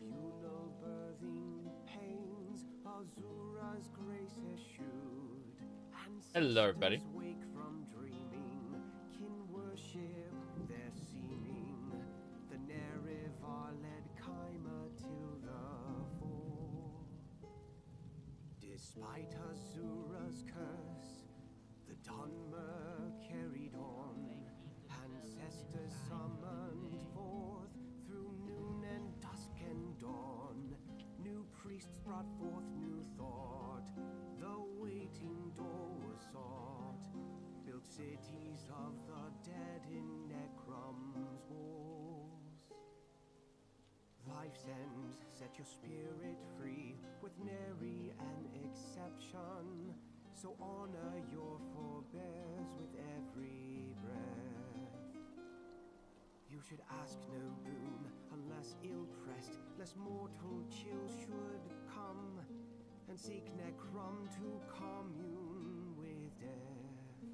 tribunal birthing pains, Azura's grace eschewed. Hello, everybody. Wake from dreaming, kin worship their seeming. The Nerevar led Kaima till the fall. Despite Azura's curse, the Dunmer carried on. Ancestors summoned forth through noon and dusk and dawn. New priests brought forth new thought. The waiting door was sought. Built cities of the dead in Necrom's walls. Life's end, set your spirit free, with nary an exception. So honor your forebears with every breath. You should ask no boon, unless ill-pressed, lest mortal chill should come, and seek Necrom to commune with death.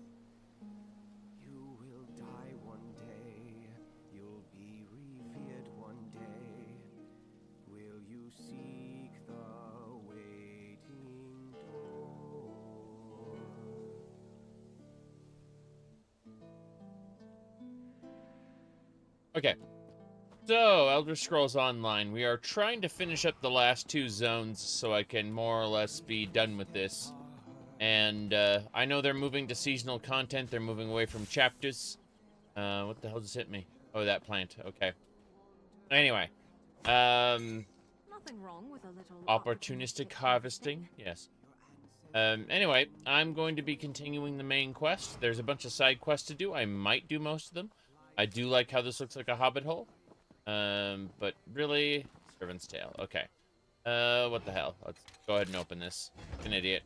You will die one day, you'll be revered one day. Will you seek the waiting door? Okay. So, Elder Scrolls Online. We are trying to finish up the last 2 zones so I can more or less be done with this. And I know they're moving to seasonal content. They're moving away from chapters. What the hell just hit me? Oh, that plant. Okay. Anyway. Nothing wrong with a little Opportunistic harvesting. Yes. Anyway, I'm going to be continuing the main quest. There's a bunch of side quests to do. I might do most of them. I do like how this looks like a hobbit hole. But really, Servant's Tale. Okay. What the hell? Let's go ahead and open this. An idiot.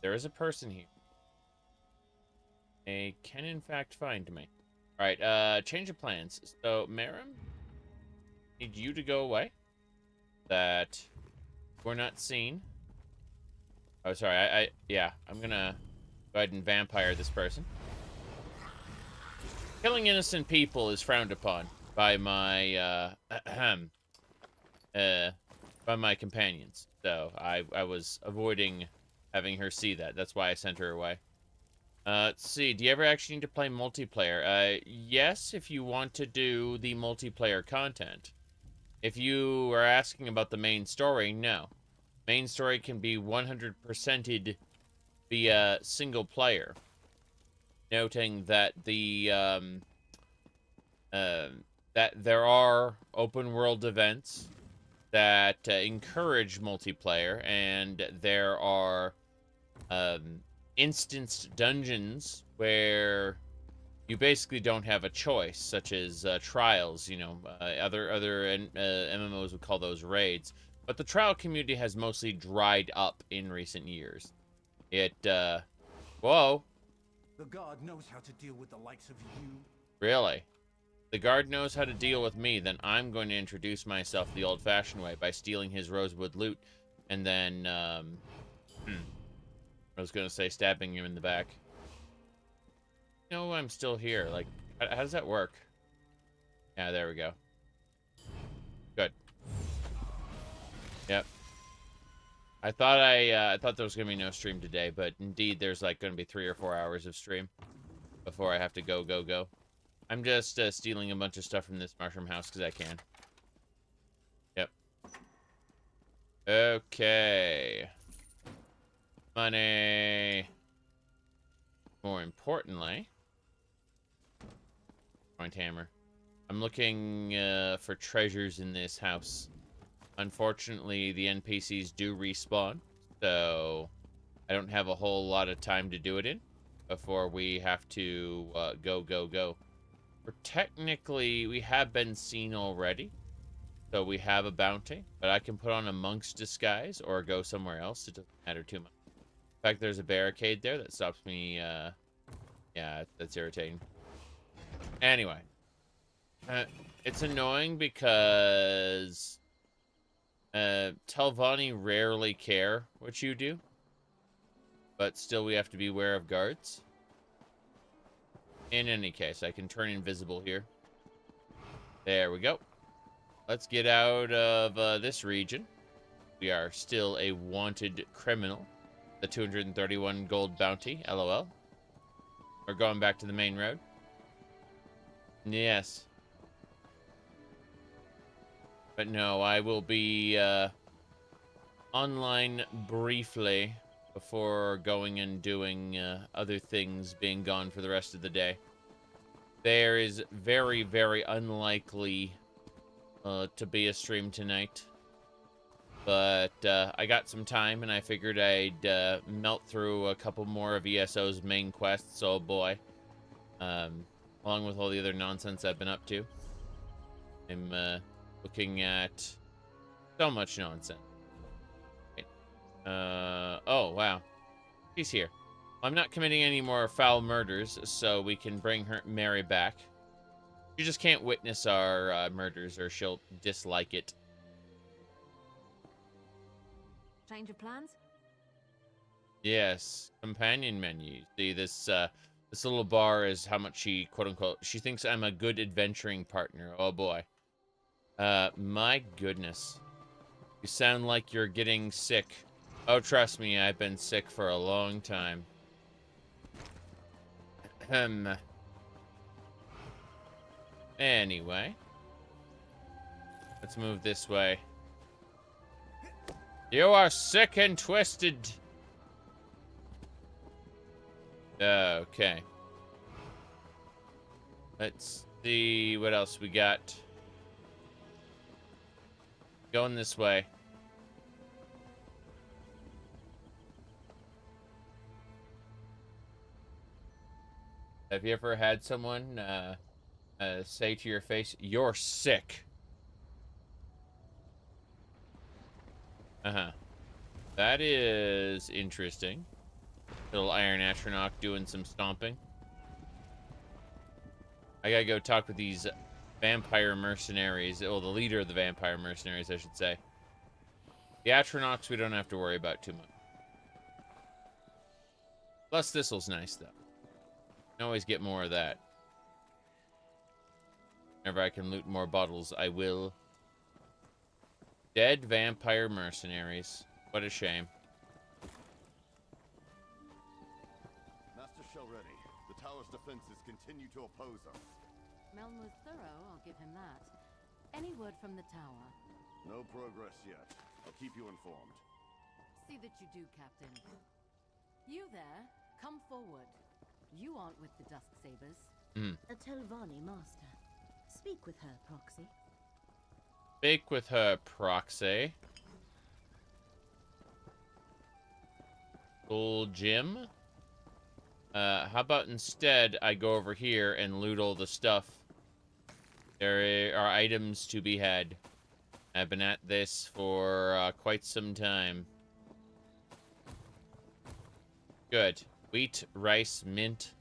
There is a person here. They can, in fact, find me. Alright, change of plans. So, Merrim, need you to go away. That we're not seen. Oh, sorry, yeah, I'm gonna go ahead and vampire this person. Killing innocent people is frowned upon by my, by my companions. So, I was avoiding having her see that. That's why I sent her away. Let's see, do you ever actually need to play multiplayer? Yes, if you want to do the multiplayer content. If you are asking about the main story, no. Main story can be 100%ed via single player. Noting that that there are open world events that encourage multiplayer, and there are instanced dungeons where you basically don't have a choice, such as trials. You know, other MMOs would call those raids. But the trial community has mostly dried up in recent years. It, whoa. The guard knows how to deal with the likes of you. Really? The guard knows how to deal with me, then I'm going to introduce myself the old-fashioned way by stealing his rosewood loot, and then, I was going to say stabbing him in the back. No, I'm still here. Like, how does that work? Yeah, there we go. Good. Yep. I thought there was gonna be no stream today, but indeed there's like gonna be 3 or 4 hours of stream before I have to go. I'm just stealing a bunch of stuff from this mushroom house because I can. Yep. Okay. Money. More importantly, point hammer. I'm looking for treasures in this house. Unfortunately, the NPCs do respawn, so I don't have a whole lot of time to do it in before we have to go. Technically, we have been seen already, so we have a bounty, but I can put on a monk's disguise or go somewhere else. It doesn't matter too much. In fact, there's a barricade there that stops me. Yeah, that's irritating. Anyway, it's annoying because Telvanni rarely care what you do, but still we have to be aware of guards. In any case, I can turn invisible here. There we go. Let's get out of this region. We are still a wanted criminal. The 231 gold bounty, LOL. We're going back to the main road. Yes. But no, I will be online briefly before going and doing other things, being gone for the rest of the day. There is very, very unlikely to be a stream tonight. But I got some time, and I figured I'd melt through a couple more of ESO's main quests, oh boy. Along with all the other nonsense I've been up to. I'm looking at so much nonsense. Right. Oh, wow. She's here. I'm not committing any more foul murders, so we can bring her Mary back. She just can't witness our murders, or she'll dislike it. Change of plans? Yes, companion menu. See, this little bar is how much she, quote-unquote, she thinks I'm a good adventuring partner. Oh, boy. My goodness. You sound like you're getting sick. Oh, trust me, I've been sick for a long time. Anyway. Let's move this way. You are sick and twisted. Okay. Let's see what else we got. Going this way. Have you ever had someone say to your face, "You're sick"? Uh-huh. That is interesting. Little Iron Astronaut doing some stomping. I gotta go talk with these vampire mercenaries. Oh, the leader of the vampire mercenaries, I should say. The Atronachs we don't have to worry about too much. Plus, Thistle's nice, though. Can always get more of that. Whenever I can loot more bottles, I will. Dead vampire mercenaries. What a shame. Master Shelreni, the tower's defenses continue to oppose us. Meln was thorough, I'll give him that. Any word from the tower? No progress yet. I'll keep you informed. See that you do, Captain. You there, come forward. You aren't with the Dusk Sabers. A Tel Rendys master. Speak with her, Proxy. Speak with her, Proxy. Old Jim. How about instead I go over here and loot all the stuff? There are items to be had. I've been at this for quite some time. Good. Wheat, rice, mint.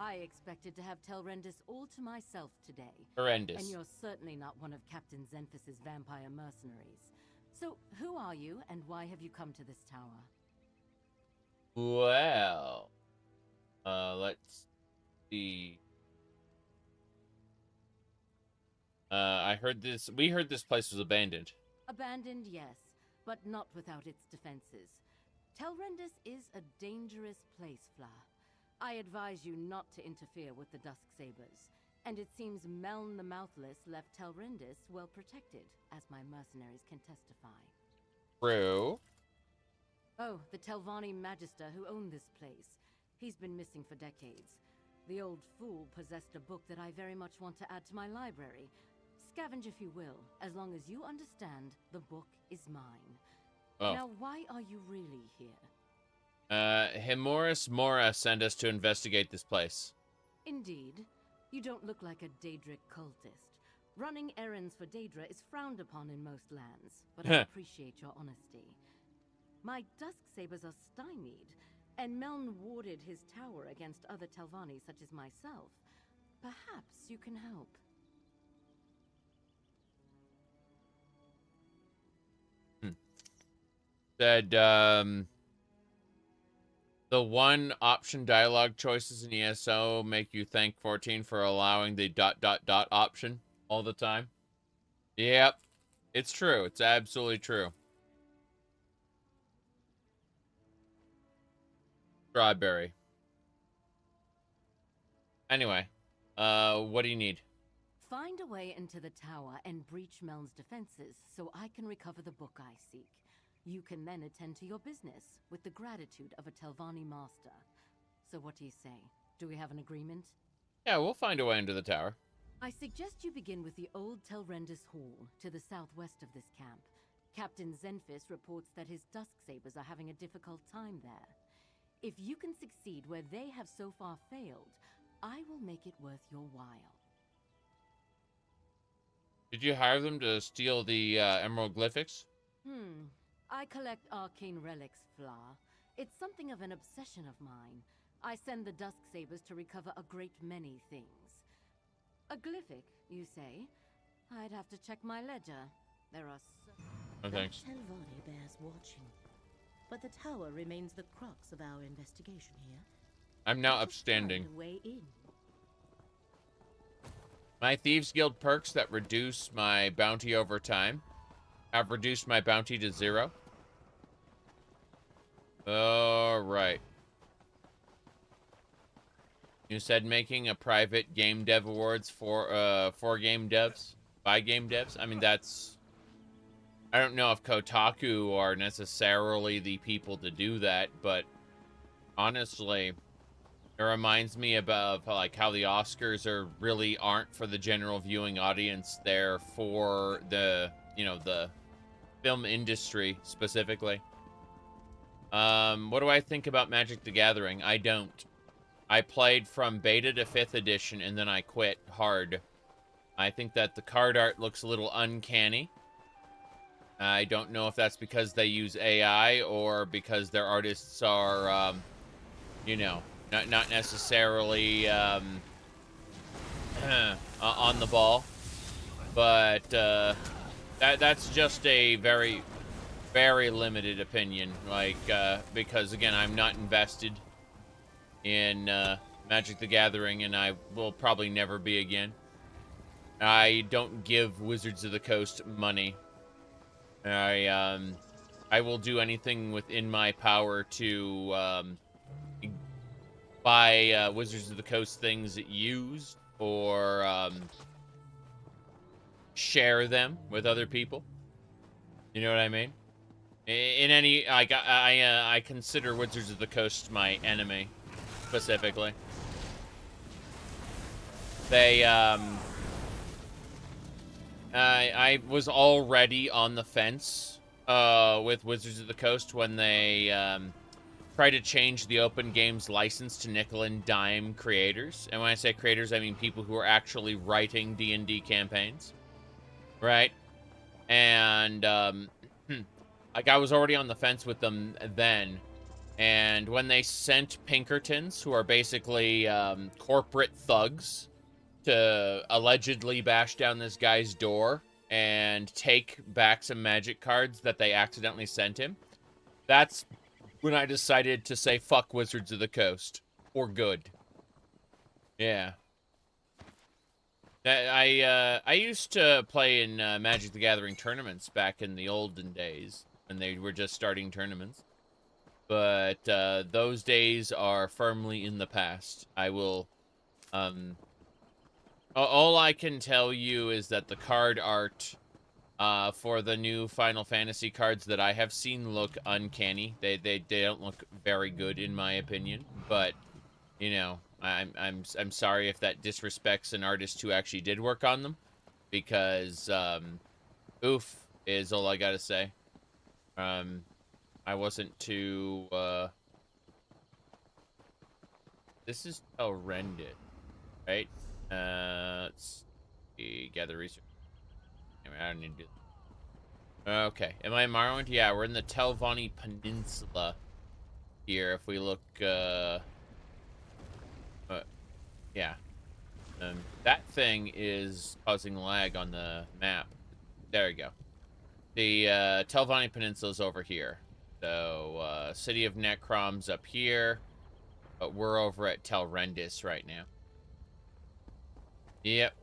I expected to have Tel Rendys all to myself today. Horrendous. And you're certainly not one of Captain Xenthus's vampire mercenaries. So, who are you, and why have you come to this tower? Well, let's see. We heard this place was abandoned. Abandoned, yes, but not without its defenses. Tel Rendys is a dangerous place, Fla. I advise you not to interfere with the Dusk Sabers. And it seems Meln the Mouthless left Tel Rendys well protected, as my mercenaries can testify. True. Oh, the Tel Rendys Magister who owned this place. He's been missing for decades. The old fool possessed a book that I very much want to add to my library. Scavenge if you will, as long as you understand the book is mine. Oh. Now, why are you really here? Himoris Mora sent us to investigate this place. Indeed. You don't look like a Daedric cultist. Running errands for Daedra is frowned upon in most lands, but I appreciate your honesty. My Dusk Sabers are stymied, and Meln warded his tower against other Tel Rendys such as myself. Perhaps you can help. Said, the one option dialogue choices in ESO make you thank 14 for allowing the ... option. all the time. Yep. It's true. It's absolutely true. Strawberry. Anyway, what do you need? Find a way into the tower and breach Meln's defenses so I can recover the book I seek. You can then attend to your business with the gratitude of a Telvanni master. So what do you say? Do we have an agreement? Yeah, we'll find a way into the tower. I suggest you begin with the old Tel Rendys Hall to the southwest of this camp. Captain Zenfis reports that his Dusksabers are having a difficult time there. If you can succeed where they have so far failed, I will make it worth your while. Did you hire them to steal the emerald glyphics? I collect arcane relics, Fla. It's something of an obsession of mine. I send the Dusksabers to recover a great many things. A glyphic, you say? I'd have to check my ledger. There are so... Oh, thanks. Tel Rendys bears watching. But the tower remains the crux of our investigation here. I'm now Let us upstanding. find a way in. My Thieves Guild perks that reduce my bounty over time have reduced my bounty to 0. Alright. You said making a private game dev awards for game devs? By game devs? I mean, that's... I don't know if Kotaku are necessarily the people to do that, but honestly... It reminds me about like how the Oscars really aren't for the general viewing audience. They're for the, the film industry specifically. What do I think about Magic the Gathering? I don't. I played from beta to 5th edition and then I quit hard. I think that the card art looks a little uncanny. I don't know if that's because they use AI or because their artists are, not necessarily on the ball, but that's just a very, very limited opinion. Like, because again, I'm not invested in Magic the Gathering, and I will probably never be again. I don't give Wizards of the Coast money. I will do anything within my power to buy Wizards of the Coast things used or share them with other people. You know what I mean? In any, I consider Wizards of the Coast my enemy, specifically. They, I was already on the fence with Wizards of the Coast when they try to change the Open Games license to nickel and dime creators. And when I say creators, I mean people who are actually writing D&D campaigns. Right? And, like, I was already on the fence with them then. And when they sent Pinkertons, who are basically corporate thugs, to allegedly bash down this guy's door and take back some magic cards that they accidentally sent him, that's when I decided to say fuck Wizards of the Coast. For good. Yeah. I used to play in Magic the Gathering tournaments back in the olden days, when they were just starting tournaments. But those days are firmly in the past. I will... all I can tell you is that the card art... for the new Final Fantasy cards that I have seen look uncanny. They don't look very good in my opinion, but I'm sorry if that disrespects an artist who actually did work on them, because oof is all I gotta say. I wasn't too this is Tel Rendys, right? Let's see, gather research. I don't need to do that. Okay. Am I in Morrowind? Yeah, we're in the Telvanni Peninsula here. If we look, yeah. That thing is causing lag on the map. There we go. The Telvanni Peninsula is over here. So, City of Necrom's up here. But we're over at Tel Rendys right now. Yep.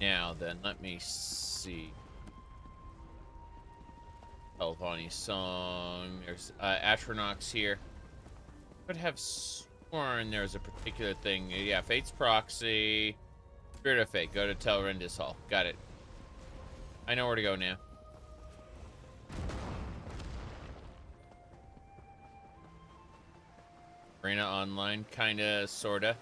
Now then, let me see. Elvani song. There's Atronox here. Could have sworn there was a particular thing. Yeah, Fate's Proxy. Spirit of Fate. Go to Tel Rendys Hall. Got it. I know where to go now. Arena Online, kinda, sorta.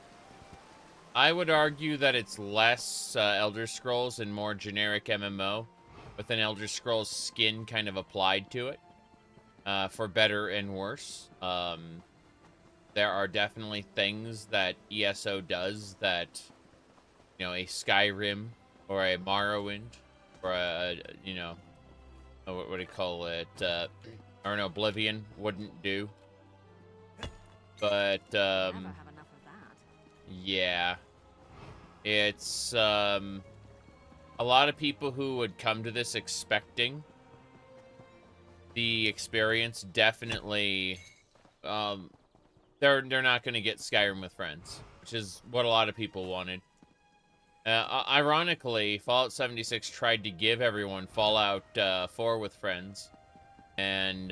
I would argue that it's less Elder Scrolls and more generic MMO, with an Elder Scrolls skin kind of applied to it, for better and worse. There are definitely things that ESO does that, you know, a Skyrim or a Morrowind or a, you know, what do you call it, or an Oblivion wouldn't do. But, Never have enough of that. yeah. It's, a lot of people who would come to this expecting the experience definitely, they're not going to get Skyrim with friends, which is what a lot of people wanted. Ironically, Fallout 76 tried to give everyone Fallout 4 with friends, and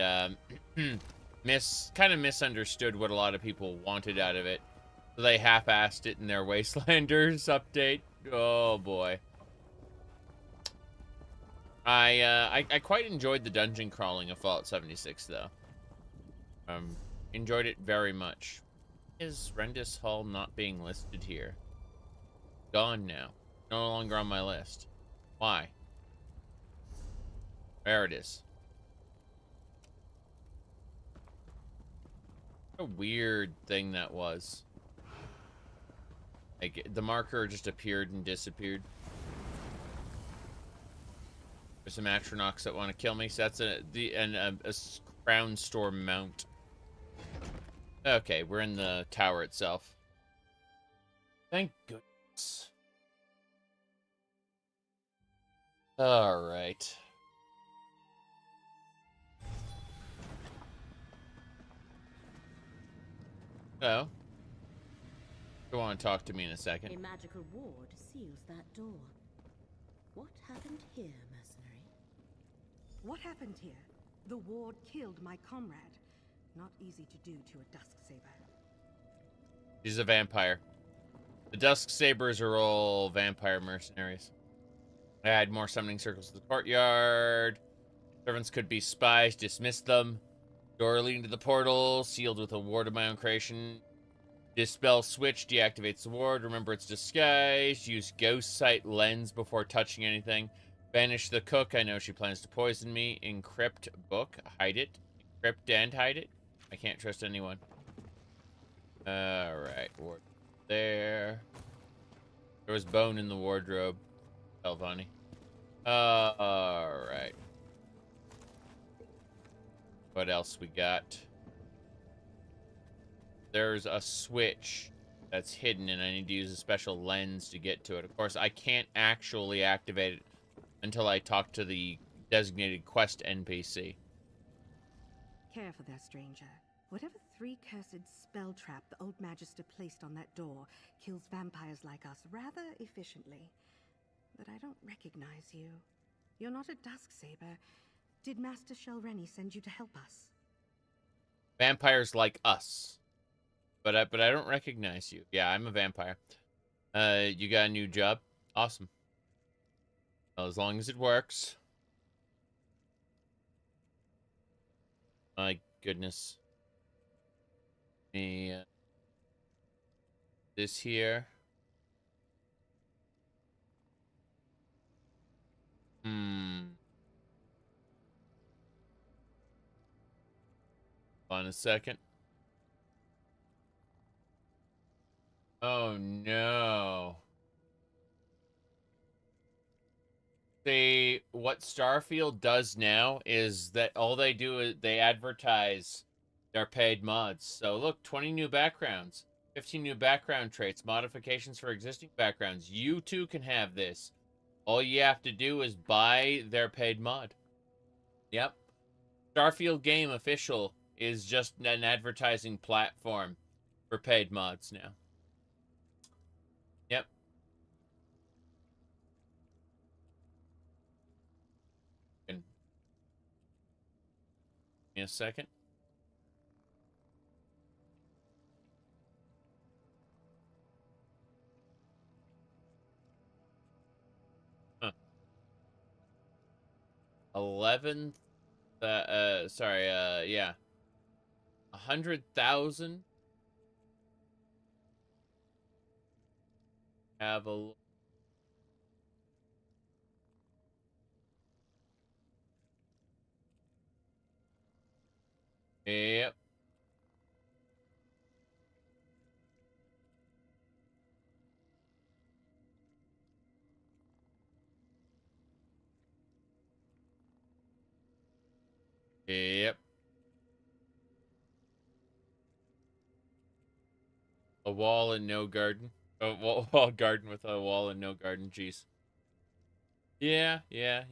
kind of misunderstood what a lot of people wanted out of it. So they half-assed it in their Wastelanders update. Oh boy. I quite enjoyed the dungeon crawling of Fallout 76 though. Enjoyed it very much. Is Rendys Hall not being listed here? Gone now. No longer on my list. Why? There it is. What a weird thing that was. Like, the marker just appeared and disappeared. There's some Atronox that want to kill me, so that's a Crown Storm mount. Okay, we're in the tower itself. Thank goodness. Alright. Oh. You want to talk to me in a second. A magical ward seals that door. What happened here, mercenary? What happened here? The ward killed my comrade. Not easy to do to a Dusksaber. She's a vampire. The Dusksabers are all vampire mercenaries. I had more summoning circles to the courtyard. Servants could be spies. Dismiss them. Door leading to the portal, sealed with a ward of my own creation. Dispel switch deactivates the ward. Remember its disguise. Use ghost sight lens before touching anything. Banish the cook. I know she plans to poison me. Encrypt book. Hide it. Encrypt and hide it. I can't trust anyone. Alright, ward there. There was bone in the wardrobe. Elvani. Alright. What else we got? There's a switch that's hidden, and I need to use a special lens to get to it. Of course, I can't actually activate it until I talk to the designated quest NPC. Care for their stranger. Whatever three-cursed spell trap the old Magister placed on that door kills vampires like us rather efficiently. But I don't recognize you. You're not a Dusksaber. Did Master Shelreni send you to help us? Vampires like us. But I don't recognize you. Yeah, I'm a vampire. You got a new job? Awesome. Well, as long as it works. My goodness. Me, this here. Hold on a second. Oh no. What Starfield does now is that all they do is they advertise their paid mods. So look, 20 new backgrounds, 15 new background traits, modifications for existing backgrounds. You too can have this. All you have to do is buy their paid mod. Yep. Starfield Game Official is just an advertising platform for paid mods now. Yep. me a second. Huh. 11th. Sorry. Yeah. 100,000. Have a look. Yep. Yep. A wall and no garden. A wall garden with a wall and no garden. Jeez. Yeah. I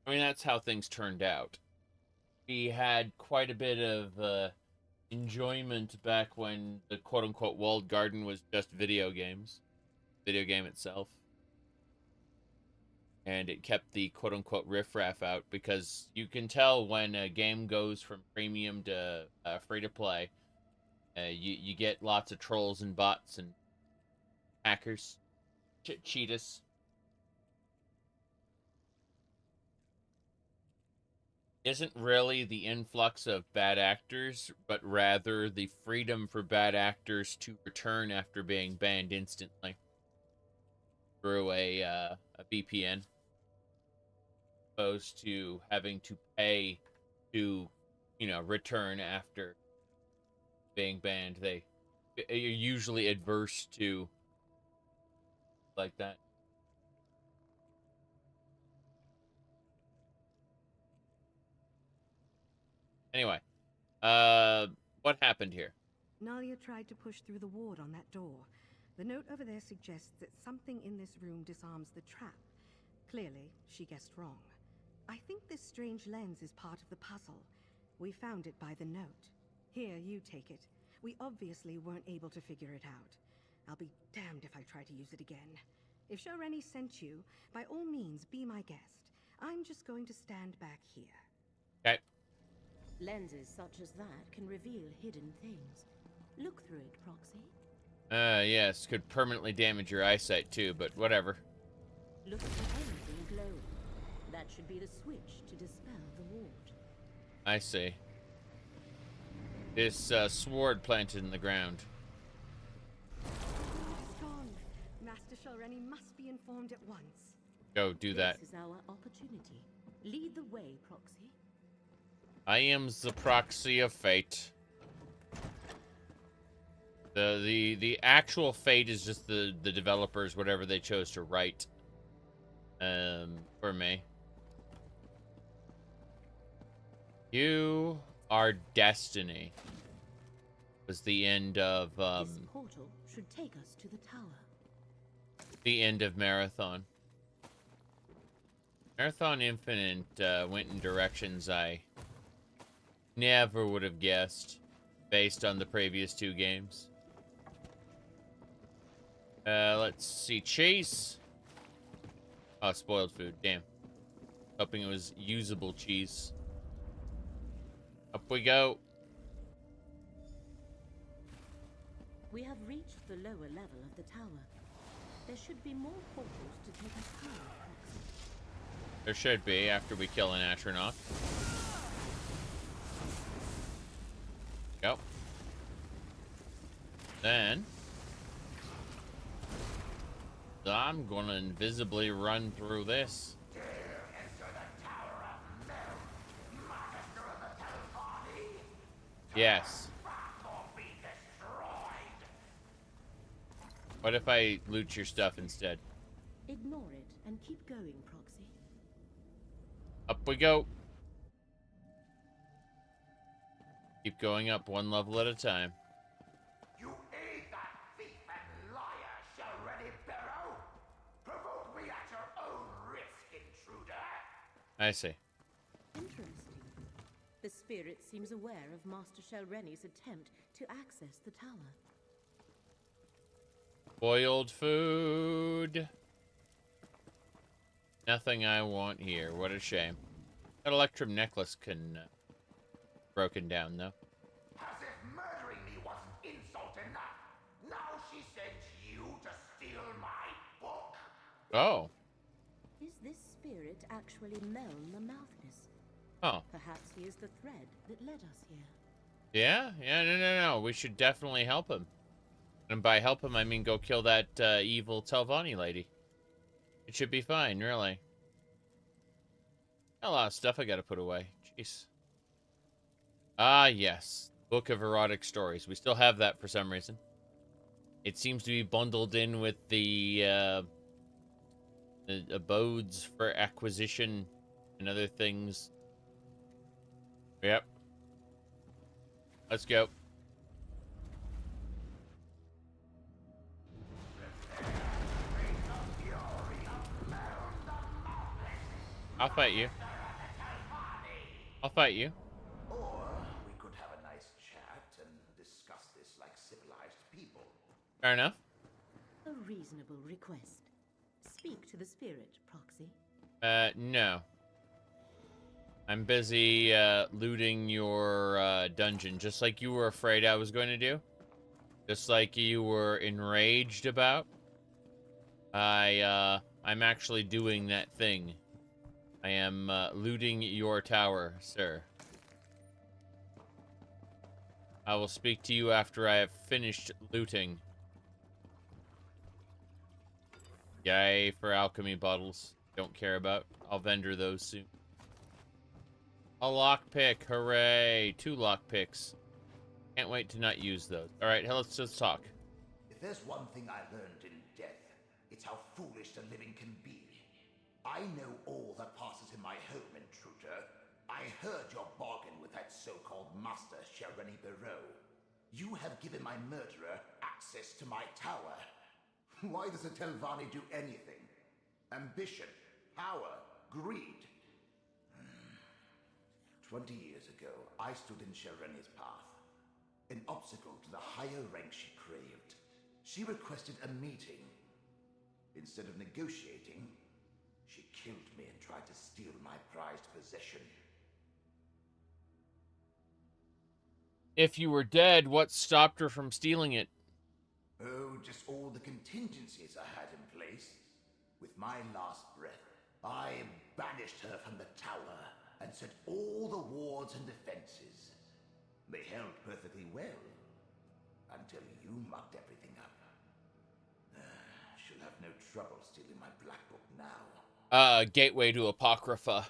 mean, that's how things turned out. We had quite a bit of enjoyment back when the quote-unquote walled garden was just video games. Video game itself. And it kept the quote-unquote riffraff out, because you can tell when a game goes from premium to free-to-play. You get lots of trolls and bots and hackers. Cheaters. Isn't really the influx of bad actors, but rather the freedom for bad actors to return after being banned instantly through a VPN, opposed to having to pay to, return after being banned. They are usually adverse to like that. Anyway, what happened here? Nalia tried to push through the ward on that door. The note over there suggests that something in this room disarms the trap. Clearly, she guessed wrong. I think this strange lens is part of the puzzle. We found it by the note. Here, you take it. We obviously weren't able to figure it out. I'll be damned if I try to use it again. If Shelreni sent you, by all means, be my guest. I'm just going to stand back here. Okay. Lenses such as that can reveal hidden things. Look through it, Proxy. Yes, could permanently damage your eyesight too, but whatever. Look for anything glowing. That should be the switch to dispel the ward. I see. This sword planted in the ground. It's gone. Master Shelreni must be informed at once. Go do that. This is our opportunity. Lead the way, Proxy. I am the proxy of fate. The actual fate is just the developers, whatever they chose to write. For me. You are destiny. Was the end of This portal should take us to the tower. the end of Marathon. Marathon Infinite went in directions I never would have guessed based on the previous two games. Let's see. Cheese. Oh, spoiled food. Damn. Hoping it was usable cheese. Up we go. We have reached the lower level of the tower. There should be more portals to take us higher, Proxy. There should be after we kill an astronaut. Go. Then I'm gonna invisibly run through this. Yes. What if I loot your stuff instead? Ignore it and keep going, Proxy. Up we go. Keep going up one level at a time. You aid that thief and liar, Shelreni Baro. Provoke me at your own risk, intruder. I see. Interesting. The spirit seems aware of Master Shelreni's attempt to access the tower. Boiled food. Nothing I want here. What a shame. That Electrum necklace can broken down, though. As if murdering me wasn't insult enough. Now she sends you to steal my book. Oh. Is this spirit actually Meln the Mouthless? Oh. Perhaps he is the thread that led us here. Yeah? Yeah, no. We should definitely help him. And by help him, I mean go kill that evil Tel Rendys lady. It should be fine, really. A lot of stuff I gotta put away. Jeez. Ah, yes. Book of Erotic Stories. We still have that for some reason. It seems to be bundled in with the abodes for acquisition and other things. Yep. Let's go. I'll fight you. I'll fight you. Or we could have a nice chat and discuss this like civilized people. Fair enough. A reasonable request. Speak to the spirit, Proxy. No. I'm busy, looting your, dungeon, just like you were afraid I was going to do. Just like you were enraged about. I'm actually doing that thing. I am, looting your tower, sir. I will speak to you after I have finished looting. Yay for alchemy bottles. Don't care about. I'll vendor those soon. A lockpick, hooray! 2 lockpicks. Can't wait to not use those. All right, let's talk. If there's one thing I learned in death, it's how foolish the living can be. I know all that passes in my home, intruder. I heard your bargain with that so-called master, Shelreni Baro. You have given my murderer access to my tower. Why does a Tel Rendi do anything? Ambition, power, greed. 20 years ago, I stood in Shelreni's path. An obstacle to the higher rank she craved. She requested a meeting. Instead of negotiating, she killed me and tried to steal my prized possession. If you were dead, what stopped her from stealing it? Oh, just all the contingencies I had in place. With my last breath, I banished her from the tower and set all the wards and defenses. They held perfectly well, until you mucked everything up. She'll have no trouble stealing my black book now. Gateway to Apocrypha.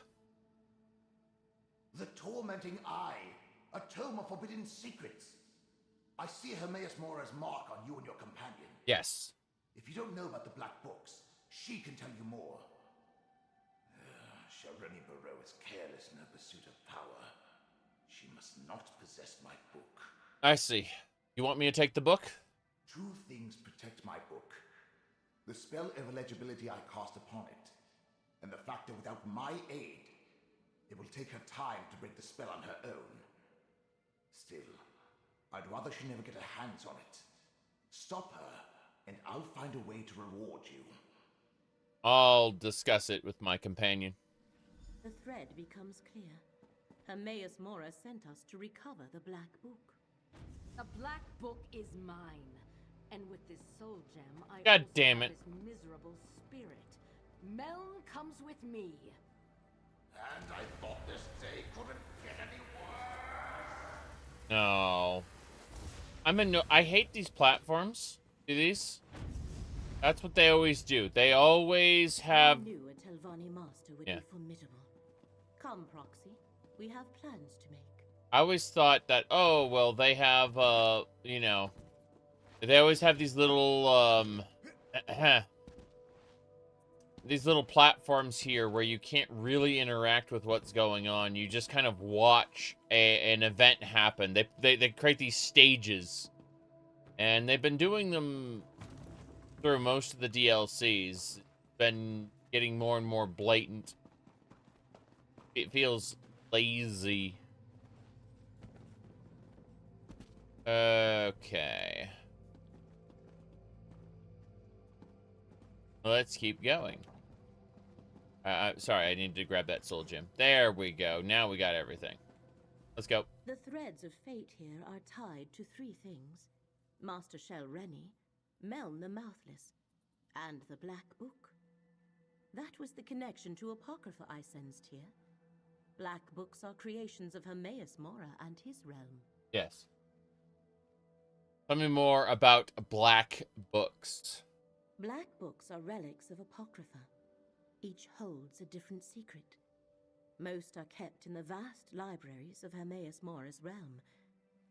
The Tormenting Eye, a tome of forbidden secrets. I see Hermaeus Mora's mark on you and your companion. Yes. If you don't know about the black books, she can tell you more. Shelreni Baro is careless in her pursuit of power. She must not possess my book. I see. You want me to take the book? 2 things protect my book. The spell of illegibility I cast upon it, and the fact that without my aid, it will take her time to break the spell on her own. Still, I'd rather she never get her hands on it. Stop her, and I'll find a way to reward you. I'll discuss it with my companion. The thread becomes clear. Hermaeus Mora sent us to recover the Black Book. The Black Book is mine. And with this soul gem, I God also damn have it. this miserable spirit. Meln comes with me. And I thought this day couldn't get any worse. No. I hate these platforms. See these? That's what they always do. They always have... I knew a Tel Rendi master would be formidable. Come, Proxy. We have plans to make. I always thought that, oh, well, they have, you know... They always have these little, these little platforms here where you can't really interact with what's going on. You just kind of watch an event happen. They create these stages. And they've been doing them through most of the DLCs. It's been getting more and more blatant. It feels lazy. Okay. Let's keep going. Sorry, I needed to grab that soul gem. There we go. Now we got everything. Let's go. The threads of fate here are tied to 3 things. Master Shelreni, Meln the Mouthless, and the Black Book. That was the connection to Apocrypha I sensed here. Black books are creations of Hermaeus Mora and his realm. Yes. Tell me more about black books. Black books are relics of Apocrypha. Each holds a different secret. Most are kept in the vast libraries of Hermaeus Mora's realm,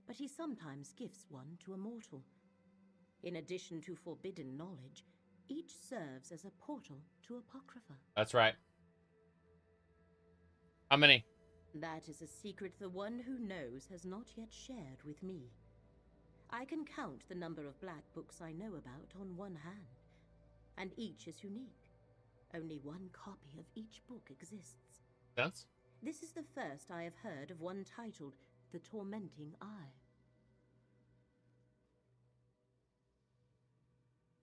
but he sometimes gifts one to a mortal. In addition to forbidden knowledge, each serves as a portal to Apocrypha. That's right. How many? That is a secret the one who knows has not yet shared with me. I can count the number of black books I know about on one hand, and each is unique. Only one copy of each book exists. That's? This is the first I have heard of one titled The Tormenting Eye.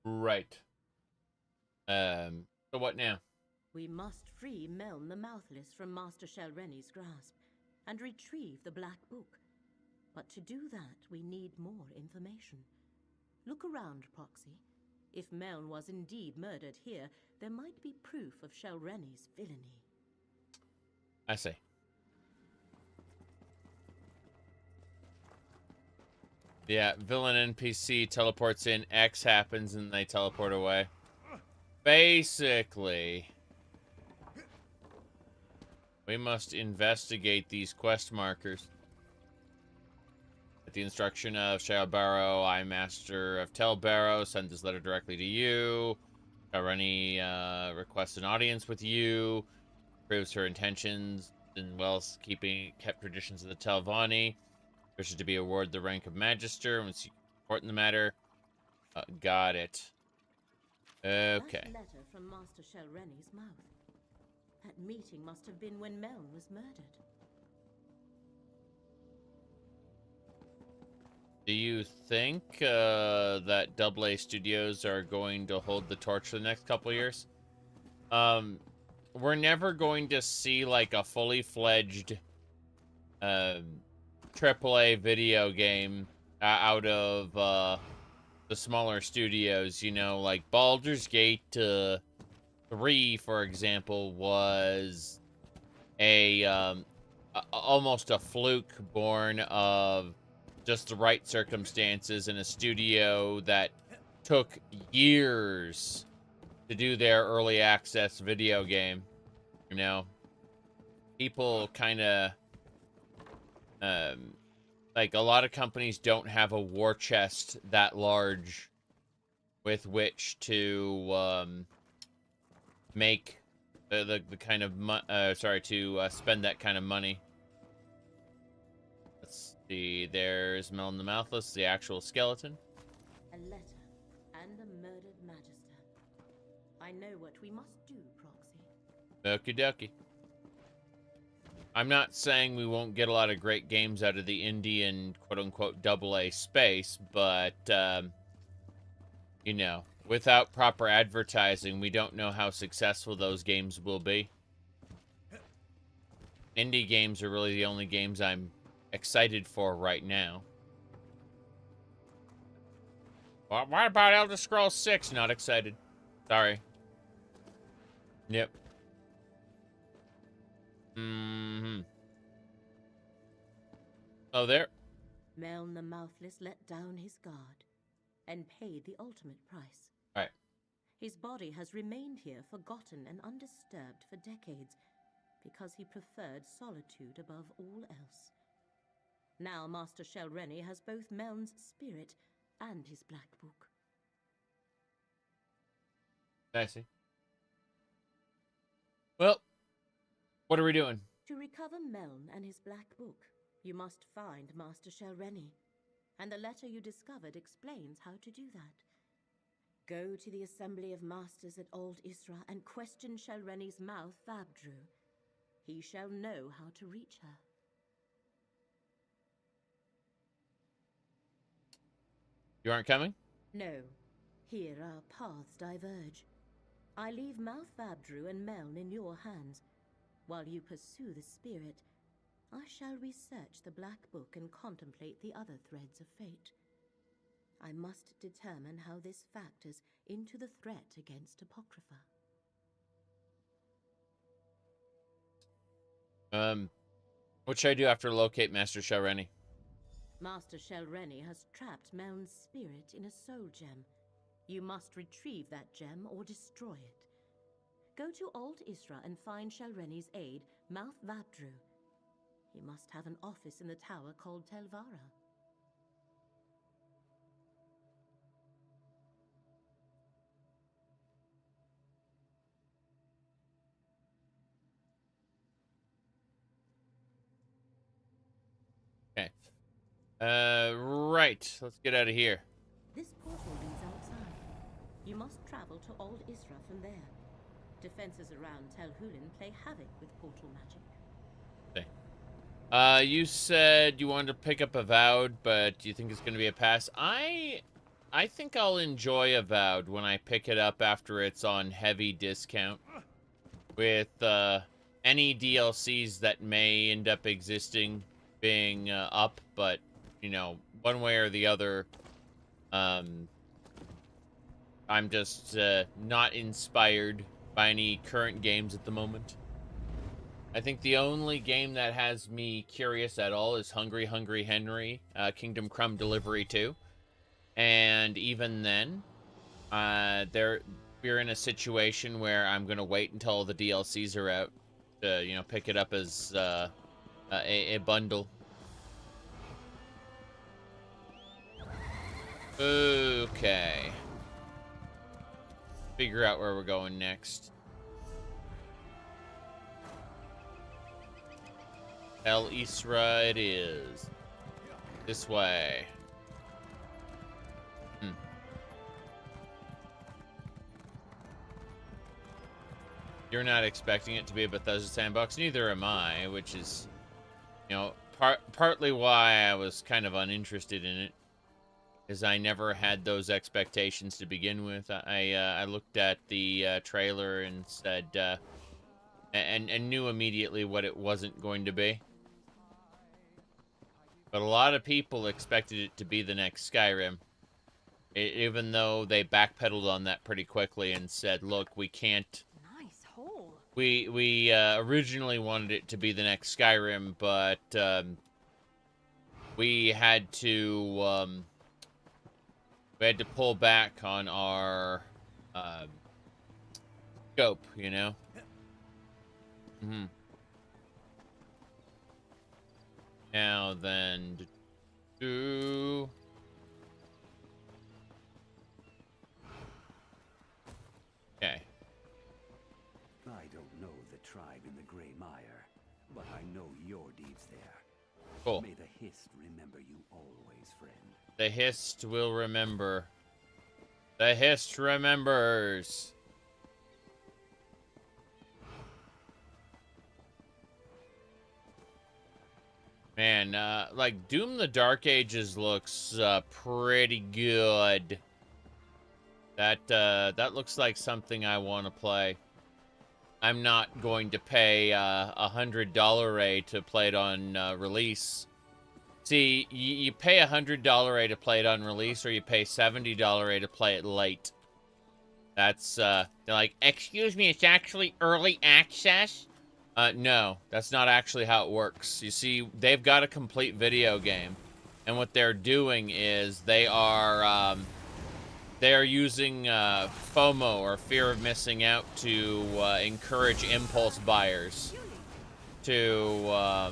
Right. So what now? We must free Meln the Mouthless from Master Shelreni's grasp and retrieve the Black Book. But to do that, we need more information. Look around, Proxy. If Meln was indeed murdered here, there might be proof of Shelreni's villainy. I see. Yeah, villain NPC teleports in, X happens, and they teleport away. Basically, we must investigate these quest markers. At the instruction of Baro, I, Master of Tel Baro, send this letter directly to you. Shelreni requests an audience with you. Proves her intentions and kept traditions of the Tel Rendys. Wishes to be awarded the rank of Magister and seek support in the matter. Got it. Okay. That letter from Master Shelreni's mouth. That meeting must have been when Meln was murdered. Do you think that AA Studios are going to hold the torch for the next couple of years? We're never going to see like a fully fledged AAA video game out of the smaller studios. You know, like Baldur's Gate 3, for example, was almost a fluke born of just the right circumstances in a studio that took years to do their early access video game. You know, people kind of like a lot of companies don't have a war chest that large with which to make the kind of spend that kind of money. Let's see, there's Meln the Mouthless, the actual skeleton. A letter and a murdered Magister. I know what we must do, Proxy. Okie dokie. I'm not saying we won't get a lot of great games out of the indie and quote-unquote AA space, but, you know, without proper advertising, we don't know how successful those games will be. Indie games are really the only games I'm excited for right now. Well, what about Elder Scrolls 6? Not excited. Sorry. Yep. Oh, there. Meln the Mouthless let down his guard and paid the ultimate price. Right. His body has remained here forgotten and undisturbed for decades because he preferred solitude above all else. Now Master Shelreni has both Meln's spirit and his Black Book. I see. Well, what are we doing? To recover Meln and his Black Book, you must find Master Shelreni, and the letter you discovered explains how to do that. Go to the Assembly of Masters at Ald Isra and question Shelreni's mouth, Vabdru. He shall know how to reach her. You aren't coming? No. Here our paths diverge. I leave Mouth Vabdru and Meln in your hands. While you pursue the spirit, I shall research the Black Book and contemplate the other threads of fate. I must determine how this factors into the threat against Apocrypha. What should I do after locate Master Shelreni? Master Shelreni has trapped Meln's spirit in a soul gem. You must retrieve that gem or destroy it. Go to Ald Isra and find Shelreni's aide, Vabdru. He must have an office in the tower called Tel Rendys. Okay. Right. Let's get out of here. This portal leads outside. You must travel to Ald Isra from there. Defenses around Tel Rendys play havoc with portal magic. Okay. You said you wanted to pick up Avowed, but do you think it's going to be a pass? I think I'll enjoy Avowed when I pick it up after it's on heavy discount. With any DLCs that may end up existing being up, but, you know, one way or the other, I'm just not inspired by any current games at the moment. I think the only game that has me curious at all is Hungry Hungry Henry, Kingdom Come Delivery 2. And even then, we're in a situation where I'm going to wait until the DLCs are out to, you know, pick it up as a bundle. Okay. Figure out where we're going next. Tel Isra it is. This way. You're not expecting it to be a Bethesda sandbox, neither am I, which is, you know, partly why I was kind of uninterested in it, is I never had those expectations to begin with. I looked at the trailer and said, and knew immediately what it wasn't going to be. But a lot of people expected it to be the next Skyrim, even though they backpedaled on that pretty quickly and said, look, we can't... We originally wanted it to be the next Skyrim, but we had to pull back on our scope, you know. Now then, okay. I don't know the tribe in the Grey Mire, but I know your deeds there. Cool. May the Hist remember you always, friend. The Hist will remember. The Hist remembers. Man, like, Doom the Dark Ages looks pretty good. That looks like something I want to play. I'm not going to pay $100 to play it on release. See, you pay $100 to play it on release, or you pay $70 to play it late. That's, they're like, excuse me, it's actually early access? No, that's not actually how it works. You see, they've got a complete video game, and what they're doing is they are using FOMO, or fear of missing out, to encourage impulse buyers to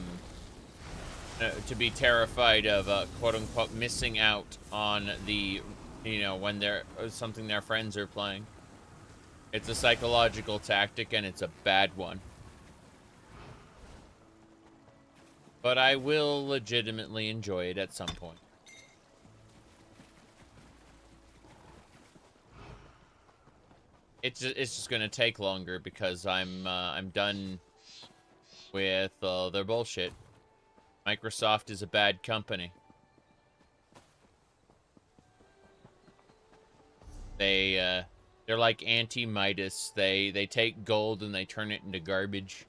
be terrified of quote-unquote missing out on the, you know, when they're something their friends are playing. It's a psychological tactic, and it's a bad one. But I will legitimately enjoy it at some point. It's just gonna take longer because I'm done with their bullshit. Microsoft is a bad company. They're like anti-Midas. They take gold and they turn it into garbage.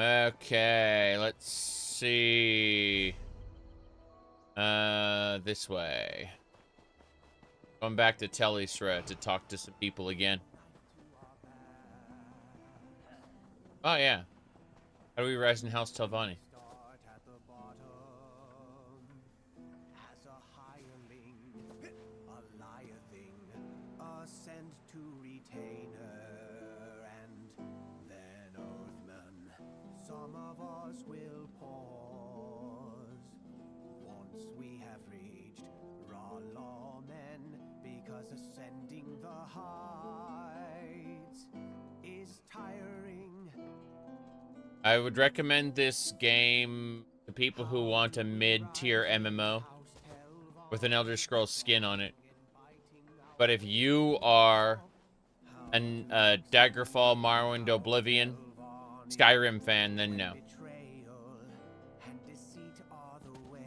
Okay, let's see. This way. Going back to Tel Isra to talk to some people again. Oh, yeah. How do we rise in House Telvanni? Start at the bottom as a hireling, a liar thing, ascend to retain her, and then Earthman. Some of us will pause once we have reached Ralamen, because ascending the heights is tiring. I would recommend this game to people who want a mid-tier MMO with an Elder Scrolls skin on it. But if you are a Daggerfall, Morrowind, Oblivion, Skyrim fan, then no. Betrayal and deceit are the way.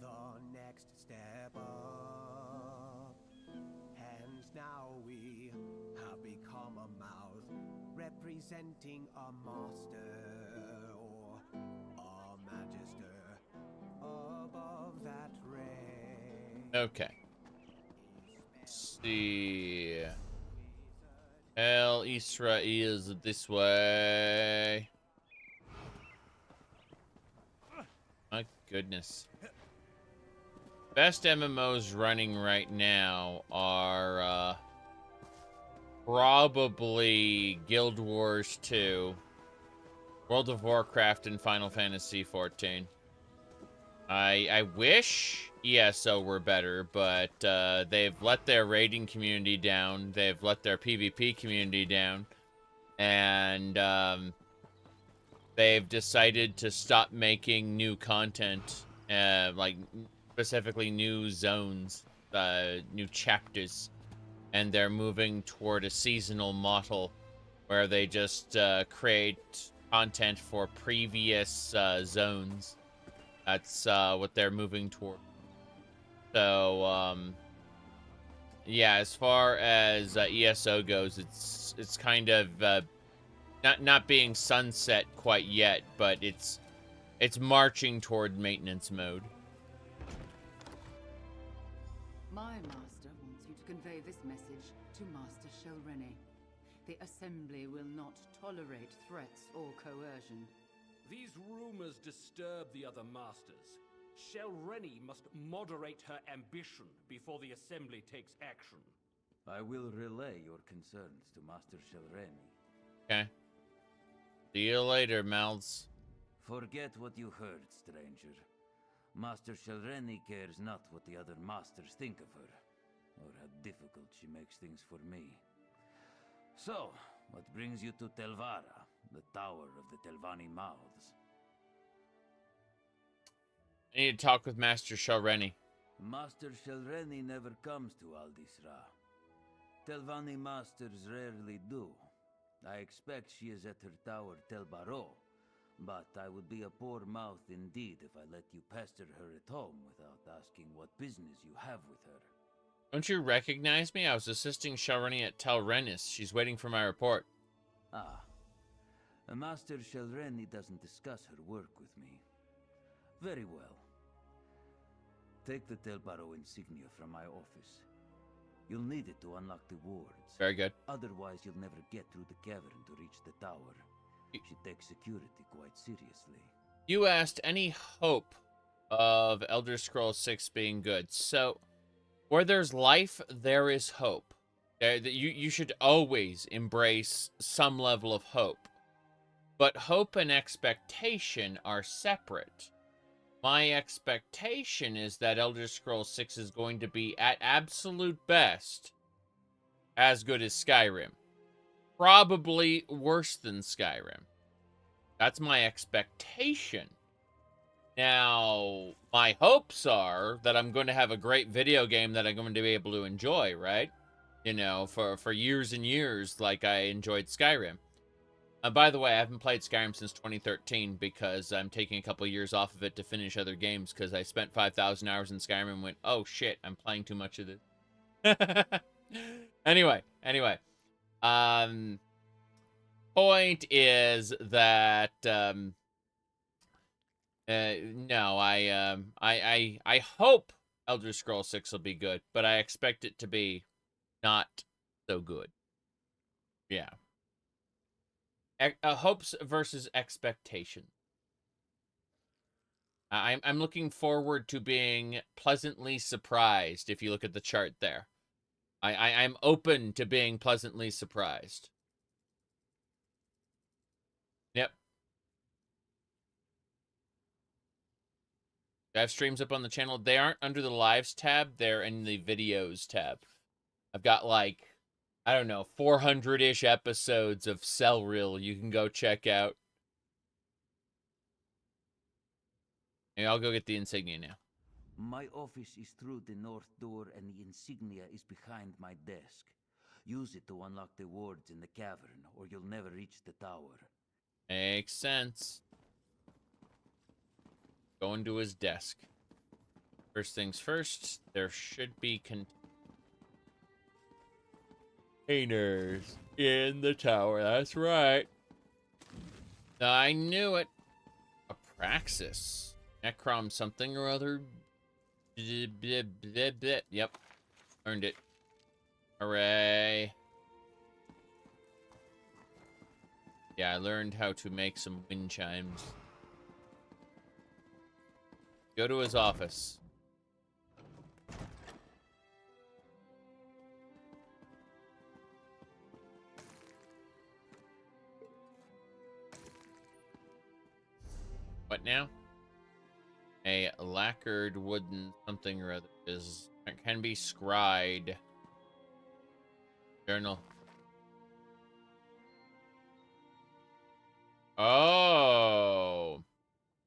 The next step up, and now we have become a mouth representing a master or a magister above that ray. Okay. Let's see. Ald Isra is this way. My goodness. Best MMOs running right now are probably Guild Wars 2, World of Warcraft, and Final Fantasy 14. I wish ESO were better, but they've let their raiding community down. They've let their PvP community down. And they've decided to stop making new content, like specifically new zones, new chapters. And they're moving toward a seasonal model where they just create content for previous zones. That's what they're moving toward. So, yeah, as far as ESO goes, it's kind of not being sunset quite yet, but it's marching toward maintenance mode. My master wants you to convey this message to Master Shelreni. The Assembly will not tolerate threats or coercion. These rumors disturb the other masters. Shelreni must moderate her ambition before the Assembly takes action. I will relay your concerns to Master Shelreni. Okay. See you later, Mouths. Forget what you heard, stranger. Master Shelreni cares not what the other masters think of her, or how difficult she makes things for me. So, what brings you to Telvara, the Tower of the Telvanni Mouths? I need to talk with Master Shelreni. Master Shelreni never comes to Ald Isra. Telvanni masters rarely do. I expect she is at her tower Tel Baro, but I would be a poor mouth indeed if I let you pester her at home without asking what business you have with her. Don't you recognize me? I was assisting Shelreni at Tel Rendys. She's waiting for my report. Ah. Master Shelreni doesn't discuss her work with me. Very well. Take the Tel Baro insignia from my office. You'll need it to unlock the wards. Very good. Otherwise, you'll never get through the cavern to reach the tower. She takes security quite seriously. You asked any hope of Elder Scrolls 6 being good. So, where there's life, there is hope. You should always embrace some level of hope. But hope and expectation are separate. My expectation is that Elder Scrolls 6 is going to be, at absolute best, as good as Skyrim. Probably worse than Skyrim. That's my expectation. Now, my hopes are that I'm going to have a great video game that I'm going to be able to enjoy, right? You know, for years and years, like I enjoyed Skyrim. By the way, I haven't played Skyrim since 2013 because I'm taking a couple years off of it to finish other games because I spent 5,000 hours in Skyrim and went, oh shit, I'm playing too much of this. Anyway. Point is that no, I hope Elder Scrolls 6 will be good, but I expect it to be not so good. Yeah. Hopes versus expectation. I'm looking forward to being pleasantly surprised. If you look at the chart there, I'm open to being pleasantly surprised. Yep. I have streams up on the channel. They aren't under the lives tab. They're in the videos tab. I've got like, I don't know, 400-ish episodes of Cell Reel you can go check out. And I'll go get the insignia now. My office is through the north door and the insignia is behind my desk. Use it to unlock the wards in the cavern or you'll never reach the tower. Makes sense. Going to his desk. First things first, there should be containers in the tower. That's right. I knew it. Apraxis. Necrom something or other. Yep. Earned it. Hooray. Yeah, I learned how to make some wind chimes. Go to his office. What now? A lacquered wooden something or other can be scryed. Journal. Oh.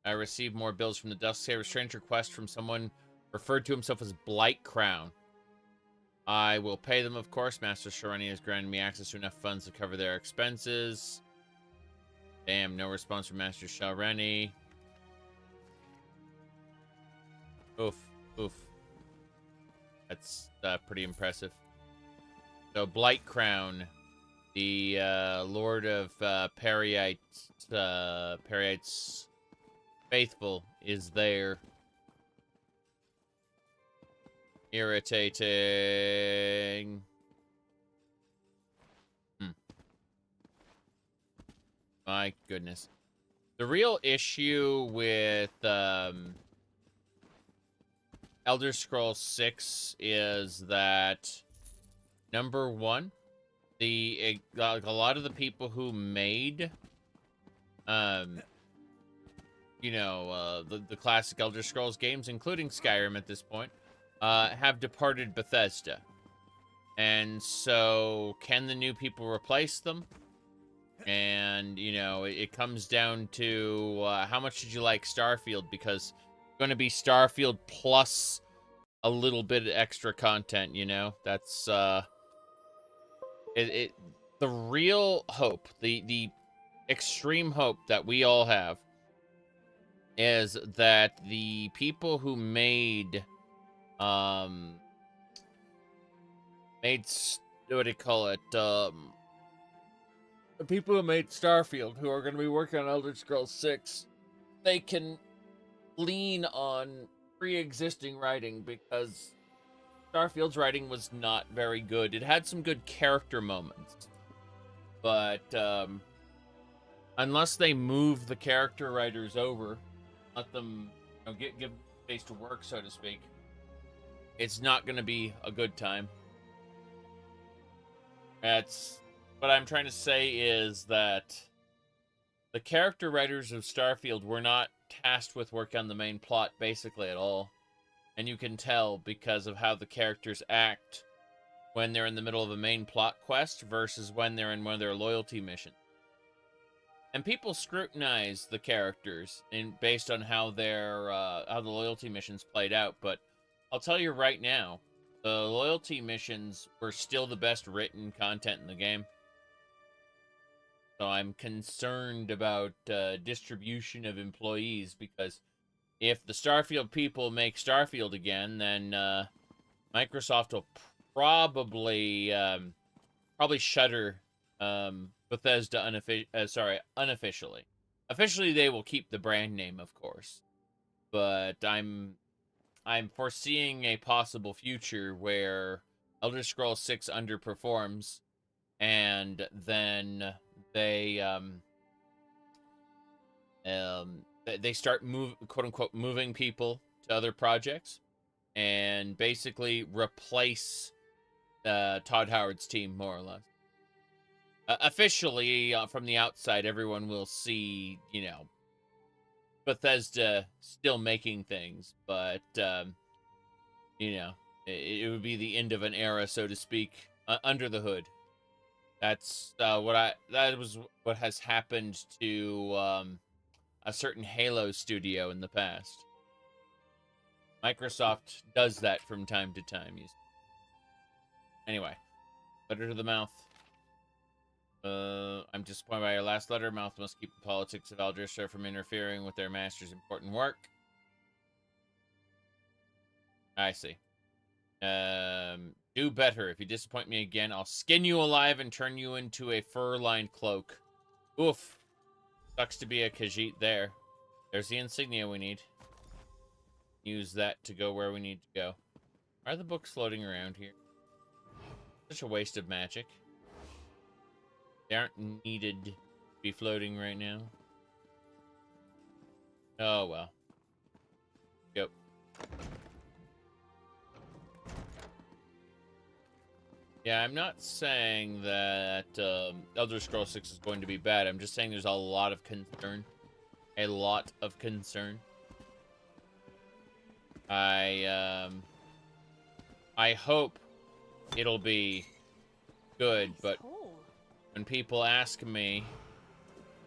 I received more bills from the Dusksaber. Strange request from someone referred to himself as Blight Crown. I will pay them, of course. Master Shelreni has granted me access to enough funds to cover their expenses. Damn, no response from Master Shelreni. Oof, oof. That's pretty impressive. So, Blight Crown, the Lord of Periite's faithful, is there. Irritating. My goodness. The real issue with Elder Scrolls 6 is that, number one, a lot of the people who made you know, the classic Elder Scrolls games, including Skyrim at this point, have departed Bethesda. And so, can the new people replace them? And, you know, it comes down to how much did you like Starfield? Because it's going to be Starfield plus a little bit of extra content, you know? That's, the real hope, the extreme hope that we all have is that the people who made what do you call it? The people who made Starfield, who are going to be working on Elder Scrolls 6, they can lean on pre-existing writing, because Starfield's writing was not very good. It had some good character moments, but unless they move the character writers over, let them, you know, give space to work, so to speak, it's not going to be a good time. That's what I'm trying to say, is that the character writers of Starfield were not tasked with work on the main plot basically at all. And you can tell because of how the characters act when they're in the middle of a main plot quest versus when they're in one of their loyalty missions. And people scrutinize the characters based on how how the loyalty missions played out. But I'll tell you right now, the loyalty missions were still the best written content in the game. So I'm concerned about distribution of employees, because if the Starfield people make Starfield again, then Microsoft will probably probably shutter Bethesda unofficially. Officially, they will keep the brand name, of course, but I'm foreseeing a possible future where Elder Scrolls 6 underperforms, and then they start quote unquote moving people to other projects, and basically replace Todd Howard's team, more or less. Officially, from the outside, everyone will see, you know, Bethesda still making things, but, you know, it would be the end of an era, so to speak, under the hood. That was what has happened to a certain Halo studio in the past. Microsoft does that from time to time. Anyway, letter to the mouth. I'm disappointed by your last letter. Mouth must keep the politics of Ald Isra from interfering with their master's important work. I see. Do better. If you disappoint me again, I'll skin you alive and turn you into a fur-lined cloak. Oof. Sucks to be a Khajiit there. There's the insignia we need. Use that to go where we need to go. Are the books floating around here? Such a waste of magic. They aren't needed to be floating right now. Oh, well. Go. Yeah, I'm not saying that Elder Scrolls 6 is going to be bad. I'm just saying there's a lot of concern. A lot of concern. I hope it'll be good, but when people ask me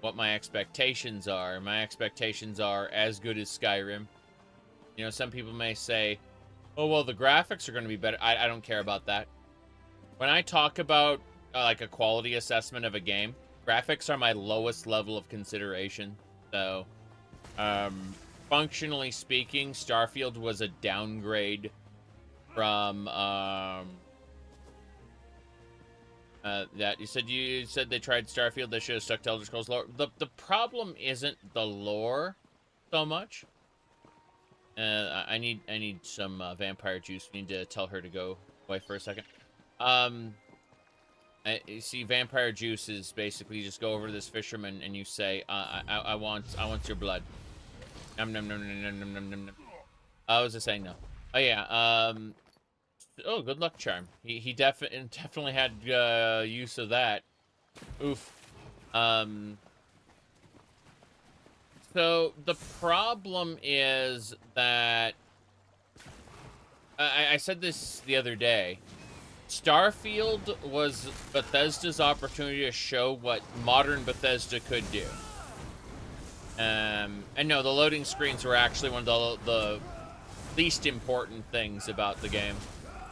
what my expectations are as good as Skyrim. You know, some people may say, oh, well, the graphics are going to be better. I don't care about that. When I talk about, like, a quality assessment of a game, graphics are my lowest level of consideration. So, functionally speaking, Starfield was a downgrade from, that you said they tried Starfield. They should have stuck to Elder Scrolls lore. The problem isn't the lore so much. I need some vampire juice. We need to tell her to go away for a second. You see, vampire juice is basically you just go over to this fisherman and you say, I want your blood. Nom nom nom nom nom nom nom nom. I was just saying no. Oh yeah. Oh, good luck charm. He definitely had use of that. Oof. So the problem is that I said this the other day. Starfield was Bethesda's opportunity to show what modern Bethesda could do. And no, the loading screens were actually one of the least important things about the game.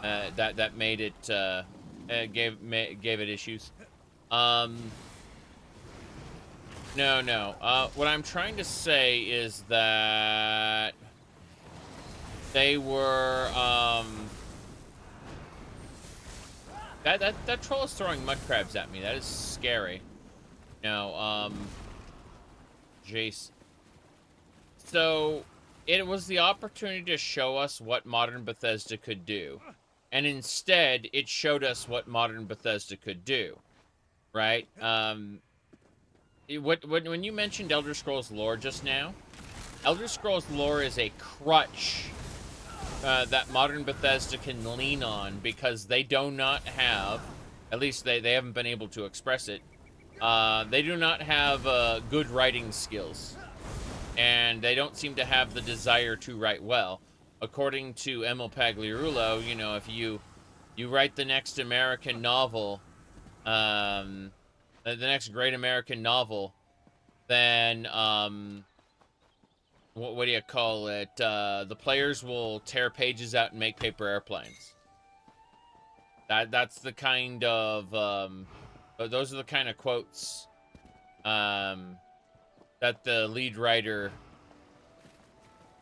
That made it gave it issues. No. What I'm trying to say is that they were that troll is throwing mud crabs at me. That is scary. No, Jace. So it was the opportunity to show us what modern Bethesda could do. And instead, it showed us what modern Bethesda could do, right? When you mentioned Elder Scrolls lore just now, Elder Scrolls lore is a crutch that modern Bethesda can lean on because they do not have, at least they haven't been able to express it, they do not have good writing skills. And they don't seem to have the desire to write well. According to Emil Pagliarulo, you know, if you write the next American novel, the next great American novel, then what do you call it? The players will tear pages out and make paper airplanes. That's the kind of those are the kind of quotes that the lead writer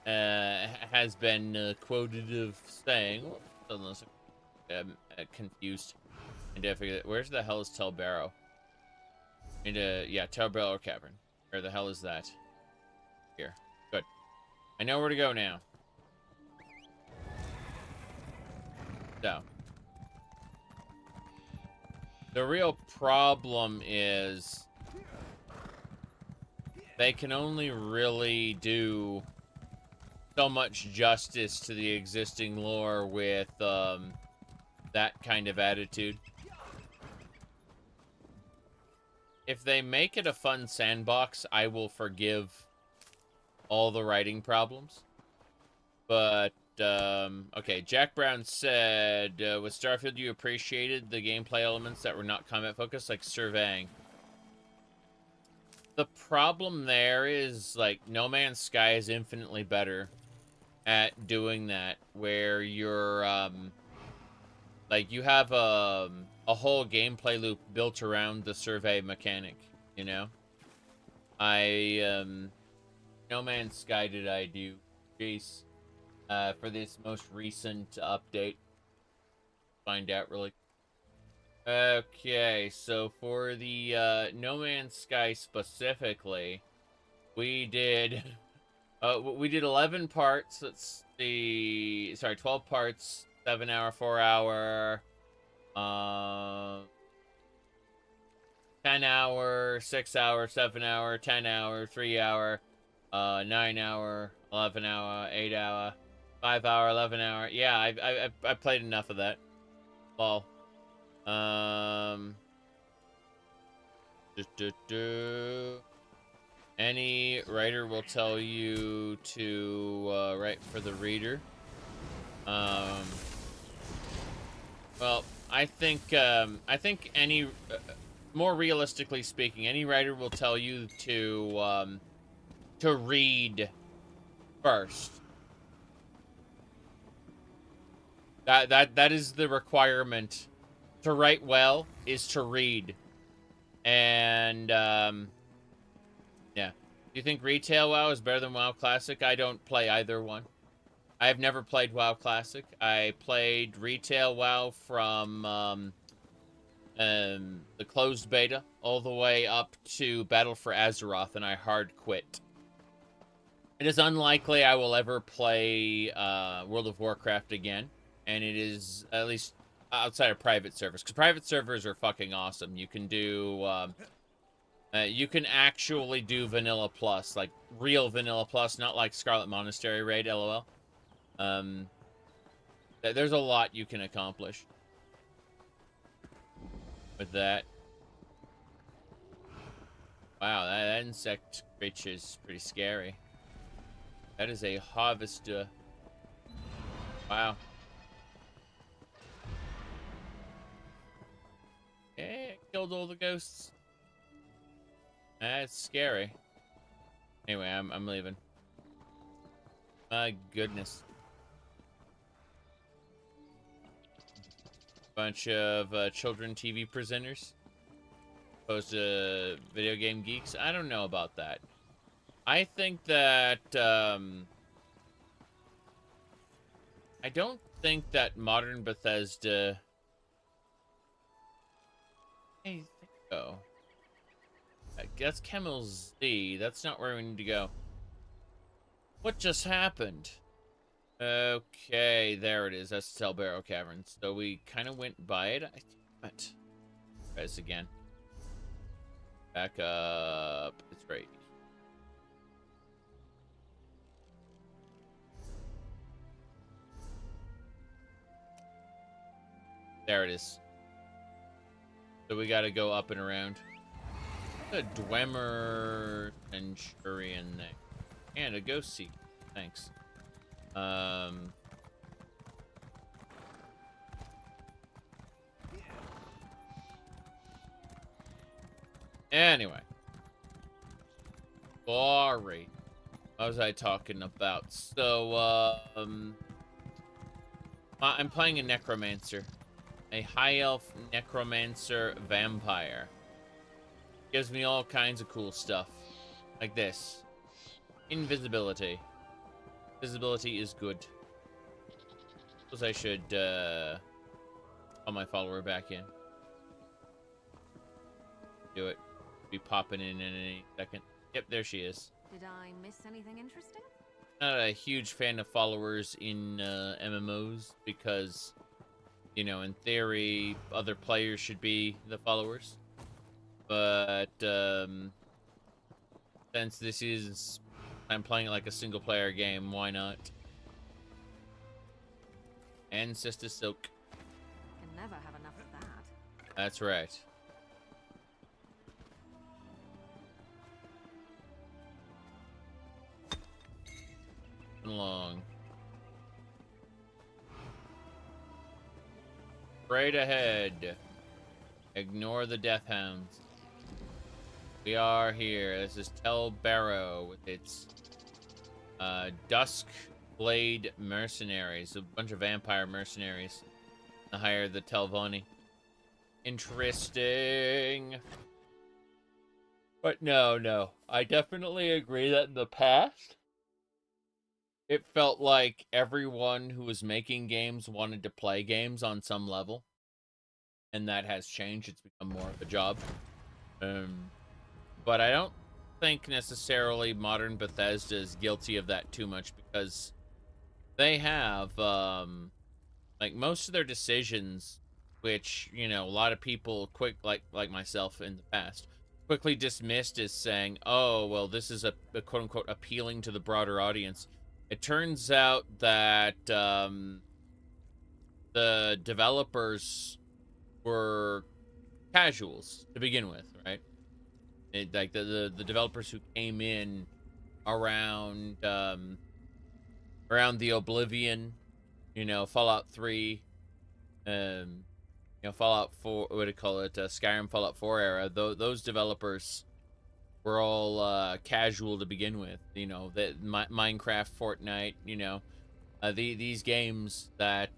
has been quoted of saying. Confused. Where's the hell is Tel Baro? Yeah, Tel Baro Cavern. Where the hell is that? Here. Good. I know where to go now. So. The real problem is they can only really do so much justice to the existing lore with that kind of attitude. If they make it a fun sandbox, I will forgive all the writing problems. But, okay, Jack Brown said, with Starfield you appreciated the gameplay elements that were not combat-focused, like surveying. The problem there is, like, No Man's Sky is infinitely better at doing that, where you're, like, you have a whole gameplay loop built around the survey mechanic, you know? No Man's Sky did I do? Jeez. For this most recent update. Find out really. Okay, so for the No Man's Sky specifically, we did 11 parts. Let's see, sorry, 12 parts, 7 hour, 4 hour, 10 hour, 6 hour, 7 hour, 10 hour, 3 hour, 9 hour, 11 hour, 8 hour, 5 hour, 11 hour. Yeah, I played enough of that. Well, any writer will tell you to write for the reader. Well, I think any, more realistically speaking, any writer will tell you to read first. That is the requirement. To write well is to read. And yeah. Do you think retail WoW is better than WoW Classic? I don't play either one. I have never played WoW Classic. I played retail WoW from the closed beta all the way up to Battle for Azeroth, and I hard quit. It is unlikely I will ever play World of Warcraft again. And it is, at least outside of private servers, because private servers are fucking awesome. You can do, you can actually do Vanilla Plus, like real Vanilla Plus, not like Scarlet Monastery raid, lol. There's a lot you can accomplish with that. Wow, that insect creature is pretty scary. That is a harvester. Wow. Yeah, killed all the ghosts. That's scary. Anyway, I'm leaving. My goodness. Bunch of children TV presenters. Opposed to video game geeks. I don't know about that. I think that, I don't think that modern Bethesda... Oh, that's Camel Z. That's not where we need to go. What just happened? Okay, there it is. That's Tel Baro Cavern. So we kind of went by it. What? Try this again. Back up. It's right. There it is. So we gotta go up and around. A Dwemer Centurion neck. And a Ghost Seek. Thanks. Anyway. Sorry. What was I talking about? So, I'm playing a Necromancer. A high elf necromancer vampire. Gives me all kinds of cool stuff. Like this. Invisibility. Visibility is good. Suppose I should put my follower back in. do it. Be popping in any second. Yep, there she is. Did I miss anything interesting? Not a huge fan of followers in MMOs because, you know, in theory, other players should be the followers. But since this is, I'm playing it like a single player game, why not? And Sister Silk. Can never have enough of that. That's right. Along. Straight ahead. Ignore the Death Hounds. We are here. This is Tel Baro with its Dusk Blade mercenaries, a bunch of vampire mercenaries. To hire the Telvanni. Interesting. But no. I definitely agree that in the past, it felt like everyone who was making games wanted to play games on some level. And that has changed. It's become more of a job. But I don't think necessarily modern Bethesda is guilty of that too much, because they have, like, most of their decisions, which, you know, a lot of people like myself in the past, quickly dismissed as saying, oh, well, this is a quote-unquote appealing to the broader audience. It turns out that the developers were casuals to begin with, right? Like the developers who came in around the Oblivion, you know, Fallout 3, you know, Fallout 4, what do you call it, Skyrim, Fallout 4 era. Those developers were all casual to begin with. You know, Minecraft, Fortnite, you know, these games that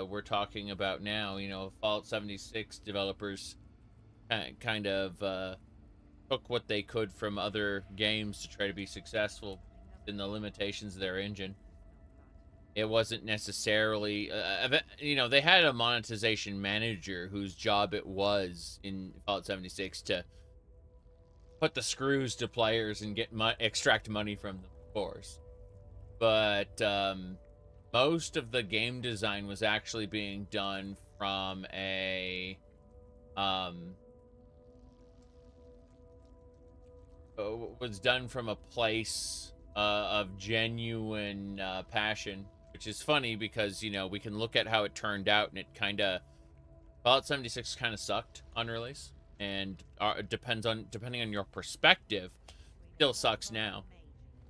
we're talking about now, you know, Fallout 76 developers kind of took what they could from other games to try to be successful in the limitations of their engine. It wasn't necessarily, you know, they had a monetization manager whose job it was in Fallout 76 to put the screws to players and extract money from them, of course. But most of the game design was actually being done from a place of genuine passion, which is funny because, you know, we can look at how it turned out, and it kind of, Fallout 76 kind of sucked on release, and depending on your perspective, still sucks now.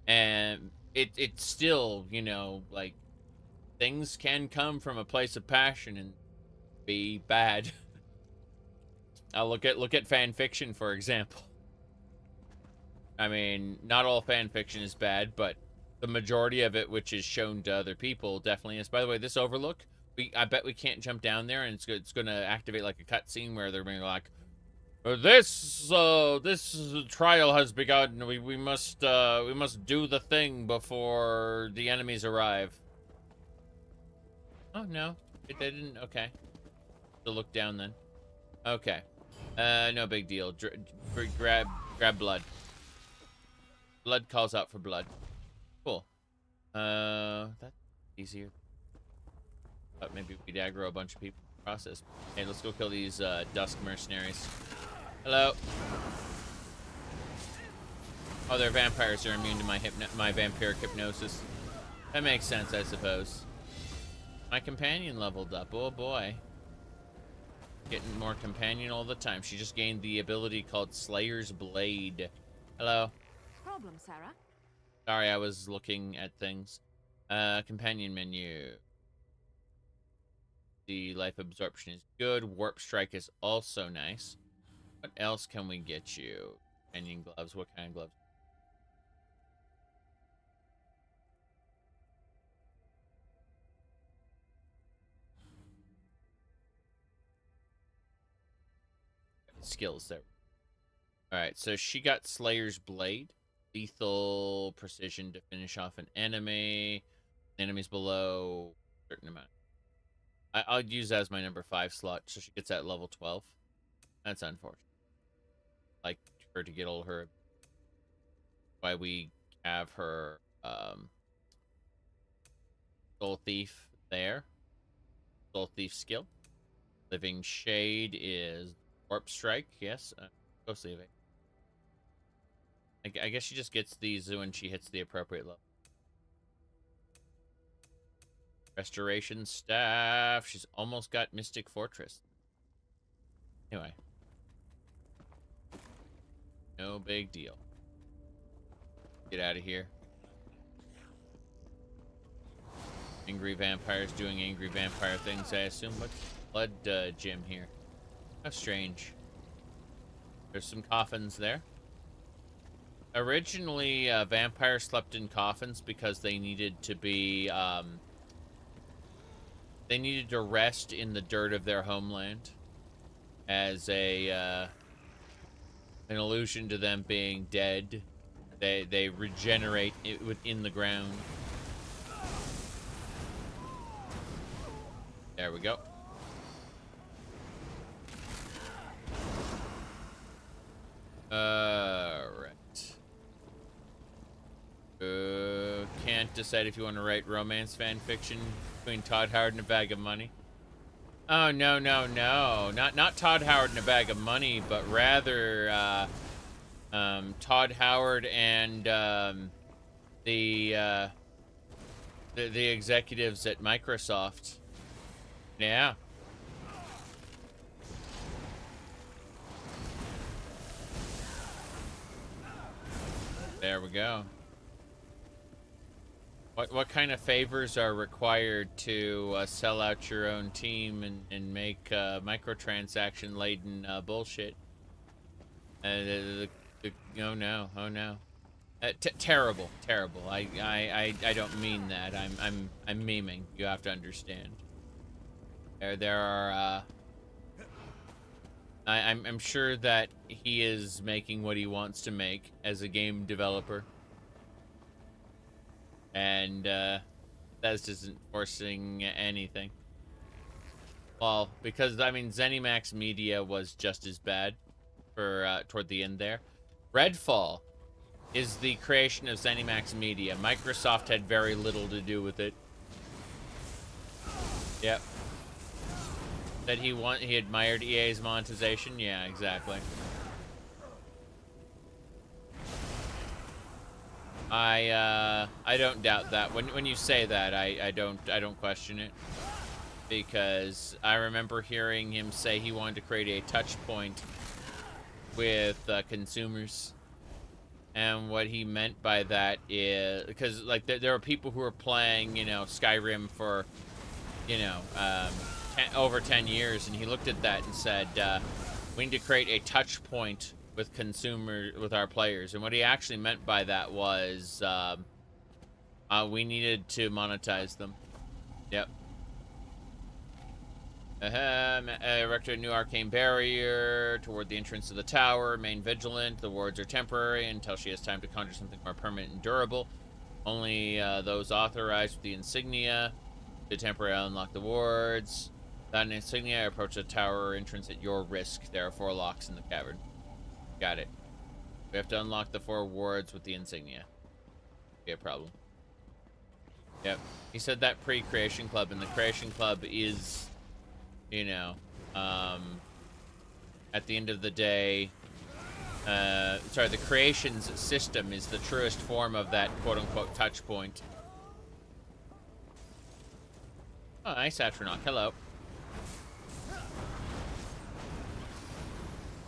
And it's still, you know, like, things can come from a place of passion and be bad. Look at fan fiction, for example. I mean, not all fan fiction is bad, but the majority of it, which is shown to other people, definitely is. By the way, this overlook, I bet we can't jump down there, and it's going to activate like a cutscene where they're being like, this trial has begun. We must do the thing before the enemies arrive. Oh no, it didn't. Okay, to look down then. Okay, no big deal. Grab blood. Blood calls out for blood. Cool. That's easier. But maybe we'd aggro a bunch of people in the process. Hey, let's go kill these Dusk mercenaries. Hello. Oh, they're vampires. They're immune to my vampiric hypnosis. That makes sense, I suppose. My companion leveled up. Oh boy. Getting more companion all the time. She just gained the ability called Slayer's Blade. Hello. Problem, Sarah? Sorry, I was looking at things. Companion menu. The life absorption is good. Warp strike is also nice. What else can we get you? Companion gloves. What kind of gloves? Skills there. Alright, so she got Slayer's Blade. Lethal precision to finish off an enemy. Enemies below a certain amount. I'll use that as my number 5 slot, so she gets at level 12. That's unfortunate. like her to get all her. Why we have her Soul Thief there. Soul Thief skill. Living Shade is Warp Strike, yes. Go save it. I guess she just gets these when she hits the appropriate level. Restoration Staff. She's almost got Mystic Fortress. Anyway. No big deal. Get out of here. Angry vampires doing angry vampire things, I assume. What's blood gym here? How strange. There's some coffins there. Originally, vampires slept in coffins because they needed to be, they needed to rest in the dirt of their homeland as a, an allusion to them being dead. They regenerate within the ground. There we go. Alright. Can't decide if you want to write romance fan fiction between Todd Howard and a bag of money. Oh, no, no, no. Not Todd Howard and a bag of money, but rather, Todd Howard and, the executives at Microsoft. Yeah. There we go. What kind of favors are required to sell out your own team and make microtransaction laden bullshit? Oh no, oh no. Terrible. I don't mean that. I'm memeing. You have to understand. There are. I'm sure that he is making what he wants to make as a game developer. And that just isn't forcing anything. Well, because I mean ZeniMax Media was just as bad for toward the end there. Redfall is the creation of ZeniMax Media. Microsoft had very little to do with it. Yep. That he admired EA's monetization? Yeah, exactly. I don't doubt that. When you say that, I don't question it. Because I remember hearing him say he wanted to create a touch point with consumers. And what he meant by that is because like there are people who are playing, you know, Skyrim for, you know, over 10 years, and he looked at that and said, we need to create a touch point with our players. And what he actually meant by that was we needed to monetize them. Yep. Erected a new arcane barrier toward the entrance of the tower. Remain vigilant. The wards are temporary until she has time to conjure something more permanent and durable. Only those authorized with the insignia to temporarily unlock the wards. Without an insignia, approach the tower entrance at your risk. There are 4 locks in the cavern. Got it. We have to unlock the 4 wards with the insignia. Okay, problem. Yep. He said that pre-Creation Club, and the Creation Club is, you know, at the end of the day, sorry, the Creations system is the truest form of that quote-unquote touch point. Oh, nice Atronach. Hello.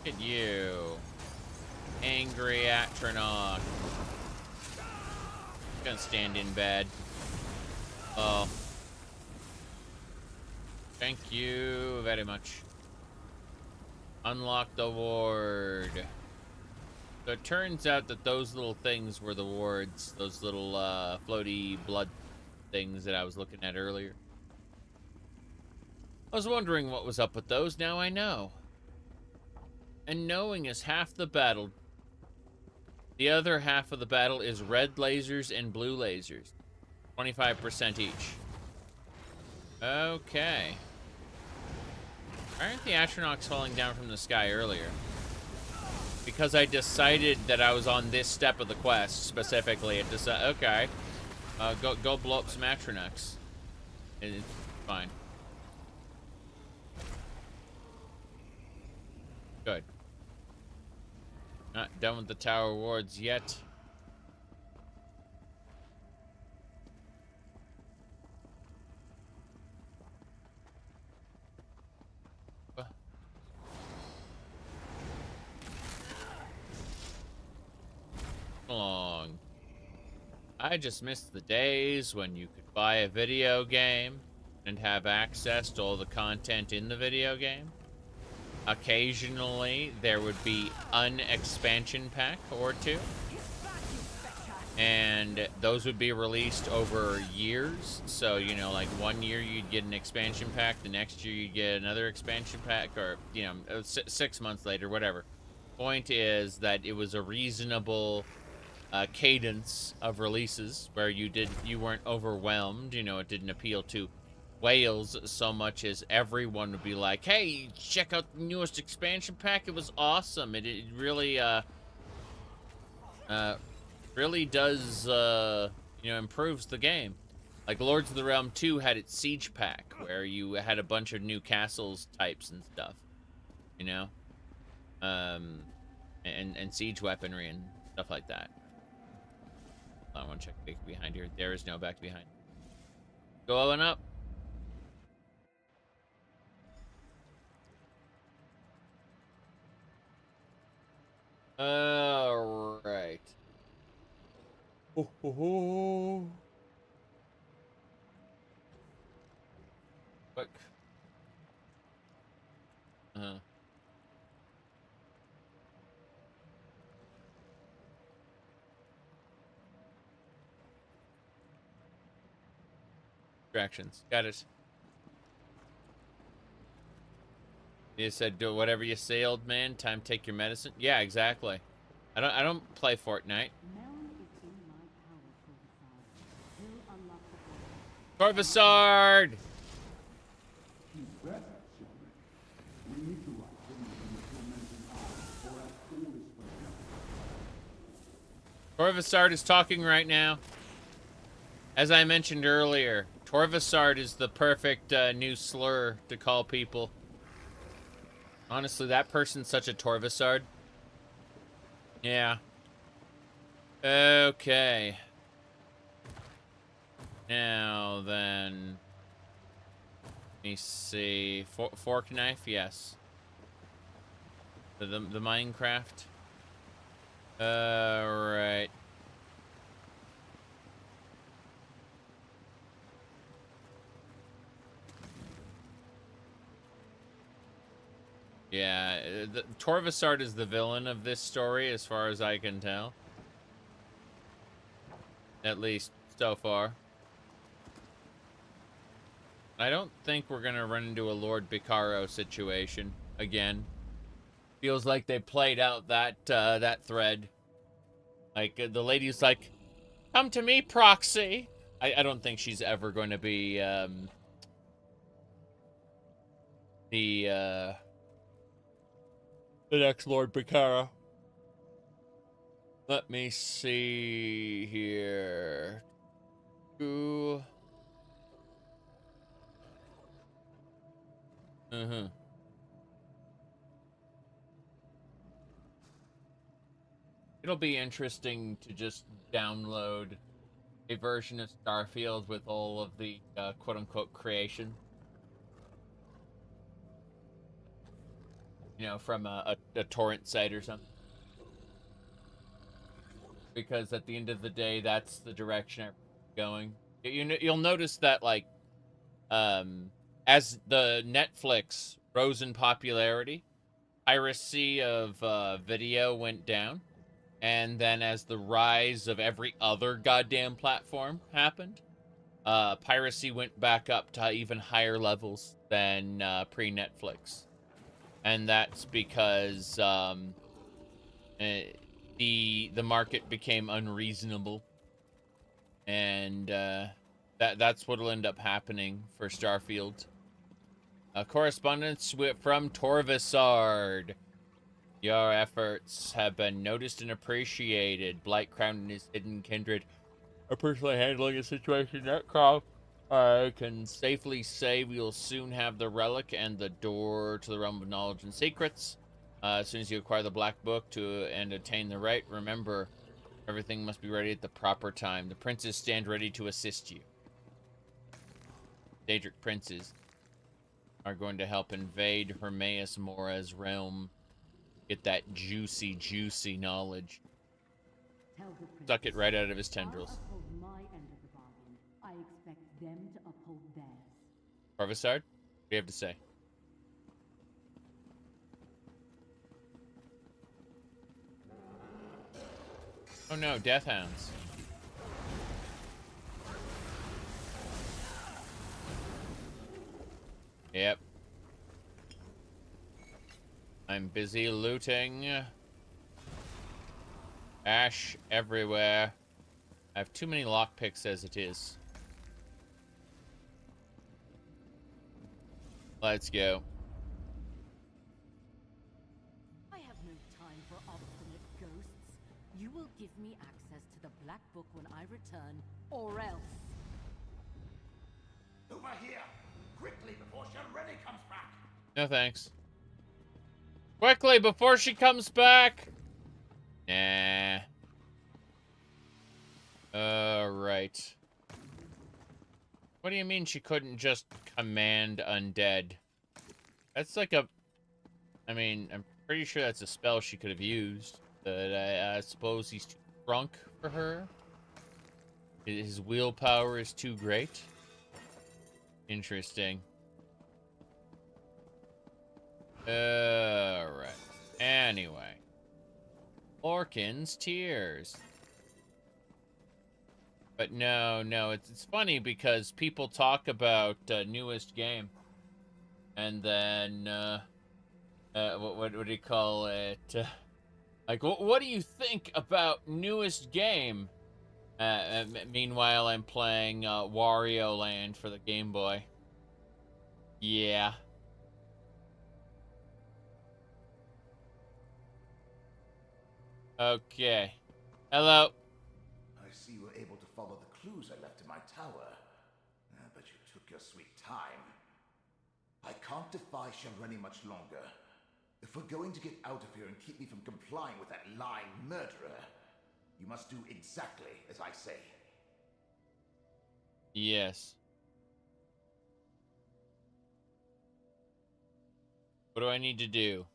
Look at you. Angry Atronach. Gonna stand in bed. Oh. Thank you very much. Unlock the ward. So it turns out that those little things were the wards. Those little floaty blood things that I was looking at earlier. I was wondering what was up with those. Now I know. And knowing is half the battle. The other half of the battle is red lasers and blue lasers. 25% each. Okay. Why aren't the astronauts falling down from the sky earlier? because I decided that I was on this step of the quest specifically, it decided, okay, go blow up some Atronachs. It's fine. Good. Not done with the tower wards yet. Along. I just missed the days when you could buy a video game and have access to all the content in the video game. Occasionally, there would be an expansion pack or two. And those would be released over years. So, you know, like 1 year you'd get an expansion pack, the next year you'd get another expansion pack, or, you know, 6 months later, whatever. Point is that it was a reasonable cadence of releases where you weren't overwhelmed. You know, it didn't appeal to whales so much as everyone would be like, hey, check out the newest expansion pack, it was awesome. It really really does you know, improves the game. Like Lords of the Realm 2 had its siege pack where you had a bunch of new castles types and stuff, you know, and siege weaponry and stuff like that. I want to check back behind here. There is no back behind. Going up. All right. Ho, ho, ho. Quick. Distractions. Got it. You said do whatever you say, old man. Time to take your medicine. Yeah, exactly. I don't play Fortnite. Torvasard! Torvasard is talking right now. As I mentioned earlier, Torvasard is the perfect new slur to call people. Honestly, that person's such a Torvasard. Yeah. Okay. Now then, let me see. Fork knife, yes. The Minecraft. Right. Yeah, Torvasard is the villain of this story, as far as I can tell. At least so far. I don't think we're gonna run into a Lord Bicaro situation again. Feels like they played out that that thread. Like the lady's like, "Come to me, Proxy." I don't think she's ever going to be the next Lord Bicaro. Let me see here. Ooh. It'll be interesting to just download a version of Starfield with all of the quote-unquote creation. You know, from a torrent site or something. Because at the end of the day, that's the direction I'm going. You'll notice that, like, as the Netflix rose in popularity, piracy of video went down. And then as the rise of every other goddamn platform happened, piracy went back up to even higher levels than pre-Netflix. And that's because the market became unreasonable. And that's what'll end up happening for Starfield. Correspondence from Torvasard. Your efforts have been noticed and appreciated. Blight Crown and his hidden kindred are personally handling the situation. Necrom, I can safely say we will soon have the relic and the door to the realm of knowledge and secrets. As soon as you acquire the black book and attain the right, remember, everything must be ready at the proper time. The princes stand ready to assist you. Daedric princes are going to help invade Hermaeus Mora's realm. Get that juicy, juicy knowledge. Suck it right out of his tendrils. I'll uphold my end of the bargain. I expect them to uphold theirs. Parvisard, what do you have to say? Oh no, Death Hounds. Yep. I'm busy looting. Ash everywhere. I have too many lockpicks as it is. Let's go. I have no time for obstinate ghosts. You will give me access to the black book when I return, or else. Over here! Quickly before Shelreni comes back! No thanks. Quickly before she comes back! Nah. Alright. What do you mean she couldn't just command undead? That's like a... I mean, I'm pretty sure that's a spell she could have used. But I suppose he's too drunk for her? His willpower is too great? Interesting. Alright. Anyway. Orkin's Tears. But no, it's funny because people talk about newest game. And then, what do you call it? Like, what do you think about newest game? Meanwhile, I'm playing Wario Land for the Game Boy. Yeah. Okay. Hello. I see you were able to follow the clues I left in my tower. But you took your sweet time. I can't defy Shelreni much longer. If we're going to get out of here and keep me from complying with that lying murderer, you must do exactly as I say. Yes. What do I need to do?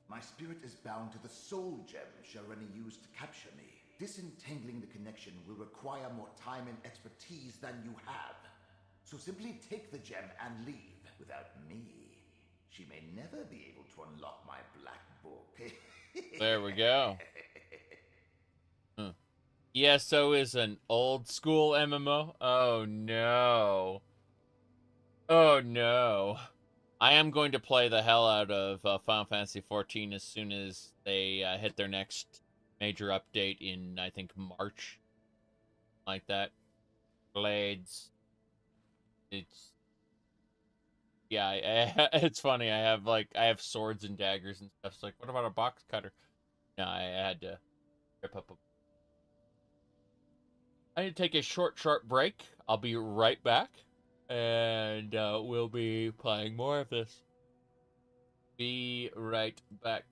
My spirit is bound to the soul gem Shelreni used to capture me. Disentangling the connection will require more time and expertise than you have. So simply take the gem and leave. Without me, she may never be able to unlock my black book. There we go. ESO is an old school MMO? Oh no. Oh no. I am going to play the hell out of Final Fantasy XIV as soon as they hit their next major update in, I think, March. Like that. Blades. It's... Yeah, it's funny. I have swords and daggers and stuff. It's like, what about a box cutter? No, I had to rip up a... I need to take a short break. I'll be right back. And we'll be playing more of this. Be right back.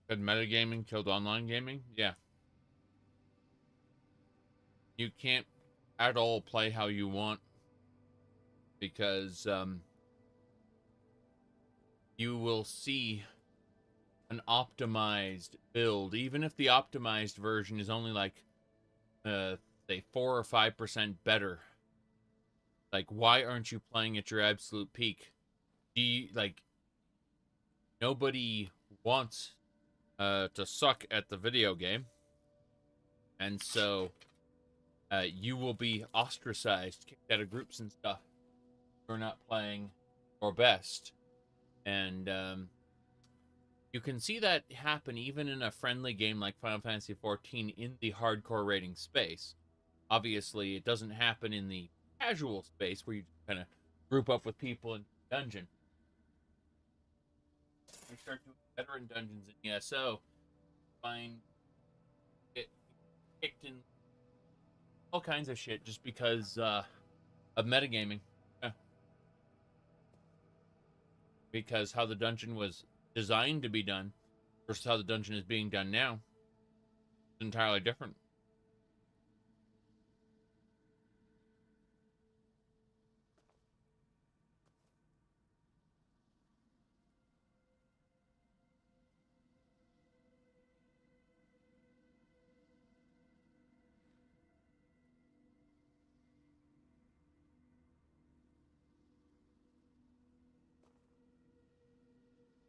Said metagaming killed online gaming? Yeah. You can't at all play how you want because you will see an optimized build, even if the optimized version is only like say 4 or 5% better. Like, why aren't you playing at your absolute peak? Nobody wants to suck at the video game, and so you will be ostracized, kicked out of groups and stuff for not playing your best. And you can see that happen even in a friendly game like Final Fantasy XIV in the hardcore rating space. Obviously, it doesn't happen in the casual space where you kind of group up with people in dungeon. You start doing veteran dungeons in ESO, find it kicked in all kinds of shit just because of metagaming. Yeah. Because how the dungeon was designed to be done versus how the dungeon is being done now is entirely different.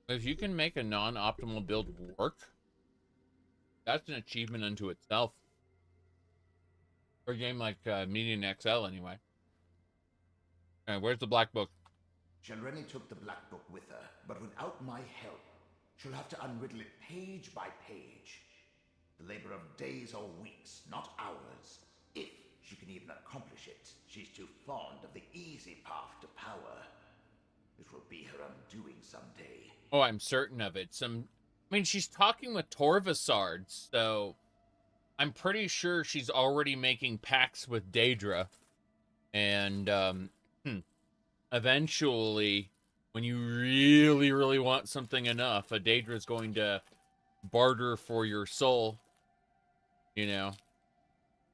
If you can make a non-optimal build work, that's an achievement unto itself. For a game like Median XL, anyway. Alright, where's the Black Book? Shelreni took the Black Book with her, but without my help, she'll have to unriddle it page by page. The labor of days or weeks, not hours. If she can even accomplish it, she's too fond of the easy path to power. It will be her undoing someday. Oh, I'm certain of it. I mean, she's talking with Torvasard, so I'm pretty sure she's already making pacts with Daedra. And eventually, when you really, really want something enough, a Daedra is going to barter for your soul. You know,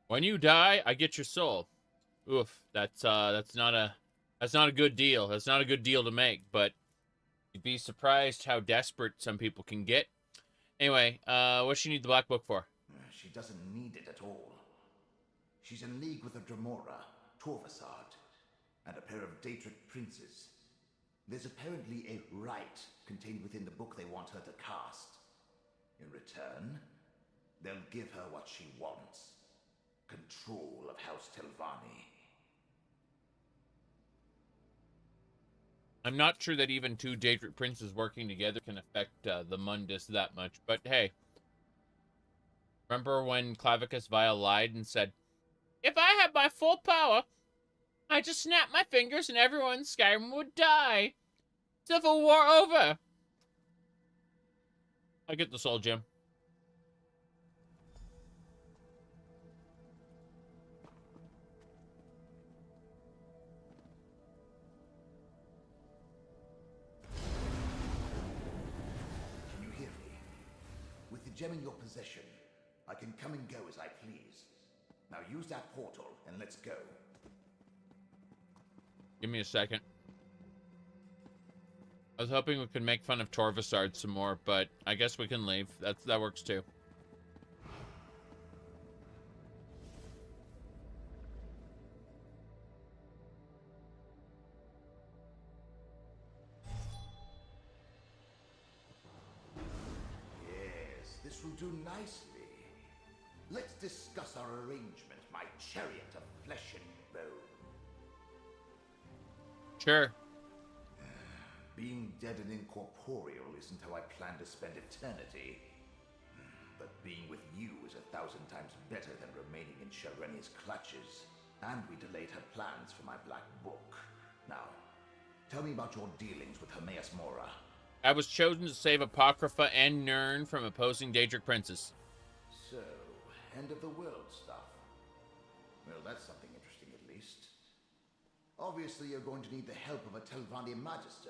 when you die, I get your soul. Oof, that's not a good deal. That's not a good deal to make, but you'd be surprised how desperate some people can get. Anyway, what she need the Black Book for? She doesn't need it at all. She's in league with a Dremora, Torvasard, and a pair of Daedric princes. There's apparently a rite contained within the book they want her to cast. In return, they'll give her what she wants. Control of House Telvanni. I'm not sure that even two Daedric princes working together can affect the Mundus that much, but hey. Remember when Clavicus Vile lied and said, "If I had my full power, I'd just snap my fingers and everyone in Skyrim would die. Civil War over." I get the soul gem. Gem in your possession. I can come and go as I please. Now use that portal and let's go. Give me a second. I was hoping we could make fun of Torvasard some more, but I guess we can leave. That works too. Will do nicely. Let's discuss our arrangement, my chariot of flesh and bone. Sure. Being dead and incorporeal isn't how I plan to spend eternity. But being with you is 1,000 times better than remaining in Shelreni's clutches. And we delayed her plans for my Black Book. Now, tell me about your dealings with Hermaeus Mora. I was chosen to save Apocrypha and Nern from opposing Daedric princes. So, end of the world stuff. Well, that's something interesting at least. Obviously, you're going to need the help of a Telvanni Magister.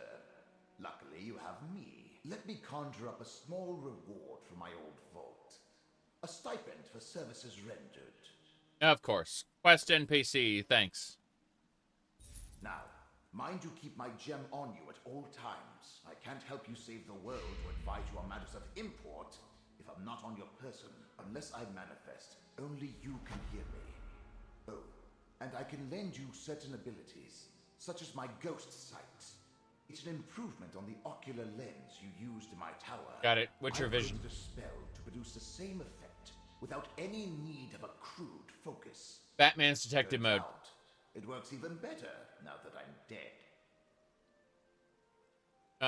Luckily, you have me. let me conjure up a small reward for my old vault. A stipend for services rendered. Of course. Quest NPC, thanks. Now, mind you keep my gem on you at all times. I can't help you save the world or advise you on matters of import if I'm not on your person. Unless I manifest, only you can hear me. Oh, and I can lend you certain abilities, such as my ghost sight. It's an improvement on the ocular lens you used in my tower. Got it. Witcher vision. I created a spell to produce the same effect without any need of a crude focus. Batman's detective mode. It works even better now that I'm dead.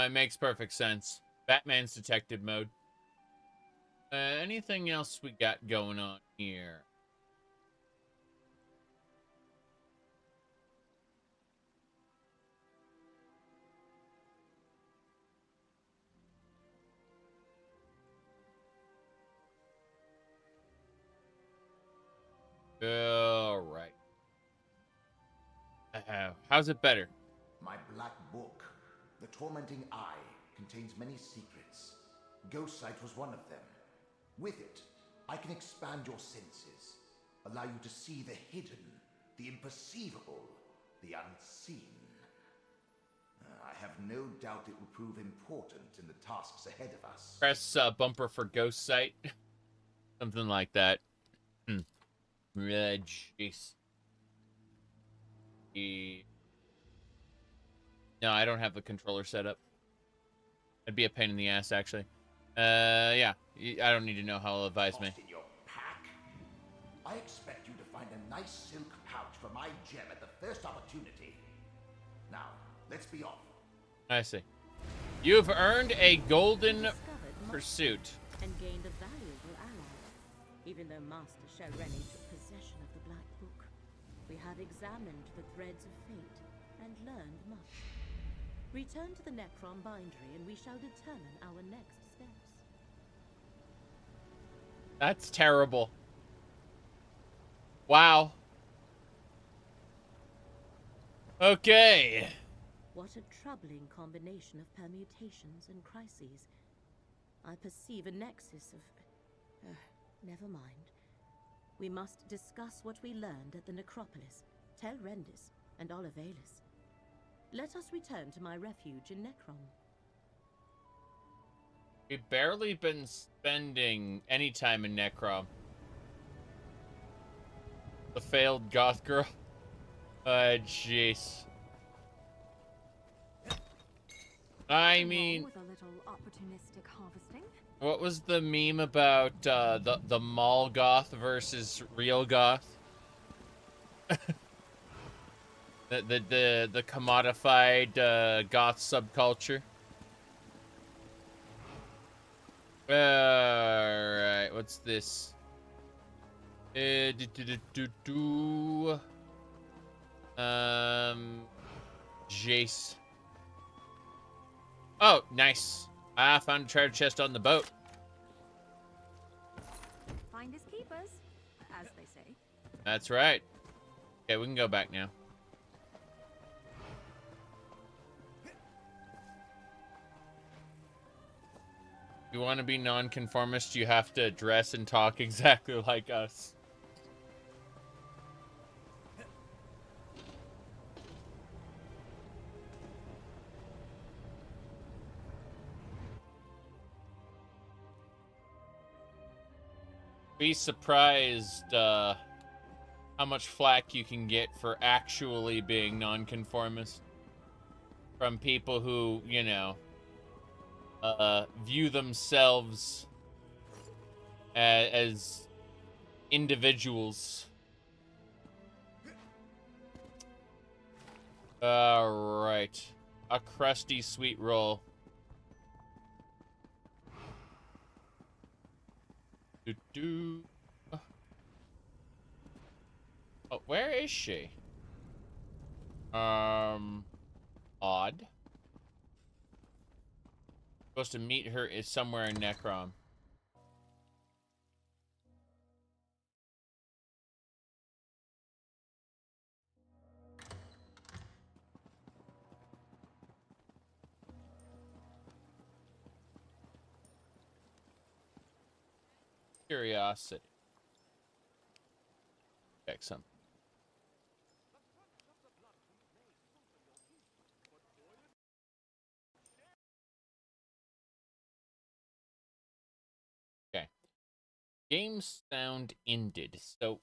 It makes perfect sense. Batman's detective mode. Anything else we got going on here? All right. How's it better? My black book, The Tormenting Eye, contains many secrets. Ghost sight was one of them. With it, I can expand your senses, allow you to see the hidden, the imperceivable, the unseen. I have no doubt it will prove important in the tasks ahead of us. Press bumper for ghost sight. Something like that. Jeez. No, I don't have the controller set up. It'd be a pain in the ass, actually. Yeah. I don't need to know how it'll advise me. In your pack? I expect you to find a nice silk pouch for my gem at the first opportunity. Now, let's be off. I see. You've earned a golden pursuit. And gained a valuable ally. Even though Master Shelreni took possession of the Black Book, we have examined the threads of fate and learned much. Return to the Necrom bindery and we shall determine our next steps. That's terrible. Wow. Okay. What a troubling combination of permutations and crises. I perceive a nexus of... never mind. We must discuss what we learned at the Necropolis, Tel Rendys, and Olivalis. Let us return to my refuge in Necrom. We've barely been spending any time in Necrom. The failed goth girl. Jeez. I mean, with a little opportunistic harvesting. What was the meme about the mall goth versus real goth? the commodified goth subculture. Alright, what's this? Jace. Oh, nice. I found a treasure chest on the boat. Find his keepers, as they say. That's right. Okay, we can go back now. If you want to be nonconformist, you have to dress and talk exactly like us. Be surprised how much flack you can get for actually being nonconformist from people who, you know, view themselves as individuals. All right, a crusty sweet roll. Oh, where is she? Odd. Supposed to meet her is somewhere in Necrom. curiosity. Check something. Okay. Game sound ended. So,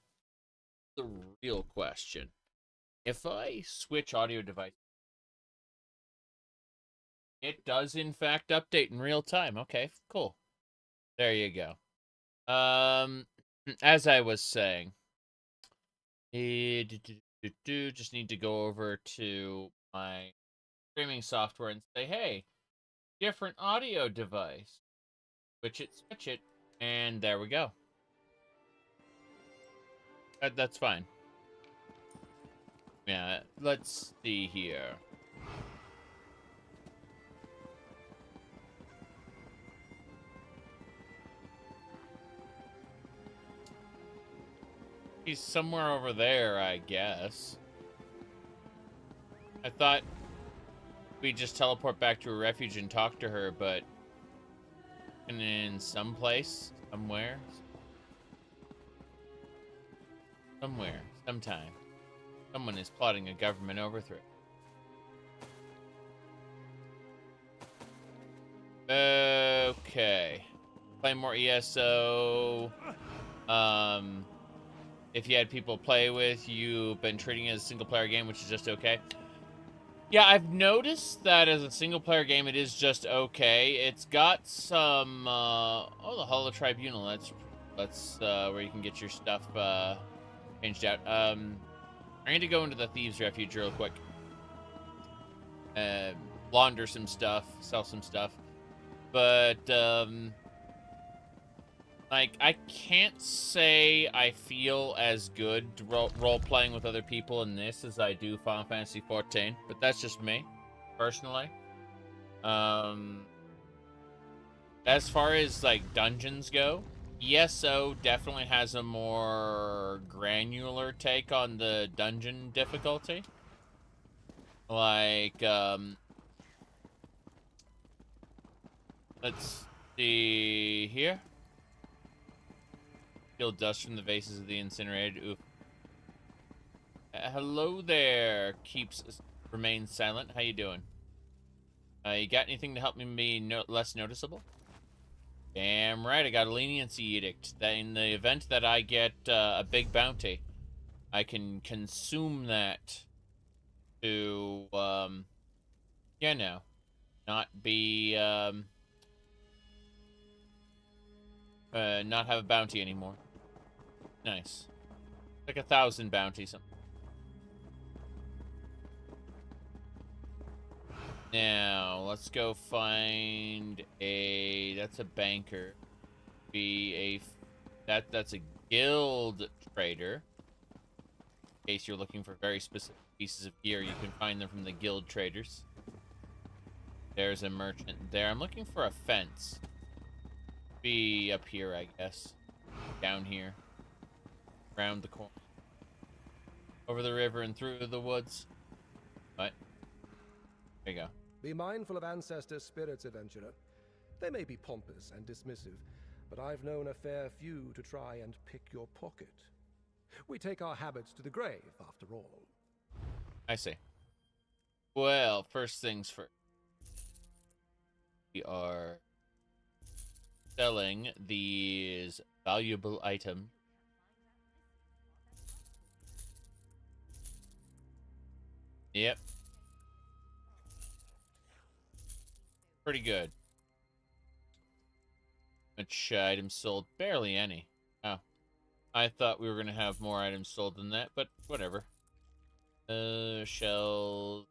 the real question. If I switch audio device, it does in fact update in real time. Okay, cool. There you go. As I was saying, just need to go over to my streaming software and say, hey, different audio device. Switch it, and there we go. That's fine. Yeah, let's see here. He's somewhere over there, I guess. I thought we'd just teleport back to a refuge and talk to her, but in some place, somewhere, sometime, someone is plotting a government overthrow. Okay. Play more ESO. If you had people play with, you've been treating it as a single-player game, which is just okay. Yeah, I've noticed that as a single-player game, it is just okay. It's got some, oh, the Hall of Tribunal. That's where you can get your stuff changed out. I'm going to go into the Thieves' Refuge real quick. Launder some stuff, sell some stuff. But, like, I can't say I feel as good role-playing with other people in this as I do Final Fantasy XIV, but that's just me, personally. As far as, like, dungeons go, ESO definitely has a more granular take on the dungeon difficulty. Like, let's see here. Kill dust from the vases of the incinerated. Oof. Hello there. Remains silent. How you doing? You got anything to help me be less noticeable? Damn right. I got a leniency edict that in the event that I get a big bounty, I can consume that to, you know, not be, not have a bounty anymore. Nice. Like 1,000 bounties. Now, let's go find that's a banker. That's a guild trader. In case you're looking for very specific pieces of gear, you can find them from the guild traders. There's a merchant there. I'm looking for a fence. Be up here, I guess. Down here. Around the corner. Over the river and through the woods. What? There you go. Be mindful of ancestors' spirits, adventurer. They may be pompous and dismissive, but I've known a fair few to try and pick your pocket. We take our habits to the grave, after all. I see. Well, first things first. We are selling these valuable items. Yep. Pretty good. Which items sold? Barely any. Oh. I thought we were going to have more items sold than that, but whatever. Shells.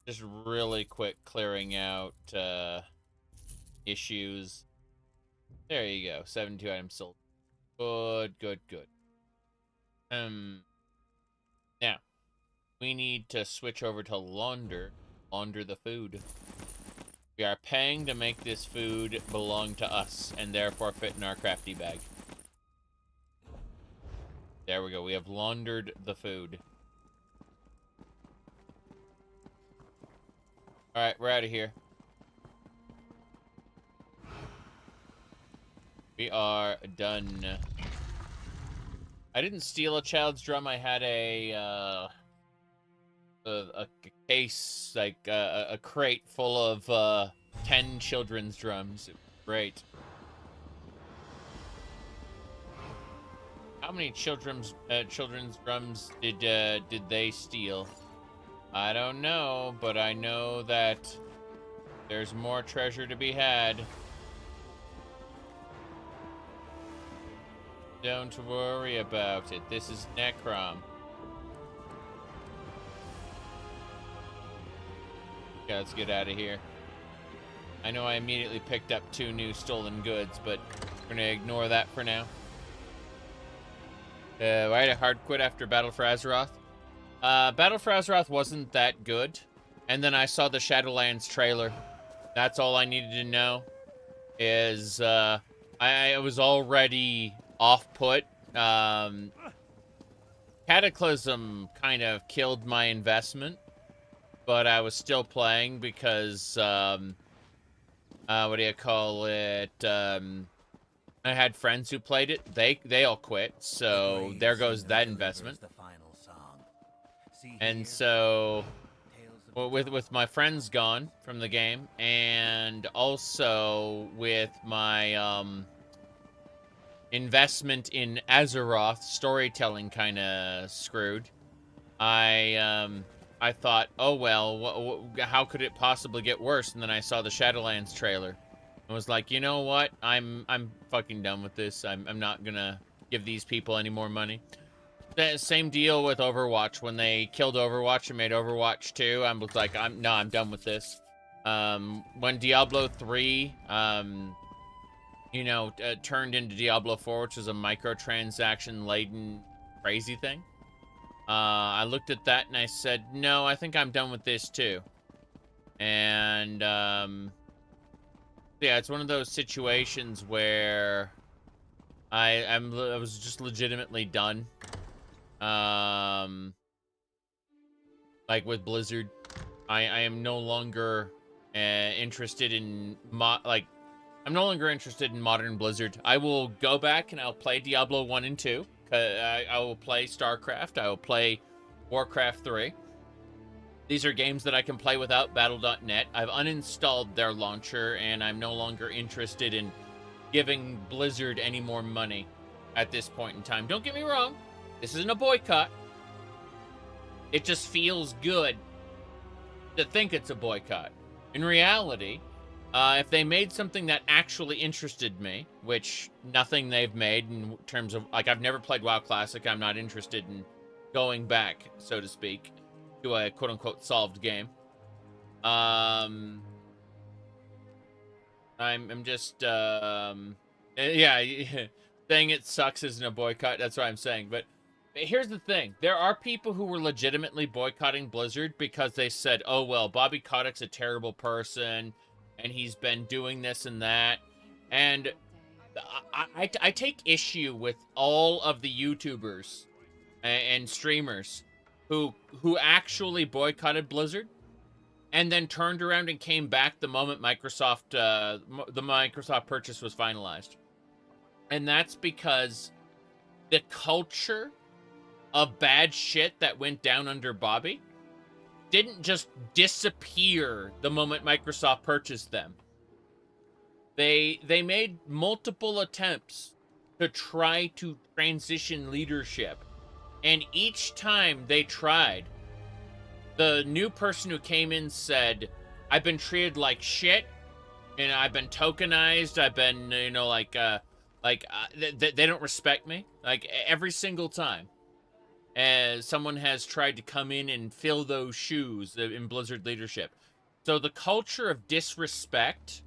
Just really quick clearing out issues. There you go. 72 items sold. Good, good, good. Now, we need to switch over to launder the food. We are paying to make this food belong to us and therefore fit in our crafty bag. There we go. We have laundered the food. Alright, we're out of here. We are done. I didn't steal a child's drum. I had a case, like a crate full of 10 children's drums. Great. How many children's drums did they steal? I don't know, but I know that there's more treasure to be had. Don't worry about it. This is Necrom. Okay, let's get out of here. I know I immediately picked up 2 new stolen goods, but we're gonna ignore that for now. Right, a hard quit after Battle for Azeroth. Battle for Azeroth wasn't that good, and then I saw the Shadowlands trailer. That's all I needed to know. Is I was already off-put. Cataclysm kind of killed my investment, but I was still playing because what do you call it? I had friends who played it. They all quit, so there goes that investment. And so, with my friends gone from the game, and also with my investment in Azeroth storytelling kind of screwed, I thought, oh well, how could it possibly get worse? And then I saw the Shadowlands trailer. I was like, you know what? I'm fucking done with this. I'm not gonna give these people any more money. The same deal with Overwatch. When they killed Overwatch and made Overwatch 2, I was like, I'm done with this. When Diablo 3, turned into Diablo 4, which was a microtransaction-laden crazy thing, I looked at that and I said, no, I think I'm done with this too. And yeah, it's one of those situations where I was just legitimately done. Like with Blizzard, I am no longer interested in I'm no longer interested in modern Blizzard. I will go back and I'll play Diablo 1 and 2. I will play StarCraft. I will play Warcraft 3. These are games that I can play without Battle.net. I've uninstalled their launcher, and I'm no longer interested in giving Blizzard any more money at this point in time. Don't get me wrong. This isn't a boycott. It just feels good to think it's a boycott. In reality, if they made something that actually interested me, which nothing they've made in terms of, like, I've never played WoW Classic. I'm not interested in going back, so to speak, to a quote-unquote solved game. I'm just, yeah, saying it sucks isn't a boycott. That's what I'm saying. But here's the thing. There are people who were legitimately boycotting Blizzard because they said, oh, well, Bobby Kotick's a terrible person, and he's been doing this and that. And I take issue with all of the YouTubers and streamers who actually boycotted Blizzard and then turned around and came back the moment the Microsoft purchase was finalized. And that's because the culture of bad shit that went down under Bobby didn't just disappear the moment Microsoft purchased them. They made multiple attempts to try to transition leadership. And each time they tried, the new person who came in said, I've been treated like shit, and I've been tokenized, I've been, they don't respect me. Like, every single time. As someone has tried to come in and fill those shoes in Blizzard leadership. So the culture of disrespect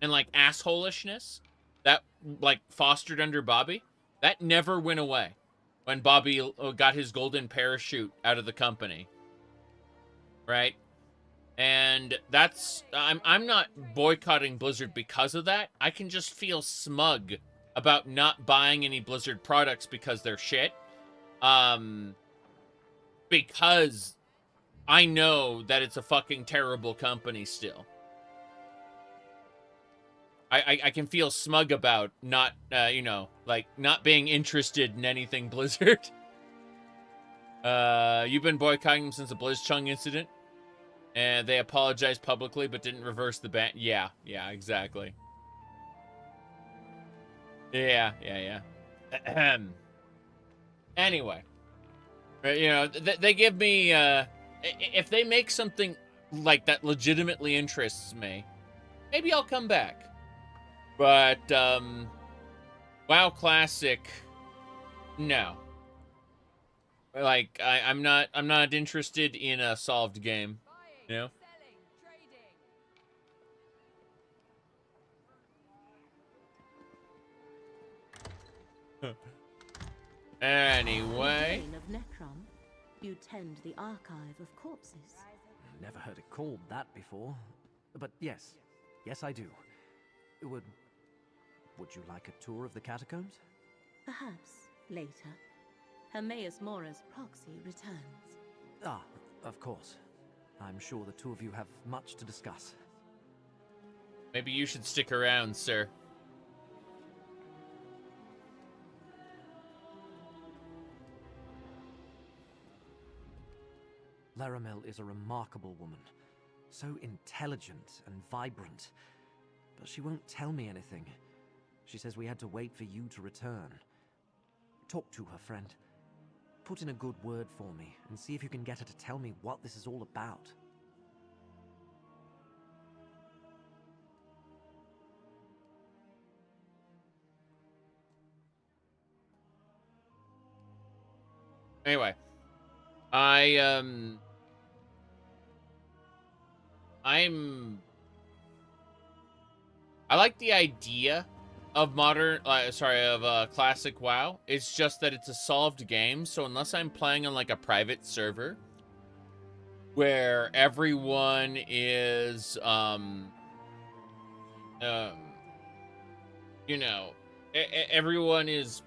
and, like, assholishness that, like, fostered under Bobby, that never went away when Bobby got his golden parachute out of the company. Right? And that's, I'm not boycotting Blizzard because of that. I can just feel smug about not buying any Blizzard products because they're shit. Because I know that it's a fucking terrible company still. I can feel smug about not, you know, like, not being interested in anything Blizzard. You've been boycotting them since the BlizzChung incident. And they apologized publicly, but didn't reverse the ban. Yeah, exactly. Yeah. Anyway. You know, they give me, if they make something like that legitimately interests me, maybe I'll come back. But, WoW Classic, no. Like, I'm not interested in a solved game, you know? Anyway. Of Necrom, you tend the archive of corpses. Never heard it called that before. But yes, I do. Would you like a tour of the catacombs? Perhaps later. Hermaeus Mora's proxy returns. Ah, of course. I'm sure the two of you have much to discuss. Maybe you should stick around, sir. Laramel is a remarkable woman. So intelligent and vibrant. But she won't tell me anything. She says we had to wait for you to return. Talk to her, friend. Put in a good word for me, and see if you can get her to tell me what this is all about. Anyway. I like the idea of classic WoW. It's just that it's a solved game, so unless I'm playing on like a private server where everyone is you know, everyone is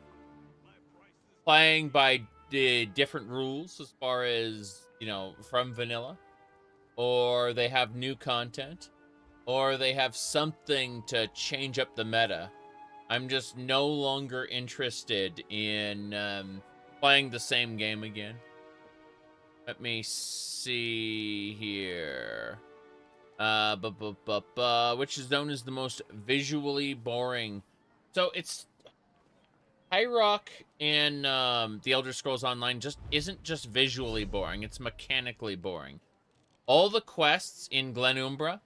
playing by the different rules as far as, you know, from vanilla, or they have new content, or they have something to change up the meta. I'm just no longer interested in playing the same game again. Let me see here. Which zone is the most visually boring? So it's High Rock and The Elder Scrolls Online isn't just visually boring, it's mechanically boring. All the quests in Glenumbra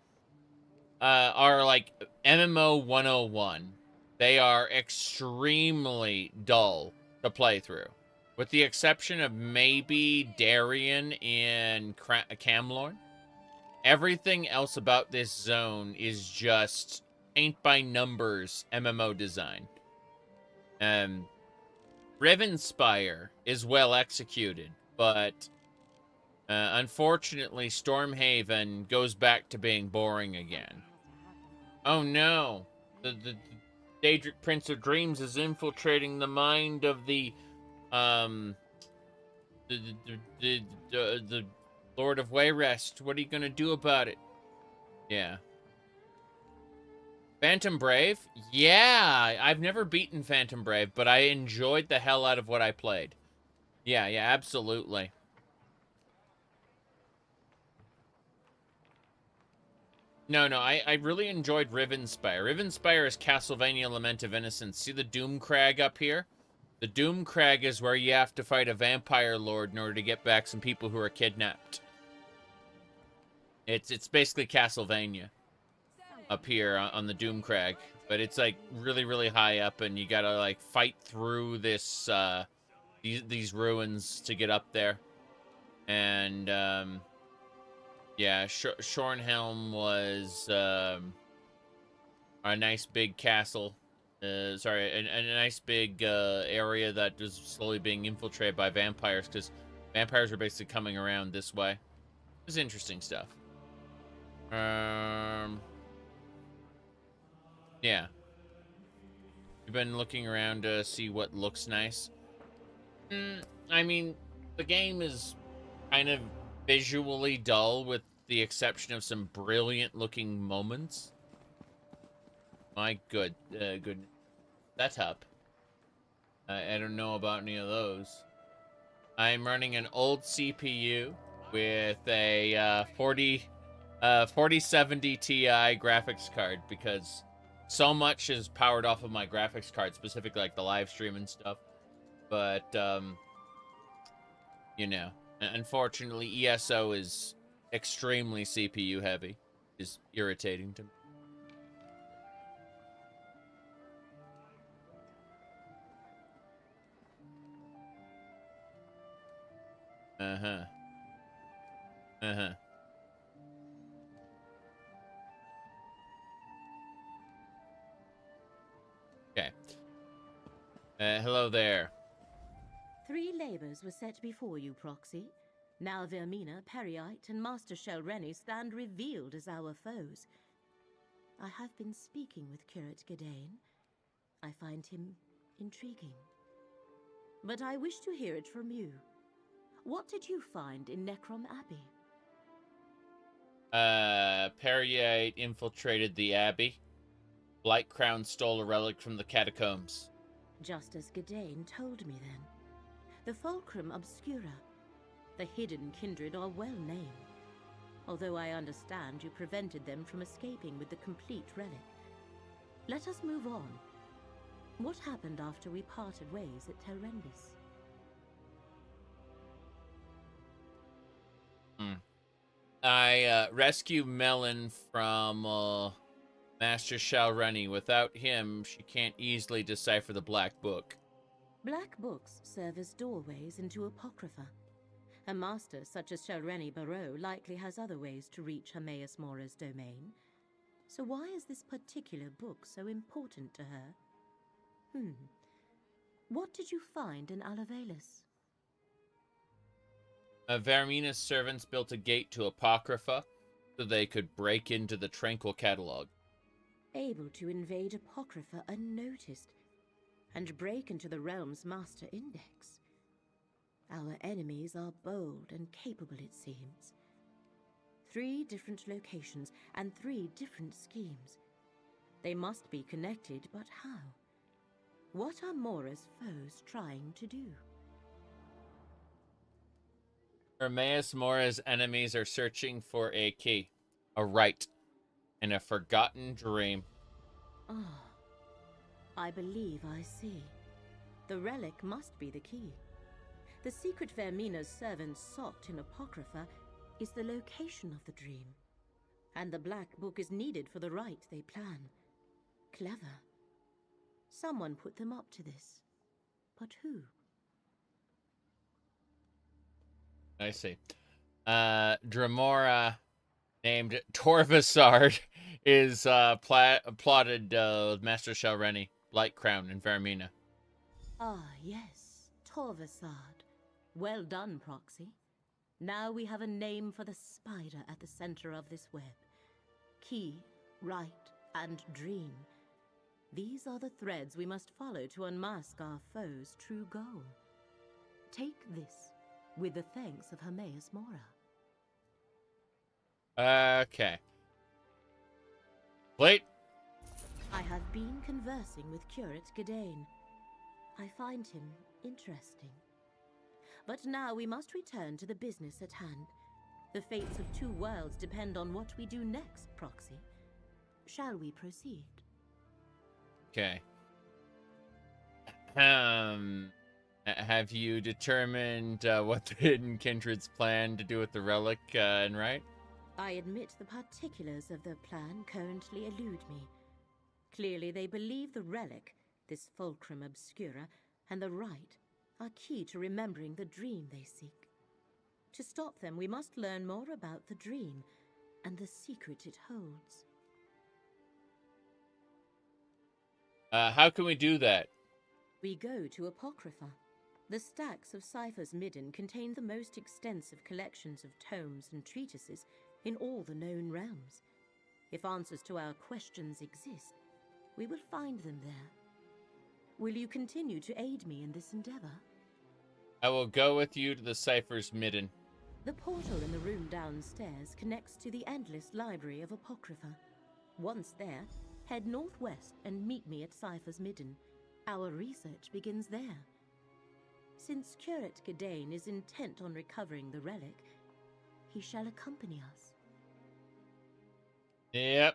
are like MMO 101. They are extremely dull to play through. With the exception of maybe Darien and Camlorn. Everything else about this zone is just paint-by-numbers MMO design. Rivenspire is well executed, but unfortunately Stormhaven goes back to being boring again. Oh no, the Daedric Prince of Dreams is infiltrating the mind of the Lord of Wayrest. What are you gonna do about it? Yeah. Phantom Brave? Yeah, I've never beaten Phantom Brave, but I enjoyed the hell out of what I played. Yeah, absolutely. No, I really enjoyed Rivenspire. Rivenspire is Castlevania Lament of Innocence. See the Doom Crag up here? The Doom Crag is where you have to fight a vampire lord in order to get back some people who are kidnapped. It's basically Castlevania up here on the Doom Crag, but it's like really, really high up, and you gotta like fight through this these ruins to get up there. And yeah, Shornhelm was a nice big castle. Sorry, a nice big area that was slowly being infiltrated by vampires, because vampires were basically coming around this way. It was interesting stuff. Yeah. You've been looking around to see what looks nice. I mean, the game is kind of visually dull with the exception of some brilliant looking moments. my good setup. I don't know about any of those. I'm running an old CPU with a 4070 Ti graphics card because so much is powered off of my graphics card, specifically like the live stream and stuff. But you know, unfortunately, ESO is extremely CPU heavy. Is irritating to me. Uh-huh. Uh-huh. Okay. Hello there. 3 labors were set before you, Proxy. Now Vermina, Periite, and Master Shelreni stand revealed as our foes. I have been speaking with Curate Gadain. I find him intriguing. But I wish to hear it from you. What did you find in Necrom Abbey? Periite infiltrated the Abbey. Blightcrown stole a relic from the catacombs. Just as Gadain told me then. The Fulcrum Obscura. The hidden kindred are well named. Although I understand you prevented them from escaping with the complete relic. Let us move on. What happened after we parted ways at Tel Rendys? I rescue Meln from Master Shelreni. Without him, she can't easily decipher the Black Book. Black books serve as doorways into Apocrypha. A master such as Shelreni Baro likely has other ways to reach Hermaeus Mora's domain. So why is this particular book so important to her? What did you find in Alavelis? Vermina's servants built a gate to Apocrypha so they could break into the Tranquil Catalog. Able to invade Apocrypha unnoticed and break into the realm's master index. Our enemies are bold and capable, it seems. 3 different locations and 3 different schemes. They must be connected, but how? What are Mora's foes trying to do? Hermaeus Mora's enemies are searching for a key, a rite, and a forgotten dream. I believe I see. The relic must be the key. The secret Vermina's servants sought in Apocrypha is the location of the dream. And the Black Book is needed for the rite they plan. Clever. Someone put them up to this. But who? I see. Dramora, named Torvasard, is plotted Master Shelreni, Blightcrown, and Vermina. Ah, yes. Torvasard. Well done, Proxy. Now we have a name for the spider at the center of this web. Key, rite, and dream. These are the threads we must follow to unmask our foe's true goal. Take this, with the thanks of Hermaeus Mora. Okay. Wait. I have been conversing with Curate Gadain. I find him interesting. But now we must return to the business at hand. The fates of 2 worlds depend on what we do next, Proxy. Shall we proceed? Okay. Have you determined what the Hidden Kindred's plan to do with the relic and right? I admit the particulars of their plan currently elude me. Clearly they believe the relic, this Fulcrum Obscura, and the rite are key to remembering the dream they seek. To stop them, we must learn more about the dream and the secret it holds. How can we do that? We go to Apocrypha. The stacks of ciphers midden contain the most extensive collections of tomes and treatises in all the known realms. If answers to our questions exist, we will find them there. Will you continue to aid me in this endeavor? I will go with you to the ciphers midden. The portal in the room downstairs connects to the endless library of Apocrypha. Once there, Head northwest and meet me at Cypher's Midden. Our research begins there. Since Curate Gedane is intent on recovering the relic, he shall accompany us. Yep.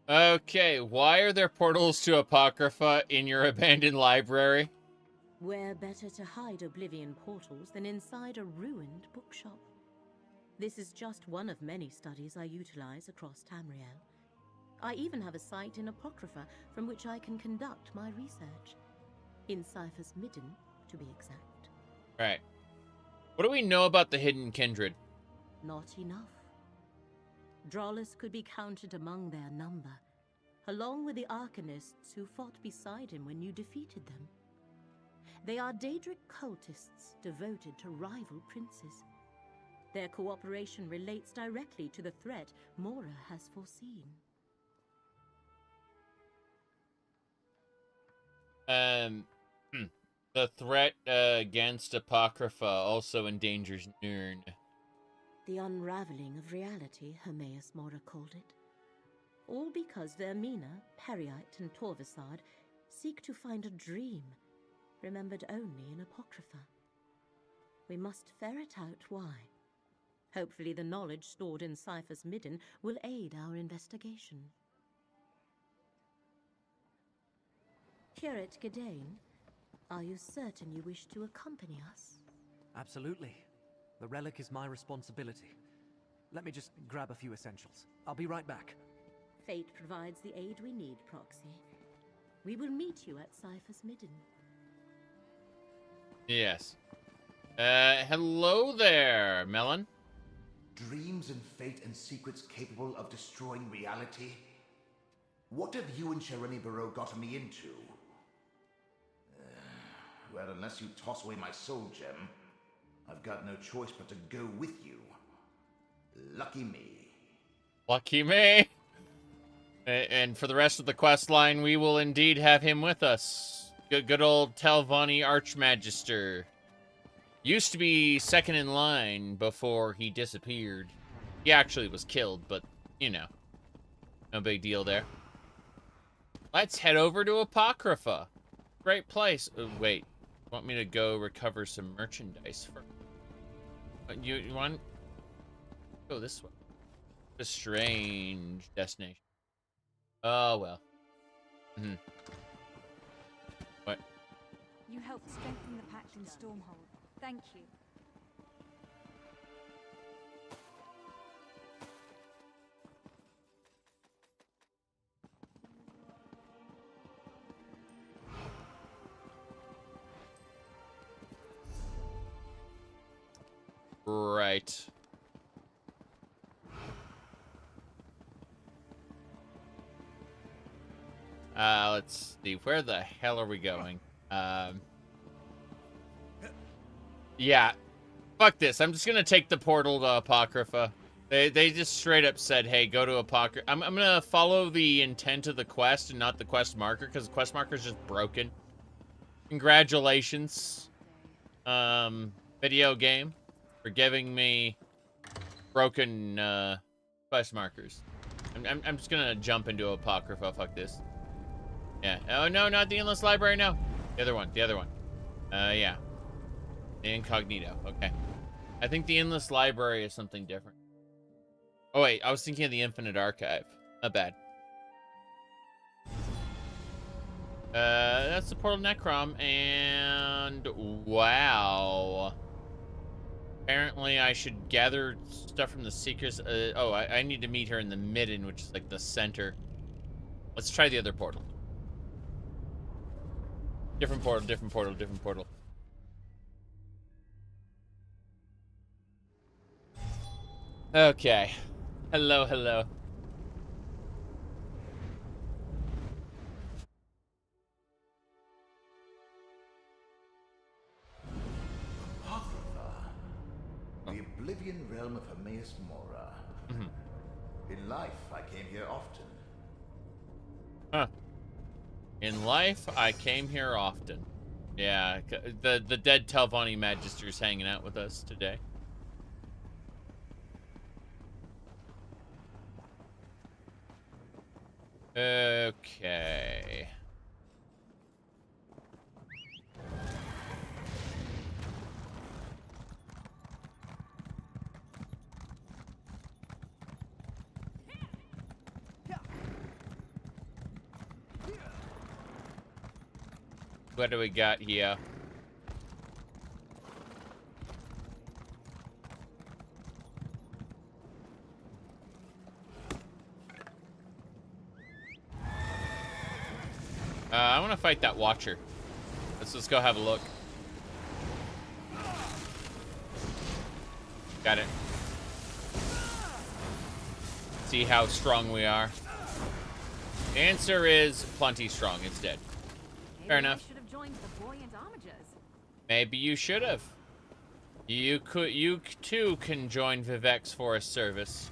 Okay, why are there portals to Apocrypha in your abandoned library? Where better to hide Oblivion portals than inside a ruined bookshop? This is just one of many studies I utilize across Tamriel. I even have a site in Apocrypha from which I can conduct my research. In Cypher's Midden, to be exact. Right. What do we know about the Hidden Kindred? Not enough. Drawlers could be counted among their number, along with the Arcanists who fought beside him when you defeated them. They are Daedric cultists devoted to rival princes. Their cooperation relates directly to the threat Mora has foreseen. The threat against Apocrypha also endangers Nirn. The unraveling of reality, Hermaeus Mora called it. All because Vermina, Periite, and Torvasad seek to find a dream, remembered only in Apocrypha. We must ferret out why. Hopefully the knowledge stored in Cypher's Midden will aid our investigation. Curate Gedane, are you certain you wish to accompany us? Absolutely. The relic is my responsibility. Let me just grab a few essentials. I'll be right back. Fate provides the aid we need, Proxy. We will meet you at Cypher's Midden. Yes. Hello there, Meln. Dreams and fate and secrets capable of destroying reality? What have you and Shelreni Baro gotten me into? Well, unless you toss away my soul gem, I've got no choice but to go with you. Lucky me. Lucky me. And for the rest of the quest line, we will indeed have him with us. Good old Tel Rendys Archmagister. Used to be second in line before he disappeared. He actually was killed, but, you know, no big deal there. Let's head over to Apocrypha. Great place. Wait, want me to go recover some merchandise first? You want? Go this way. A strange destination. Oh, well. What? You helped strengthen the pact in Stormhold. Thank you. Right. Let's see. Where the hell are we going? Yeah. Fuck this. I'm just gonna take the portal to Apocrypha. They just straight up said, hey, go to Apocrypha. I'm gonna follow the intent of the quest and not the quest marker, because the quest marker is just broken. Congratulations, video game, for giving me broken quest markers. I'm just gonna jump into Apocrypha. Fuck this. Yeah. Oh no, not the Endless Library. No, the other one. The other one. Yeah. The Incognito. Okay. I think the Endless Library is something different. Oh wait, I was thinking of the Infinite Archive. Not bad. That's the portal Necrom, and wow. Apparently I should gather stuff from the Seekers. Oh, I need to meet her in the Midden, which is like the center. Let's try the other portal. Different portal, different portal, different portal. Okay. Hello, hello. The Oblivion realm of Hermaeus Mora. In life, I came here often. Huh. In life, I came here often. Yeah, the dead Tel Rendys Magister's hanging out with us today. Okay. What do we got here? I want to fight that Watcher. Let's go have a look. Got it. See how strong we are. The answer is plenty strong. It's dead. Fair enough. Should have joined the buoyant armigers. Maybe you should have. You too can join Vivek's Forest Service.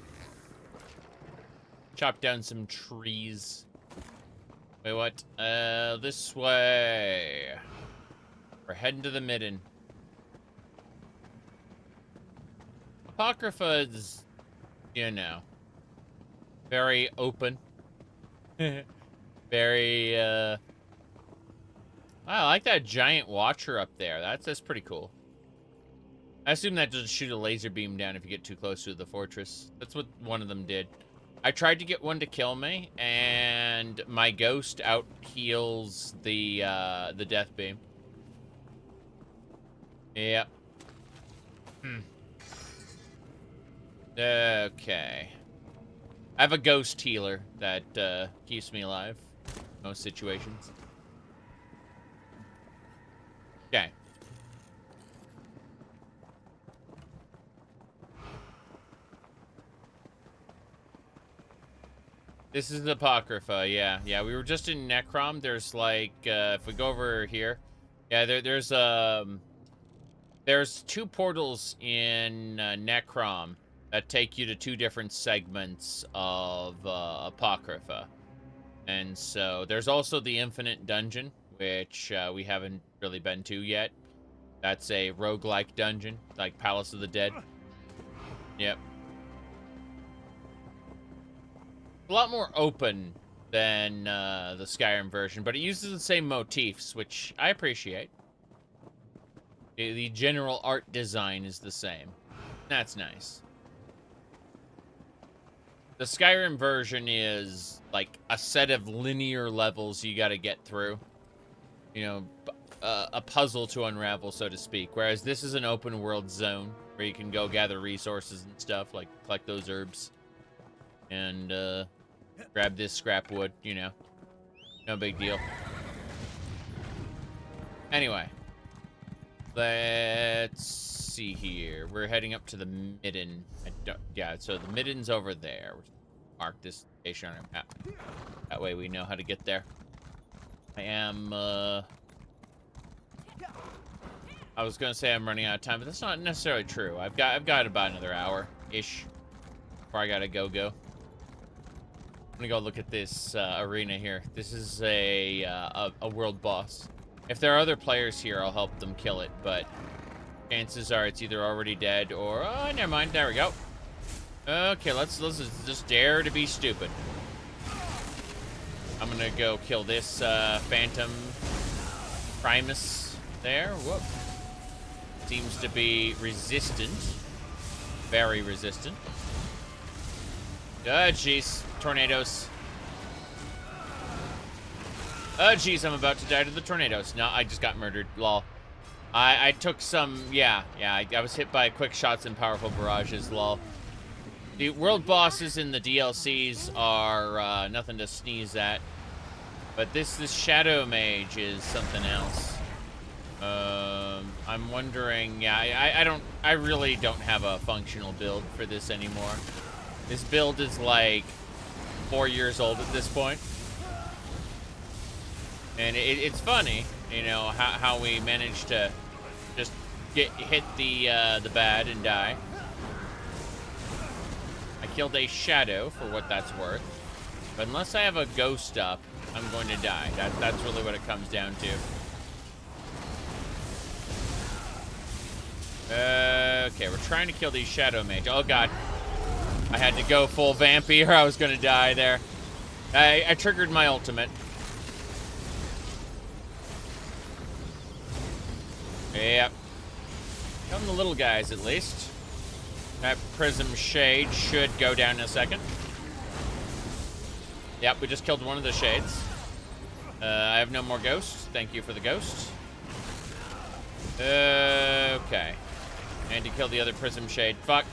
Chop down some trees. Wait, what? This way. We're heading to the midden. Apocrypha is, you know, very open. Very, I like that giant Watcher up there. That's pretty cool. I assume that doesn't shoot a laser beam down if you get too close to the fortress. That's what one of them did. I tried to get one to kill me, and my ghost out heals the death beam. Yep. Okay. I have a ghost healer that keeps me alive in most situations. Okay. This is the Apocrypha, yeah. Yeah, we were just in Necrom. There's like, if we go over here, yeah, there's two portals in Necrom that take you to two different segments of Apocrypha. And so there's also the Infinite Dungeon, which we haven't really been to yet. That's a roguelike dungeon, like Palace of the Dead. Yep. A lot more open than the Skyrim version, but it uses the same motifs, which I appreciate. The general art design is the same. That's nice. The Skyrim version is like a set of linear levels you gotta get through. You know, a puzzle to unravel, so to speak. Whereas this is an open world zone where you can go gather resources and stuff, like collect those herbs. And, grab this scrap wood, you know. No big deal. Anyway. Let's see here. We're heading up to the midden. Yeah, so the midden's over there. We'll mark this location on our map. That way we know how to get there. I am, I was gonna say I'm running out of time, but that's not necessarily true. I've got about another hour-ish before I gotta go. I'm gonna go look at this arena here. This is a world boss. If there are other players here, I'll help them kill it, but chances are it's either already dead or... Oh, never mind. There we go. Okay, let's just dare to be stupid. I'm gonna go kill this Phantom Primus there. Whoop. Seems to be resistant. Very resistant. Oh, jeez. Tornadoes. Oh, jeez, I'm about to die to the tornadoes. No, I just got murdered. Lol. I took some... Yeah, I was hit by quick shots and powerful barrages. Lol. The world bosses in the DLCs are nothing to sneeze at. But this Shadow Mage is something else. I'm wondering... Yeah, I really don't have a functional build for this anymore. This build is like 4 years old at this point. And it's funny, you know, how we managed to just hit the bad and die. I killed a shadow for what that's worth. But unless I have a ghost up, I'm going to die. That's really what it comes down to. Okay, we're trying to kill these Shadow Mage. Oh, God. I had to go full vampy or I was going to die there. I triggered my ultimate. Yep. Come the little guys, at least. That Prism Shade should go down in a second. Yep, we just killed one of the shades. I have no more ghosts. Thank you for the ghost. Okay. And to kill the other Prism Shade. Fuck.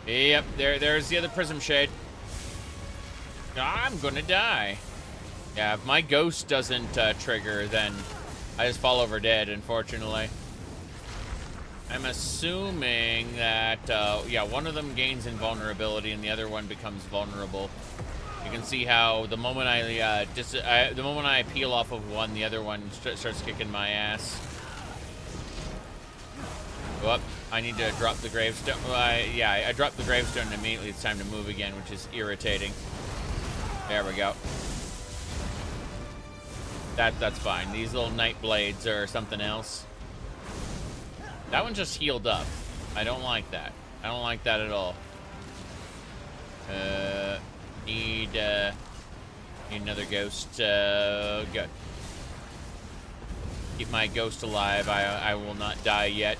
Yep, there's the other Prism Shade. I'm gonna die. Yeah, if my ghost doesn't trigger, then I just fall over dead, unfortunately. I'm assuming that, yeah, one of them gains invulnerability and the other one becomes vulnerable. You can see how the moment the moment I peel off of one, the other one starts kicking my ass. Whoop, I need to drop the gravestone. Yeah, I dropped the gravestone and immediately it's time to move again, which is irritating. There we go. That's fine. These little night blades are something else. That one just healed up. I don't like that. I don't like that at all. Need another ghost. Good. Keep my ghost alive. I will not die yet.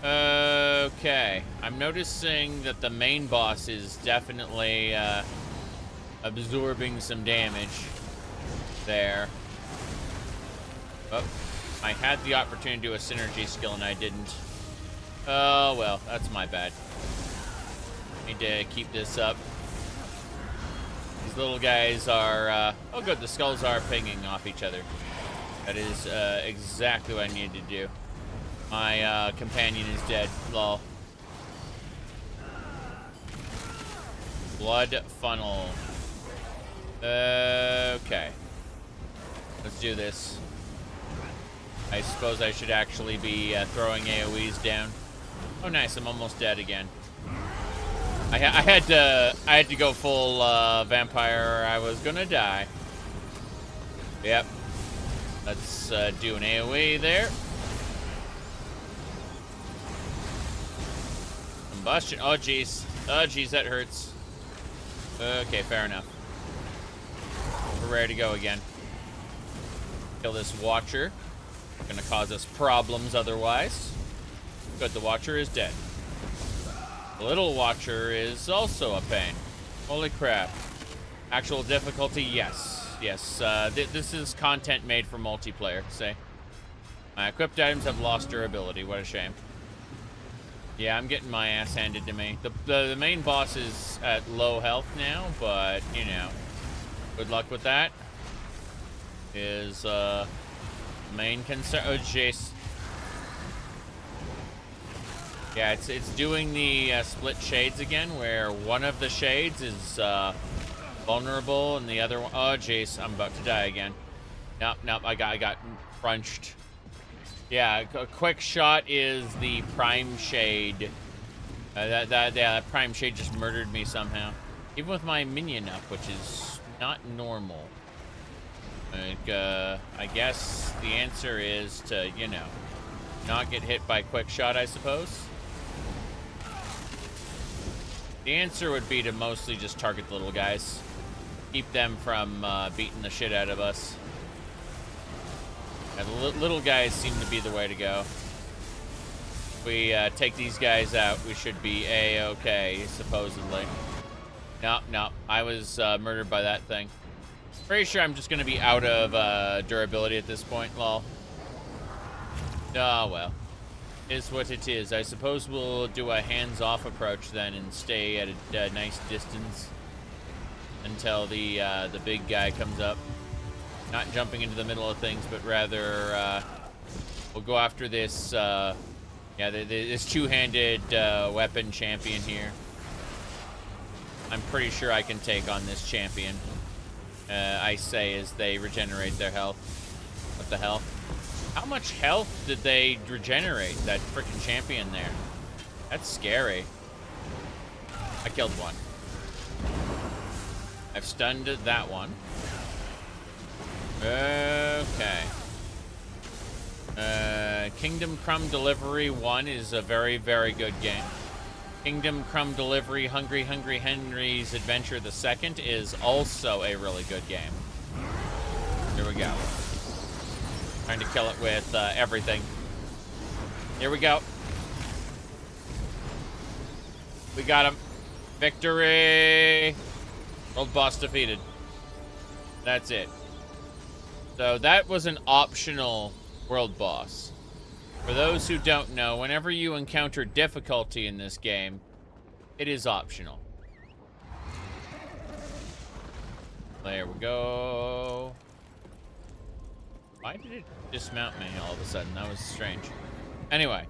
Okay. I'm noticing that the main boss is definitely absorbing some damage there. Oh, I had the opportunity to do a synergy skill and I didn't. Oh, well, that's my bad. Need to keep this up. These little guys are, oh good, the skulls are pinging off each other. That is exactly what I needed to do. My companion is dead, lol. Blood funnel. Okay. Let's do this. I suppose I should actually be throwing AoEs down. Oh nice, I'm almost dead again. I had to go full vampire or I was gonna die. Yep. Let's do an AoE there. Combustion. Oh jeez. Oh jeez, that hurts. Okay, fair enough. We're ready to go again. Kill this Watcher. Gonna cause us problems otherwise. Good, the Watcher is dead. The little Watcher is also a pain. Holy crap. Actual difficulty, yes. Yes, this is content made for multiplayer, say. My equipped items have lost durability, what a shame. Yeah, I'm getting my ass handed to me. The main boss is at low health now, but, you know, good luck with that. Is, main concern. Oh, jeez. Yeah, it's doing the split shades again, where one of the shades is vulnerable and the other one. Oh, jeez, I'm about to die again. Nope. I got crunched. Yeah, a quick shot is the prime shade. That prime shade just murdered me somehow, even with my minion up, which is not normal. Like, I guess the answer is to, you know, not get hit by quick shot, I suppose. The answer would be to mostly just target the little guys. Keep them from beating the shit out of us. And the little guys seem to be the way to go. If we take these guys out, we should be A-okay, supposedly. Nope. I was murdered by that thing. Pretty sure I'm just going to be out of durability at this point, lol. Oh, well. Is what it is. I suppose we'll do a hands-off approach then and stay at a nice distance until the big guy comes up. Not jumping into the middle of things, but rather we'll go after this, this two-handed weapon champion here. I'm pretty sure I can take on this champion. I say as they regenerate their health. What the hell? How much health did they regenerate, that frickin' champion there? That's scary. I killed one. I've stunned that one. Okay. Kingdom Come Delivery 1 is a very, very good game. Kingdom Crumb Delivery Hungry Henry's Adventure the Second is also a really good game. Here we go. Trying to kill it with everything. Here we go. We got him. Victory! World boss defeated. That's it. So that was an optional world boss. For those who don't know, whenever you encounter difficulty in this game, it is optional. There we go. Why did it dismount me all of a sudden? That was strange. Anyway.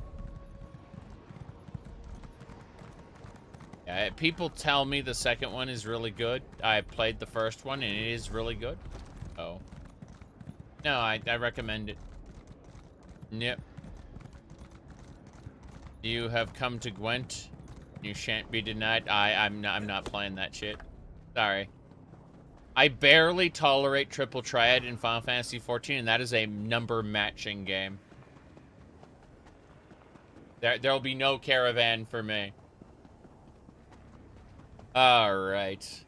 Yeah, people tell me the second one is really good. I played the first one and it is really good. Oh. No, I recommend it. Yep. You have come to Gwent. You shan't be denied. I'm not playing that shit. Sorry. I barely tolerate Triple Triad in Final Fantasy XIV, and that is a number matching game. There'll be no caravan for me. All right.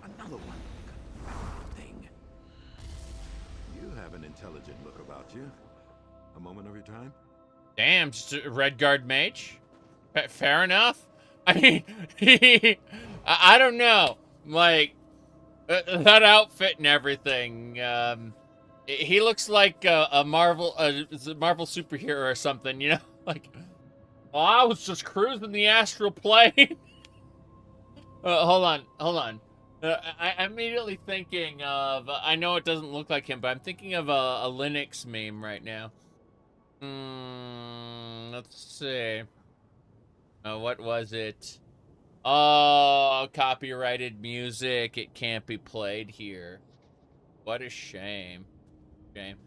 Another one. Thing. You have an intelligent look about you. A moment of your time? Damn, just a red guard mage? Fair enough. I mean, I don't know. Like, that outfit and everything. He looks like a Marvel superhero or something, you know? Like, well, I was just cruising the astral plane. Hold on. I'm immediately thinking of, I know it doesn't look like him, but I'm thinking of a Linux meme right now. Let's see. What was it? Oh, copyrighted music. It can't be played here. What a shame. Shame.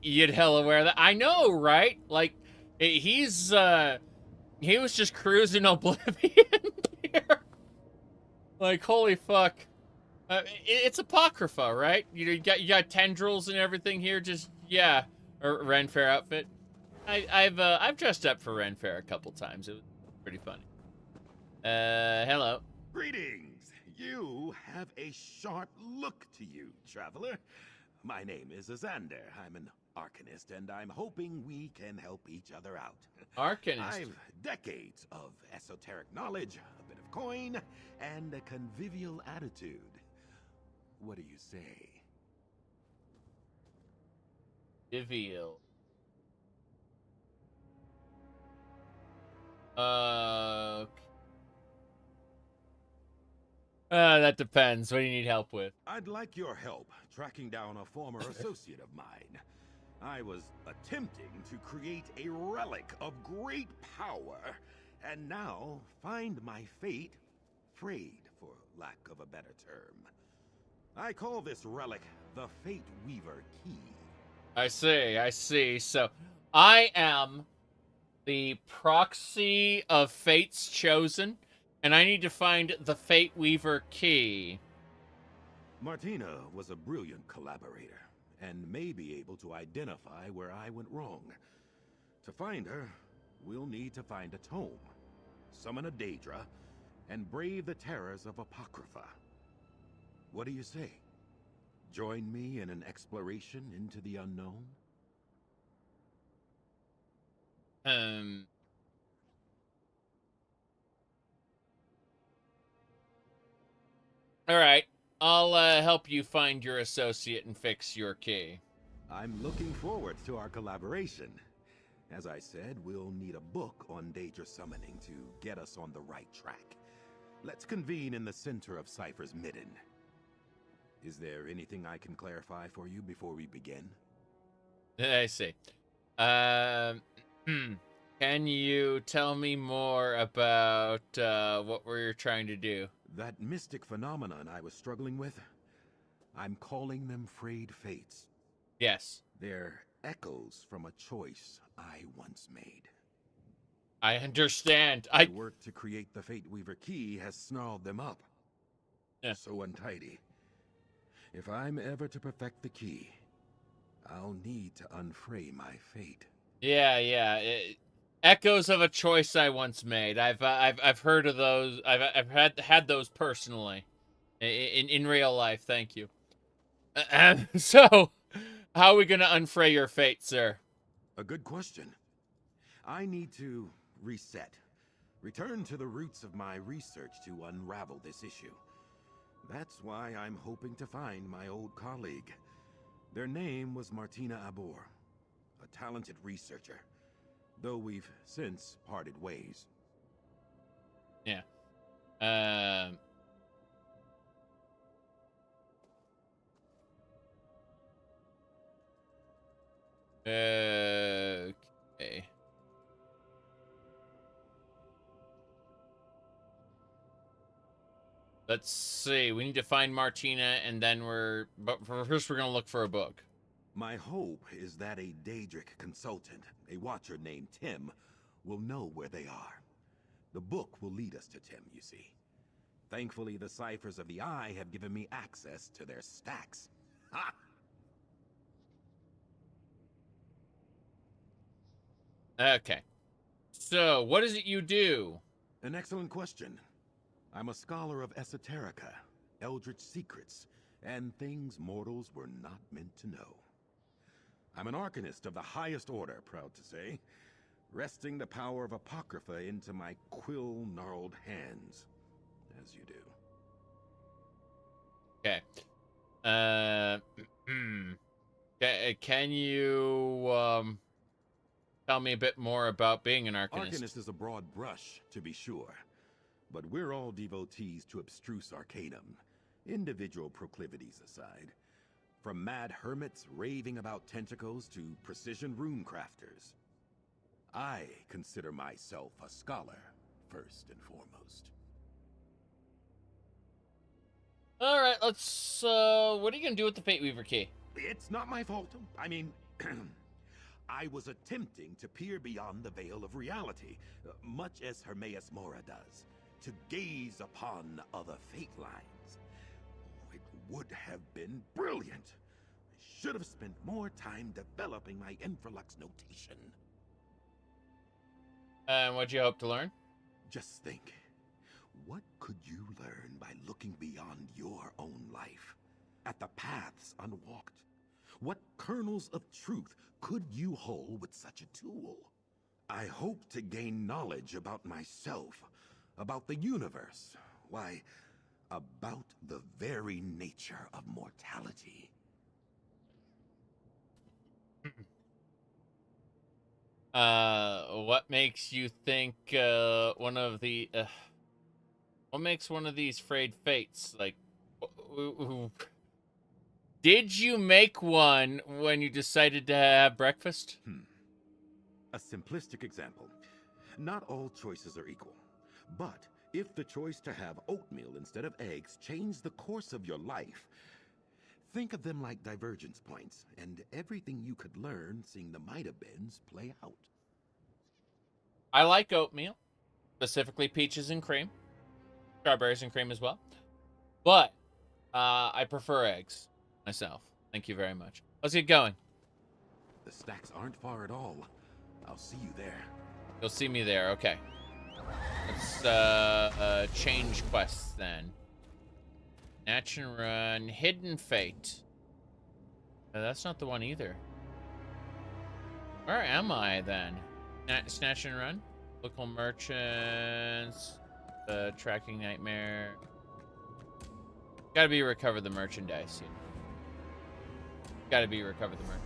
You'd hell aware of that. I know, right? Like, he was just cruising Oblivion here. Like, holy fuck. It's Apocrypha, right? You got tendrils and everything here. Just, yeah. Or Ren Fair outfit. I've dressed up for Ren Fair a couple times. It was pretty funny. Hello. Greetings. You have a sharp look to you, traveler. My name is Zander. I'm an Arcanist, and I'm hoping we can help each other out. Arcanist? I've decades of esoteric knowledge, a bit of coin, and a convivial attitude. What do you say? Convivial. That depends. What do you need help with? I'd like your help tracking down a former associate of mine. I was attempting to create a relic of great power, and now find my fate frayed, for lack of a better term. I call this relic the Fate Weaver Key. I see. So, I am the proxy of Fate's Chosen, and I need to find the Fate Weaver Key. Martina was a brilliant collaborator, and may be able to identify where I went wrong. To find her, we'll need to find a tome, summon a Daedra, and brave the terrors of Apocrypha. What do you say? Join me in an exploration into the unknown? Alright. I'll help you find your associate and fix your key. I'm looking forward to our collaboration. As I said, we'll need a book on Daedra summoning to get us on the right track. Let's convene in the center of Cypher's Midden. Is there anything I can clarify for you before we begin? I see. Can you tell me more about what we're trying to do? That mystic phenomenon I was struggling with, I'm calling them frayed fates. Yes. They're echoes from a choice I once made. I understand. The work to create the Fate Weaver key has snarled them up. Yeah. So untidy. If I'm ever to perfect the key, I'll need to unfray my fate. Yeah. Echoes of a choice I once made. I've heard of those. I've had those personally, in real life. Thank you. So, how are we gonna unfray your fate, sir? A good question. I need to reset. Return to the roots of my research to unravel this issue. That's why I'm hoping to find my old colleague. Their name was Martina Abor, a talented researcher, though we've since parted ways. Yeah. Okay. Let's see. We need to find Martina, and then but first we're gonna look for a book. My hope is that a Daedric consultant, a watcher named Tim, will know where they are. The book will lead us to Tim, you see. Thankfully, the ciphers of the Eye have given me access to their stacks. Ha! Okay. So, what is it you do? An excellent question. I'm a scholar of esoterica, eldritch secrets, and things mortals were not meant to know. I'm an arcanist of the highest order, proud to say, wresting the power of Apocrypha into my quill-gnarled hands, as you do. Okay. Can you, tell me a bit more about being an arcanist? Arcanist is a broad brush, to be sure. But we're all devotees to abstruse arcanum, individual proclivities aside. From mad hermits raving about tentacles to precision rune crafters. I consider myself a scholar, first and foremost. Alright, let's, what are you gonna do with the Fate Weaver key? It's not my fault. I mean, I was attempting to peer beyond the veil of reality, much as Hermaeus Mora does, to gaze upon other fate lines. It would have been brilliant. I should have spent more time developing my infralux notation. And what'd you hope to learn? Just think. What could you learn by looking beyond your own life? At the paths unwalked? What kernels of truth could you hold with such a tool? I hope to gain knowledge about myself, about the universe, why, about the very nature of mortality. What makes you think, what makes one of these frayed fates, like, did you make one when you decided to have breakfast? A simplistic example. Not all choices are equal. But if the choice to have oatmeal instead of eggs changed the course of your life, think of them like divergence points, and everything you could learn seeing the might-have-beens play out. I like oatmeal, specifically peaches and cream. Strawberries and cream as well. But I prefer eggs myself. Thank you very much. Let's get going. The stacks aren't far at all. I'll see you there. You'll see me there, okay. Let's change quests then. Snatch and Run, Hidden Fate. That's not the one either. Where am I then? Snatch and Run, Local Merchants, Tracking Nightmare. Gotta be Recover the Merchandise. Gotta be Recover the Merchandise.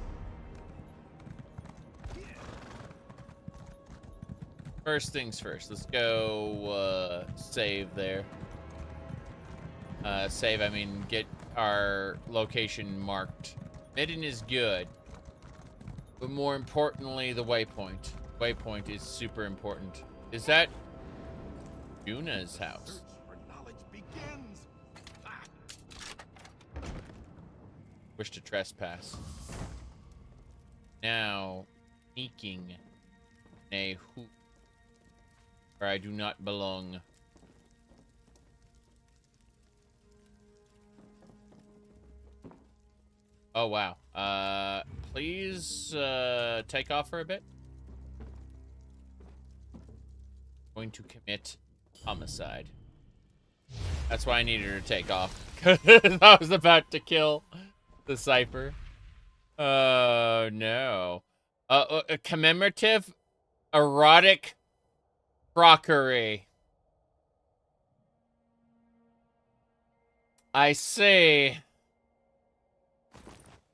First things first, let's go save there. Save, I mean, get our location marked. Midden is good, but more importantly, the waypoint. waypoint is super important. Is that Yuna's house? Where knowledge begins. Wish to trespass. Now, sneaking. Nay, who? Where I do not belong. Oh, wow. Please, take off for a bit. Going to commit homicide. That's why I needed her to take off. Because I was about to kill the Cypher. Oh, no. A commemorative erotic crockery. I see.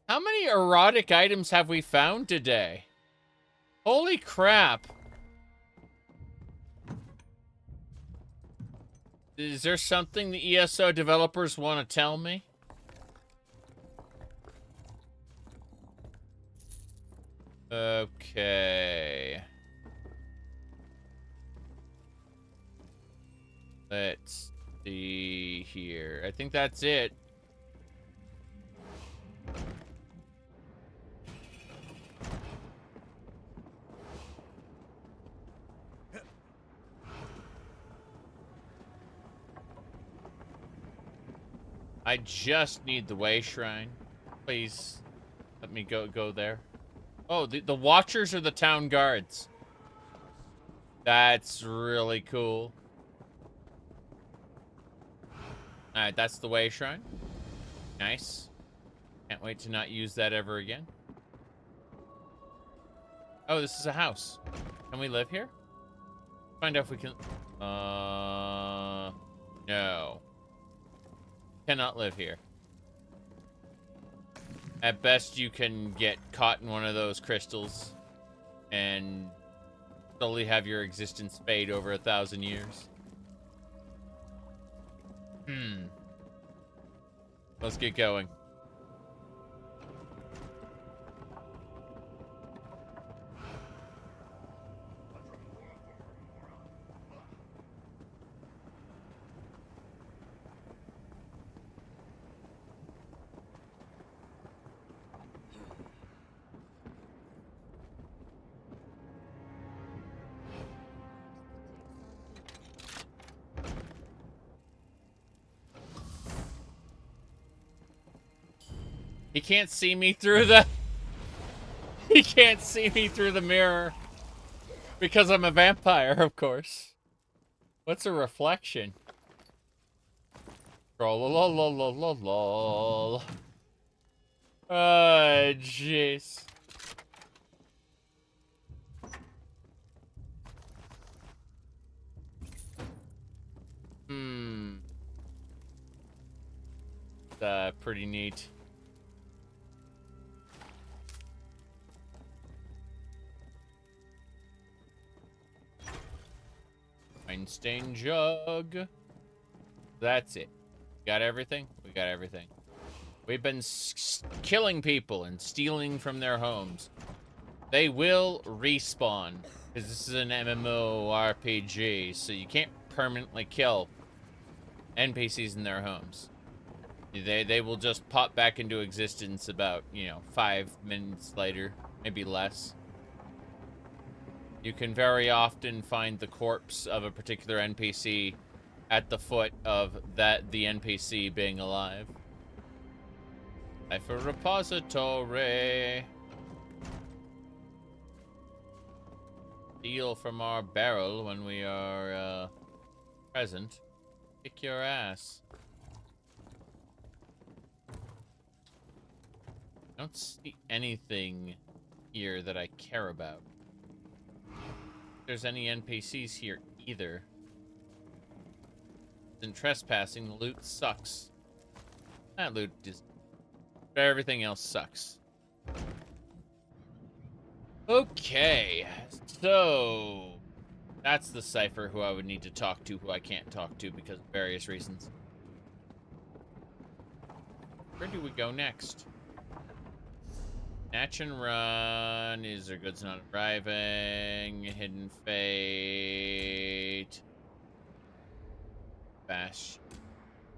How many erotic items have we found today? Holy crap. Is there something the ESO developers want to tell me? Okay. Let's see here. I think that's it. I just need the way shrine. Please let me go there. Oh, the watchers are the town guards. That's really cool. Alright, that's the way shrine. Nice. Can't wait to not use that ever again. Oh, this is a house. Can we live here? Find out if we can... No. Cannot live here. At best, you can get caught in one of those crystals and slowly have your existence fade over 1,000 years. Let's get going. He can't see me through the... He can't see me through the mirror. Because I'm a vampire, of course. What's a reflection? Trollololololol. Oh, jeez. Pretty neat. Einstein jug. That's it. Got everything? We got everything. We've been killing people and stealing from their homes. They will respawn. Because this is an MMORPG, so you can't permanently kill NPCs in their homes. They will just pop back into existence about, 5 minutes later. Maybe less. You can very often find the corpse of a particular NPC at the foot of the NPC being alive. Life repository. Steal from our barrel when we are present. Kick your ass. I don't see anything here that I care about. There's any NPCs here either. In trespassing, the loot sucks. That loot is... But everything else sucks. Okay, so... That's the Cypher who I would need to talk to, who I can't talk to because of various reasons. Where do we go next? Snatch and run. Is there goods not arriving? Hidden fate. Fast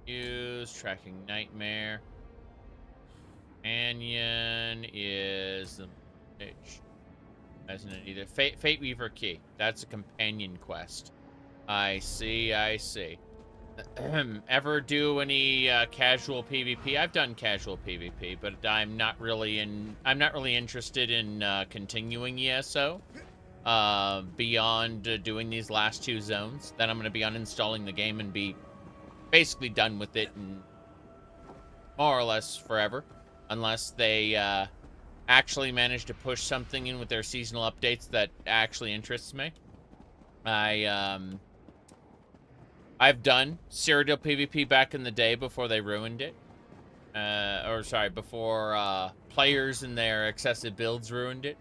use. Tracking nightmare. Canyon is the bitch. Isn't it either? Fate Weaver Key. That's a companion quest. I see. I see. Ever do any casual PvP? I've done casual PvP, but I'm not really interested in continuing ESO beyond doing these last 2 zones. Then I'm going to be uninstalling the game and be basically done with it, and more or less forever, unless they actually manage to push something in with their seasonal updates that actually interests me. I've done Cyrodiil PvP back in the day before they ruined it. Before players and their excessive builds ruined it.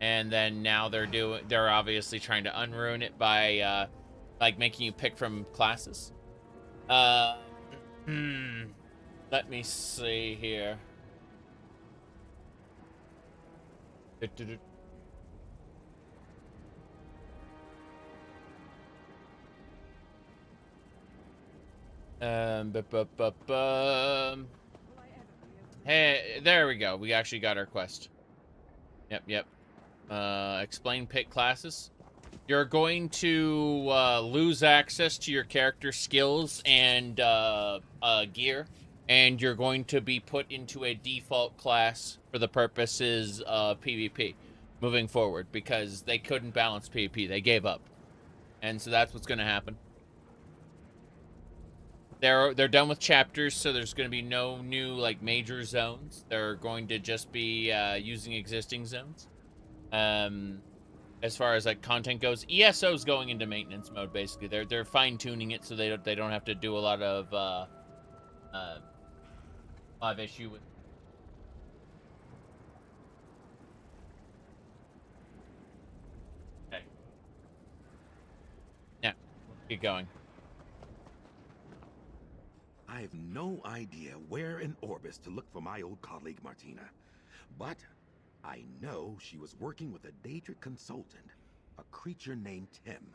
And then now they're obviously trying to unruin it by like making you pick from classes. Let me see here. Hey, there we go. We actually got our quest. Yep. Explain pick classes. You're going to lose access to your character skills and gear, and you're going to be put into a default class for the purposes of PvP moving forward, because they couldn't balance PvP. They gave up. And so that's what's going to happen. They're done with chapters, so there's going to be no new like major zones. They're going to just be using existing zones. As far as like content goes, ESO's going into maintenance mode. Basically, they're fine tuning it so they don't have to do a lot of live issue with. Okay. Yeah, keep going. I have no idea where in Orbis to look for my old colleague Martina, but I know she was working with a Daedric consultant, a creature named Tim.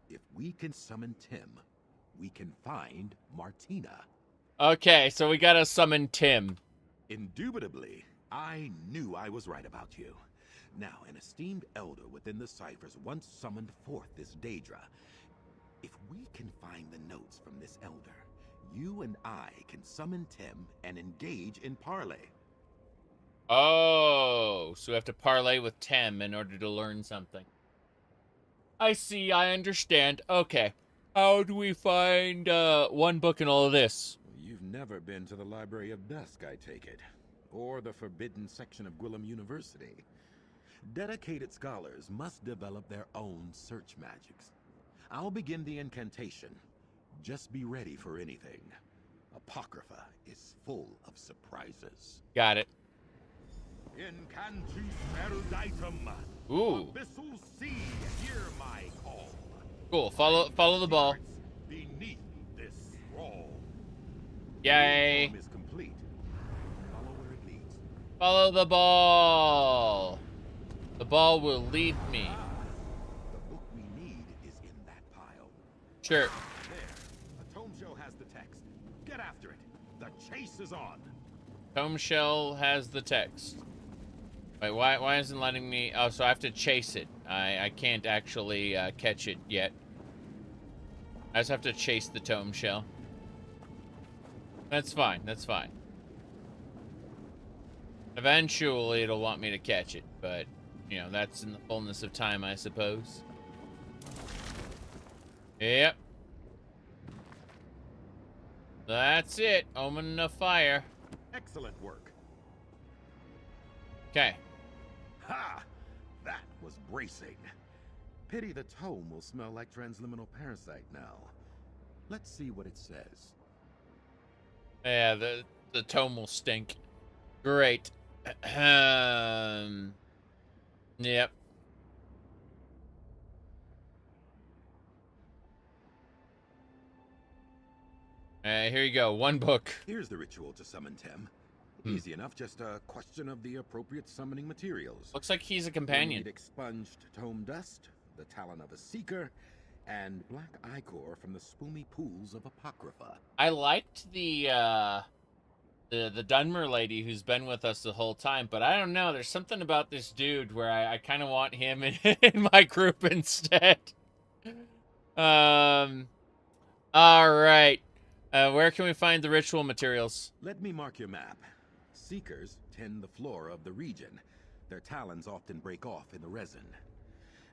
If we can summon Tim, we can find Martina. Okay, so we gotta summon Tim. Indubitably, I knew I was right about you. Now, an esteemed elder within the ciphers once summoned forth this Daedra. If we can find the notes from this elder, you and I can summon Tim and engage in parley. Oh, so we have to parlay with Tim in order to learn something. I see, I understand. Okay. How do we find one book in all of this? You've never been to the Library of Dusk, I take it. Or the forbidden section of Gwillem University. Dedicated scholars must develop their own search magics. I'll begin the incantation. Just be ready for anything. Apocrypha is full of surprises. Got it. Incantus eruditum. Ooh. Abyssal sea, hear my call. Cool. Follow the ball. Beneath this scroll. Yay. The form is complete. Follow where it leads. Follow the ball. The ball will lead me. The book we need is in that pile. Sure. Has the text. Get after it. The chase is on. Tome Shell has the text. Wait, why isn't letting me? Oh, so I have to chase it. I can't actually catch it yet. I just have to chase the Tome Shell. That's fine. That's fine. Eventually, it'll want me to catch it, but you know that's in the fullness of time, I suppose. Yep. That's it. Omen of fire. Excellent work. Okay. Ha! That was bracing. Pity the tome will smell like transliminal parasite now. Let's see what it says. Yeah, the tome will stink. Great. Yep. Here you go. One book. Here's the ritual to summon Tim. Easy enough, just a question of the appropriate summoning materials. Looks like he's a We companion. need expunged tome dust, the talon of a seeker, and black ichor from the spoomy pools of Apocrypha. I liked the Dunmer lady who's been with us the whole time, but I don't know. There's something about this dude where I kind of want him in my group instead. All right. Where can we find the ritual materials? Let me mark your map. Seekers tend the flora of the region. Their talons often break off in the resin.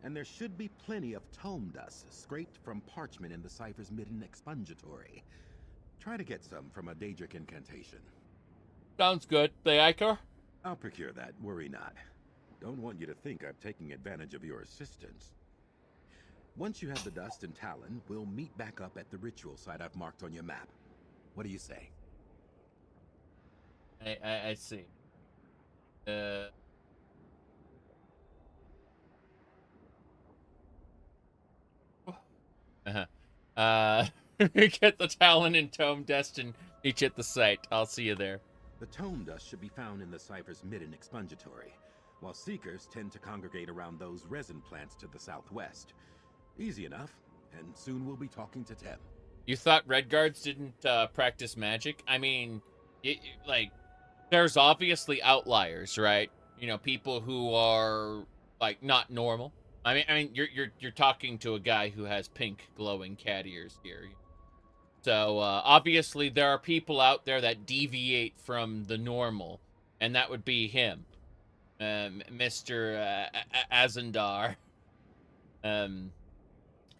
And there should be plenty of tome dust scraped from parchment in the cipher's midden expungatory. Try to get some from a Daedric incantation. Sounds good. The ichor? I'll procure that, worry not. Don't want you to think I'm taking advantage of your assistance. Once you have the dust and talon, we'll meet back up at the ritual site I've marked on your map. What do you say? I see. Get the talon and tome dust and each at the site. I'll see you there. The tome dust should be found in the cipher's midden expungatory, while seekers tend to congregate around those resin plants to the southwest. Easy enough, and soon we'll be talking to Tem. You thought Red Guards didn't practice magic? I mean, like, there's obviously outliers, right? You know, people who are like not normal. I mean, you're talking to a guy who has pink glowing cat ears here. So obviously there are people out there that deviate from the normal, and that would be him, Mr. Zander.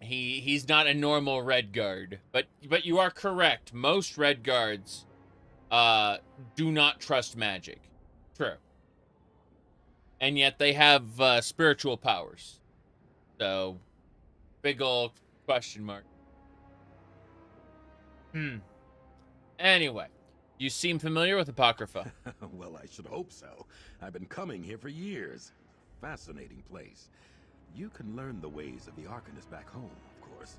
He's not a normal Red Guard, but you are correct. Most Red Guards do not trust magic. True. And yet they have spiritual powers. So, big ol' question mark. Anyway, you seem familiar with Apocrypha. Well, I should hope so. I've been coming here for years. Fascinating place. You can learn the ways of the Arcanist back home, of course.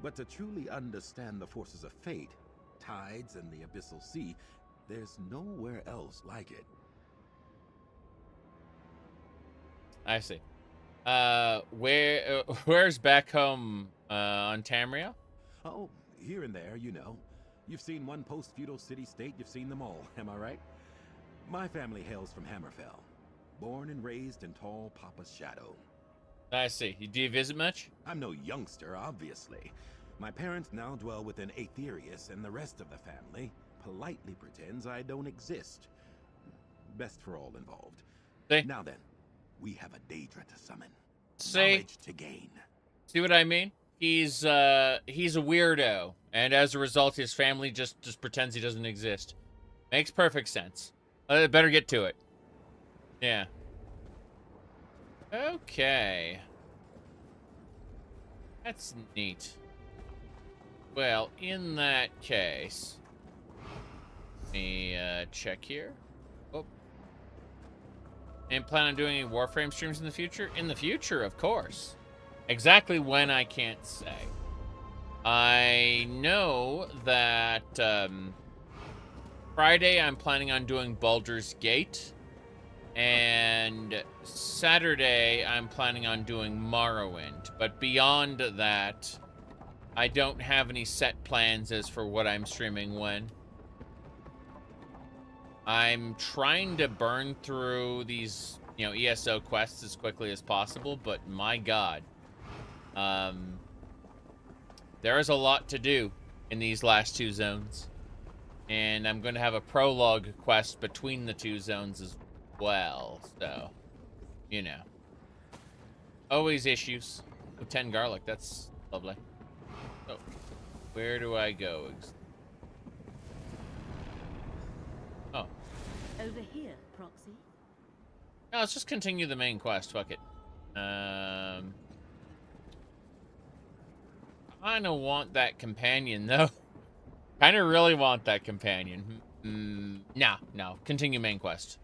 But to truly understand the forces of fate, tides and the Abyssal Sea, there's nowhere else like it. I see. Where's back home on Tamriel? Oh, here and there, you know. You've seen one post-feudal city-state, you've seen them all, am I right? My family hails from Hammerfell. Born and raised in tall Papa's shadow. I see. Do you visit much? I'm no youngster, obviously. My parents now dwell within Aetherius, and the rest of the family politely pretends I don't exist. Best for all involved. See? Now then, we have a Daedra to summon. See? Knowledge to gain. See what I mean? He's a weirdo, and as a result, his family just pretends he doesn't exist. Makes perfect sense. Better get to it. Yeah. Okay. That's neat. Well, in that case, let me check here. Oh. And plan on doing any Warframe streams in the future? In the future, of course. Exactly when, I can't say. I know that Friday I'm planning on doing Baldur's Gate. And Saturday, I'm planning on doing Morrowind. But beyond that, I don't have any set plans as for what I'm streaming when. I'm trying to burn through these, ESO quests as quickly as possible, but my God. There is a lot to do in these last two zones. And I'm going to have a prologue quest between the two zones as well, so, always issues. Oh, 10 garlic, that's lovely. So, where do I go? Oh. Over here, Proxy. No, let's just continue the main quest, fuck it. I kinda want that companion, though. Kinda really want that companion. No, continue main quest.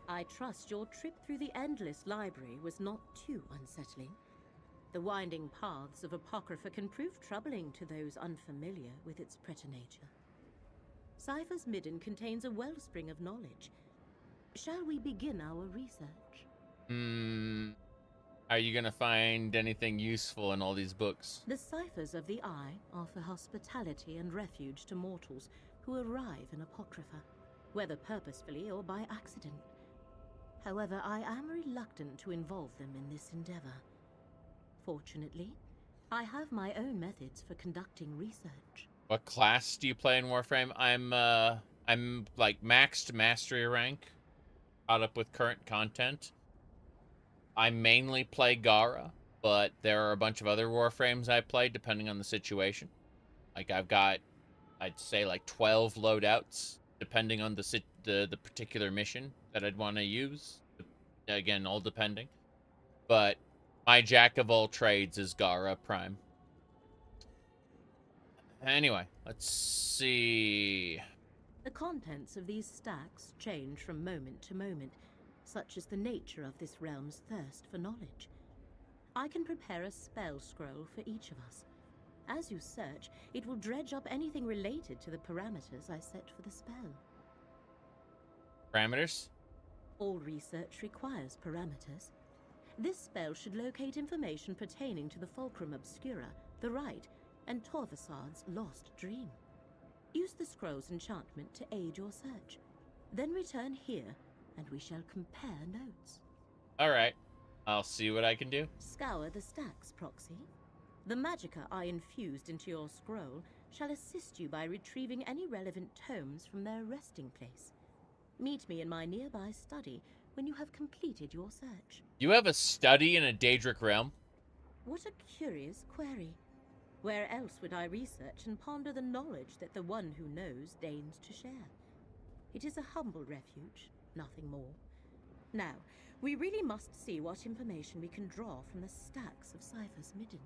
I trust your trip through the Endless Library was not too unsettling. The winding paths of Apocrypha can prove troubling to those unfamiliar with its preternature. Cypher's Midden contains a wellspring of knowledge. Shall we begin our research? Are you gonna find anything useful in all these books? The ciphers of the Eye offer hospitality and refuge to mortals who arrive in Apocrypha, whether purposefully or by accident. However, I am reluctant to involve them in this endeavor. Fortunately, I have my own methods for conducting research. What class do you play in Warframe? I'm like maxed mastery rank, caught up with current content. I mainly play Gara, but there are a bunch of other Warframes I play depending on the situation. Like I've got, I'd say like 12 loadouts depending on the particular mission that I'd want to use. Again, all depending. But my jack of all trades is Gara Prime. Anyway, let's see. The contents of these stacks change from moment to moment, such as the nature of this realm's thirst for knowledge. I can prepare a spell scroll for each of us. As you search, it will dredge up anything related to the parameters I set for the spell. Parameters? All research requires parameters. This spell should locate information pertaining to the Fulcrum Obscura, the Rite, and Torvasad's lost dream. Use the scroll's enchantment to aid your search. Then return here, and we shall compare notes. Alright, I'll see what I can do. Scour the stacks, Proxy. The magicka I infused into your scroll shall assist you by retrieving any relevant tomes from their resting place. Meet me in my nearby study when you have completed your search. You have a study in a Daedric realm? What a curious query. Where else would I research and ponder the knowledge that the one who knows deigns to share? It is a humble refuge, nothing more. Now, we really must see what information we can draw from the stacks of Cypher's Midden.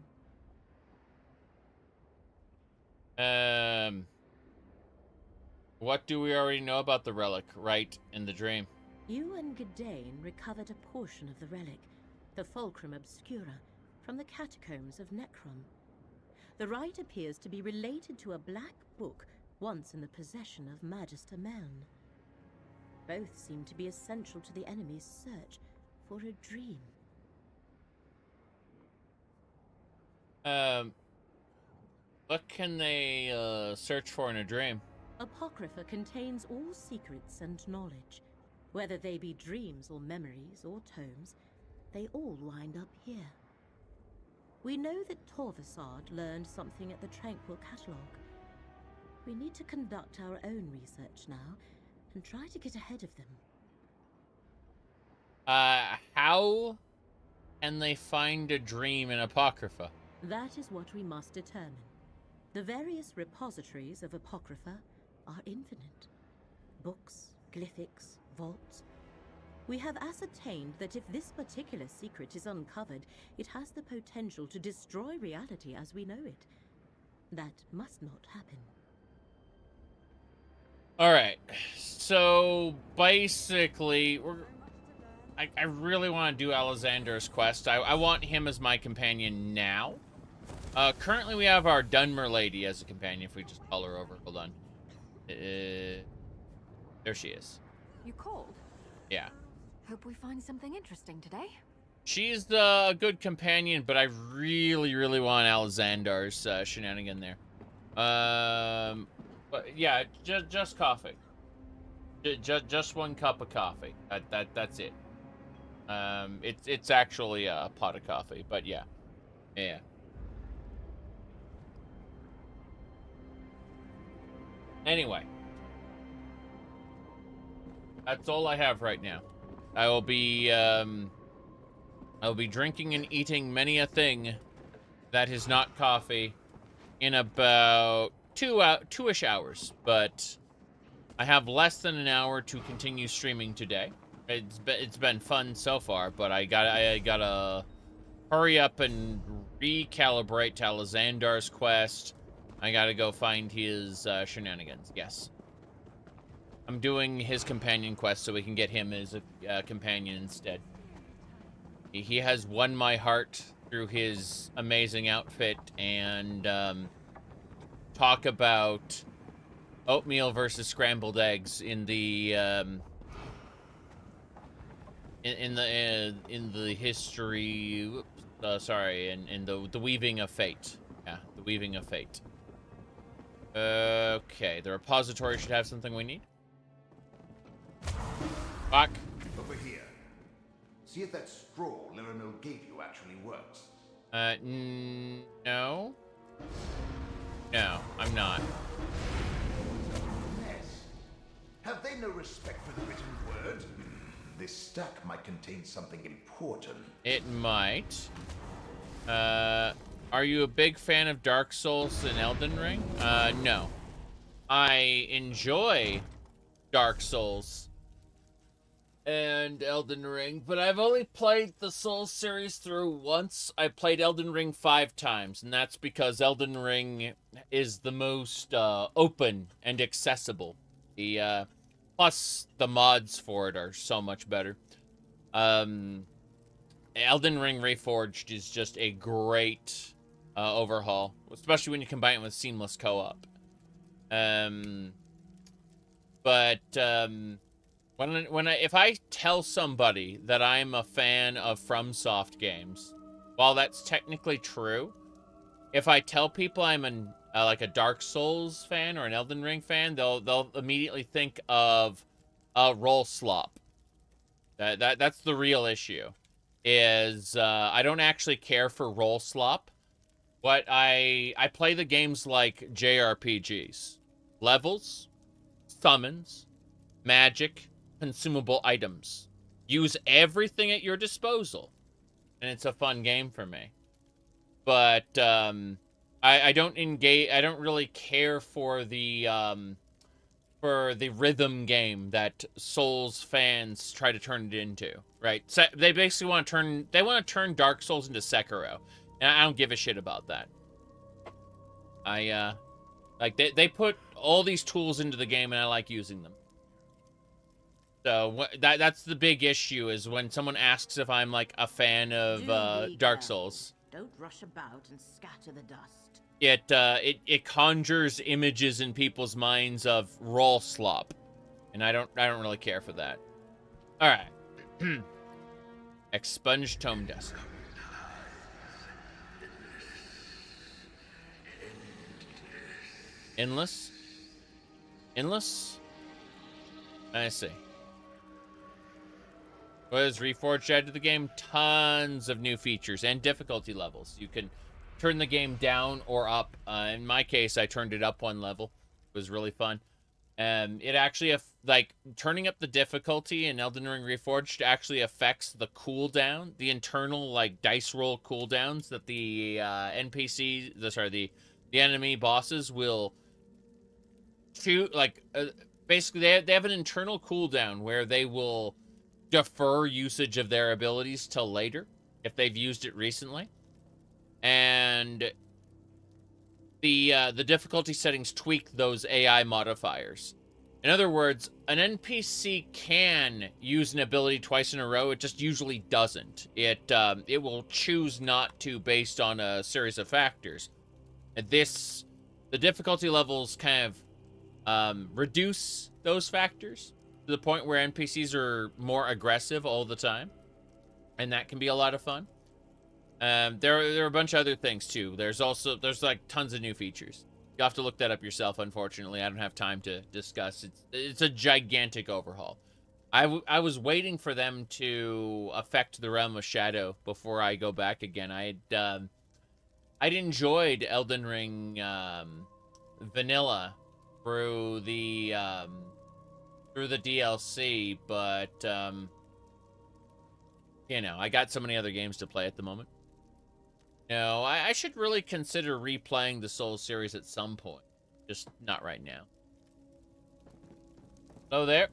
What do we already know about the relic, right, in the dream? You and Gadain recovered a portion of the relic, the Fulcrum Obscura, from the catacombs of Necrom. The rite appears to be related to a black book once in the possession of Magister Meln. Both seem to be essential to the enemy's search for a dream. What can they search for in a dream? Apocrypha contains all secrets and knowledge. Whether they be dreams or memories or tomes, they all wind up here. We know that Torvasad learned something at the Tranquil Catalogue. We need to conduct our own research now and try to get ahead of them. How can they find a dream in Apocrypha? That is what we must determine. The various repositories of Apocrypha are infinite. Books, glyphics, vaults. We have ascertained that if this particular secret is uncovered, it has the potential to destroy reality as we know it. That must not happen. Alright, so basically, I really want to do Alexander's quest. I want him as my companion now. Currently we have our Dunmer lady as a companion, if we just call her over. Hold on. There she is. You called? Yeah. Hope we find something interesting today. She's the good companion, but I really, really want Alexander's shenanigan there. But yeah, just coffee. Just one cup of coffee. That's it. It's actually a pot of coffee, but yeah. Yeah. Anyway. That's all I have right now. I will be drinking and eating many a thing that is not coffee in about two-ish hours, but I have less than an hour to continue streaming today. It's been fun so far, but I gotta hurry up and recalibrate to Alexander's quest. I gotta go find his shenanigans. Yes. I'm doing his companion quest so we can get him as a companion instead. He has won my heart through his amazing outfit and talk about oatmeal versus scrambled eggs in the in the history. Sorry, in the Weaving of Fate. Yeah, the Weaving of Fate. Okay, the repository should have something we need. Fuck. Over here. See if that scroll Liramil gave you actually works. No. No, I'm not. Mess. Have they no respect for the written word? This stack might contain something important. It might. Are you a big fan of Dark Souls and Elden Ring? No. I enjoy Dark Souls and Elden Ring, but I've only played the Souls series through once. I played Elden Ring 5 times, and that's because Elden Ring is the most open and accessible. Plus, the mods for it are so much better. Elden Ring Reforged is just a great overhaul, especially when you combine it with seamless co-op. If I tell somebody that I'm a fan of FromSoft games, while that's technically true, if I tell people I'm like a Dark Souls fan or an Elden Ring fan, they'll immediately think of a roll slop. That's the real issue. Is I don't actually care for roll slop. What I play the games like JRPGs. Levels, summons, magic, consumable items. Use everything at your disposal. And it's a fun game for me. But I don't engage. I don't really care for the rhythm game that Souls fans try to turn it into, right? So they basically want to turn Dark Souls into Sekiro, and I don't give a shit about that. Like they put all these tools into the game, and I like using them. So that's the big issue, is when someone asks if I'm like a fan of Dark Souls. Don't rush about and scatter the dust. It conjures images in people's minds of roll slop, and I don't really care for that. All right, expunge tome dust. Endless. I see. What has Reforged added to the game? Tons of new features and difficulty levels. You can turn the game down or up. In my case, I turned it up one level. It was really fun. It actually, like, turning up the difficulty in Elden Ring Reforged actually affects the cooldown, the internal, like, dice roll cooldowns that the the enemy bosses will shoot. Like, basically, they have an internal cooldown where they will defer usage of their abilities till later if they've used it recently. And the difficulty settings tweak those AI modifiers. In other words, an NPC can use an ability twice in a row. It just usually doesn't. It will choose not to based on a series of factors. And the difficulty levels kind of reduce those factors to the point where NPCs are more aggressive all the time, and that can be a lot of fun. There are a bunch of other things too. There's like tons of new features. You have to look that up yourself. Unfortunately, I don't have time to discuss. It's a gigantic overhaul. I was waiting for them to affect the Realm of Shadow before I go back again. I'd enjoyed Elden Ring vanilla through the DLC, but you know, I got so many other games to play at the moment. No, I should really consider replaying the Souls series at some point. Just not right now. Hello there.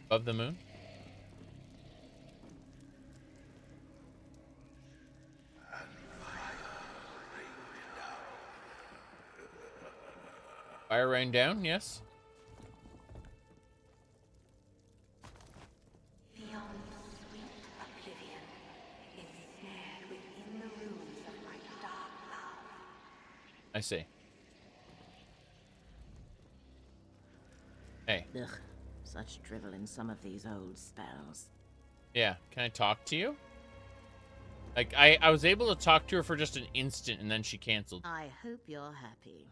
Above the moon? Fire rain down, yes. Beyond sweet oblivion, ensnared within the ruins see. Hey. Ugh, such drivel in some of these old spells. Yeah, can I talk to you? Like, I was able to talk to her for just an instant, and then she canceled. I hope you're happy.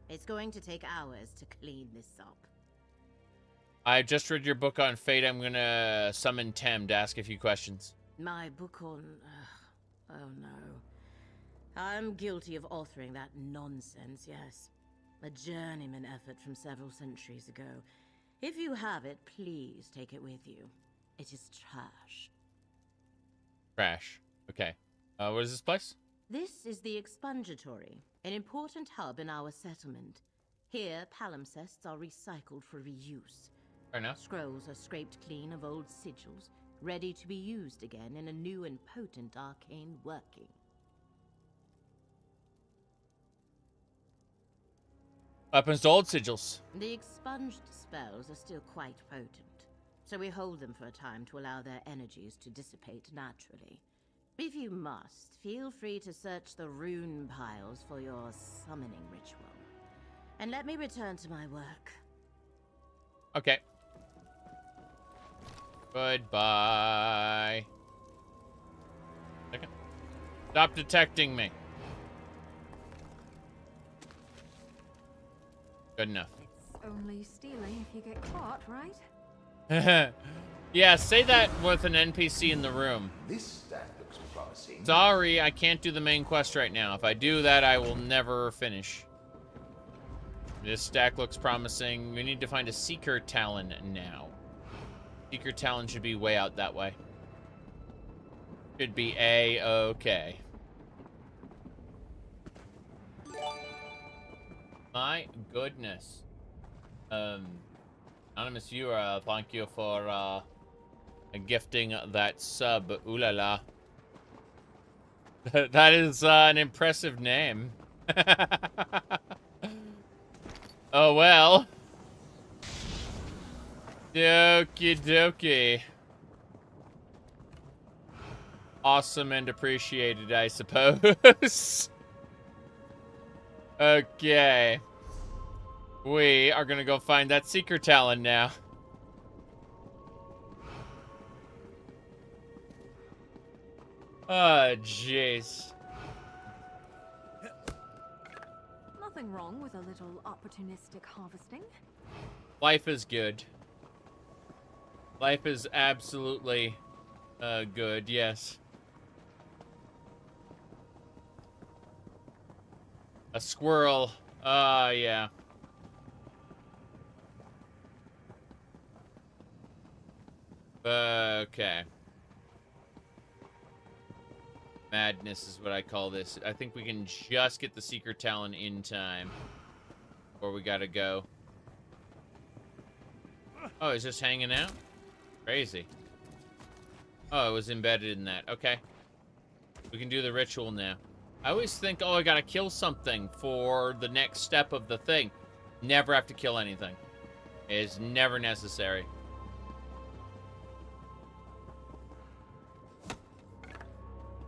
It's going to take hours to clean this up. I just read your book on fate. I'm gonna summon Tem to ask a few questions. My book on... oh no. I'm guilty of authoring that nonsense, yes. A journeyman effort from several centuries ago. If you have it, please take it with you. It is trash. Trash. Okay. What is this place? This is the Expungitory, an important hub in our settlement. Here, palimpsests are recycled for reuse. Fair enough. Scrolls are scraped clean of old sigils, ready to be used again in a new and potent arcane working. Weapons to old sigils. The expunged spells are still quite potent, so we hold them for a time to allow their energies to dissipate naturally. If you must, feel free to search the rune piles for your summoning ritual. And let me return to my work. Okay. Goodbye. Second. Stop detecting me. Good enough. It's only stealing if you get caught, right? Yeah, say that with an NPC in the room. This stack looks promising. Sorry, I can't do the main quest right now. If I do that, I will never finish. This stack looks promising. We need to find a Seeker Talon now. Seeker Talon should be way out that way. Should be A-okay. My goodness. Anonymous viewer, thank you for gifting that sub. Ooh la la. That is an impressive name. Oh well. Okie dokie. Awesome and appreciated, I suppose. Okay. We are gonna go find that Seeker Talon now. Oh, jeez. Nothing wrong with a little opportunistic harvesting. Life is good. Life is absolutely good, yes. A squirrel. Yeah. Okay. Madness is what I call this. I think we can just get the Seeker Talon in time. Or we gotta go. Oh, he's just hanging out? Crazy. Oh, it was embedded in that. Okay. We can do the ritual now. I always think, oh, I gotta kill something for the next step of the thing. Never have to kill anything. It is never necessary.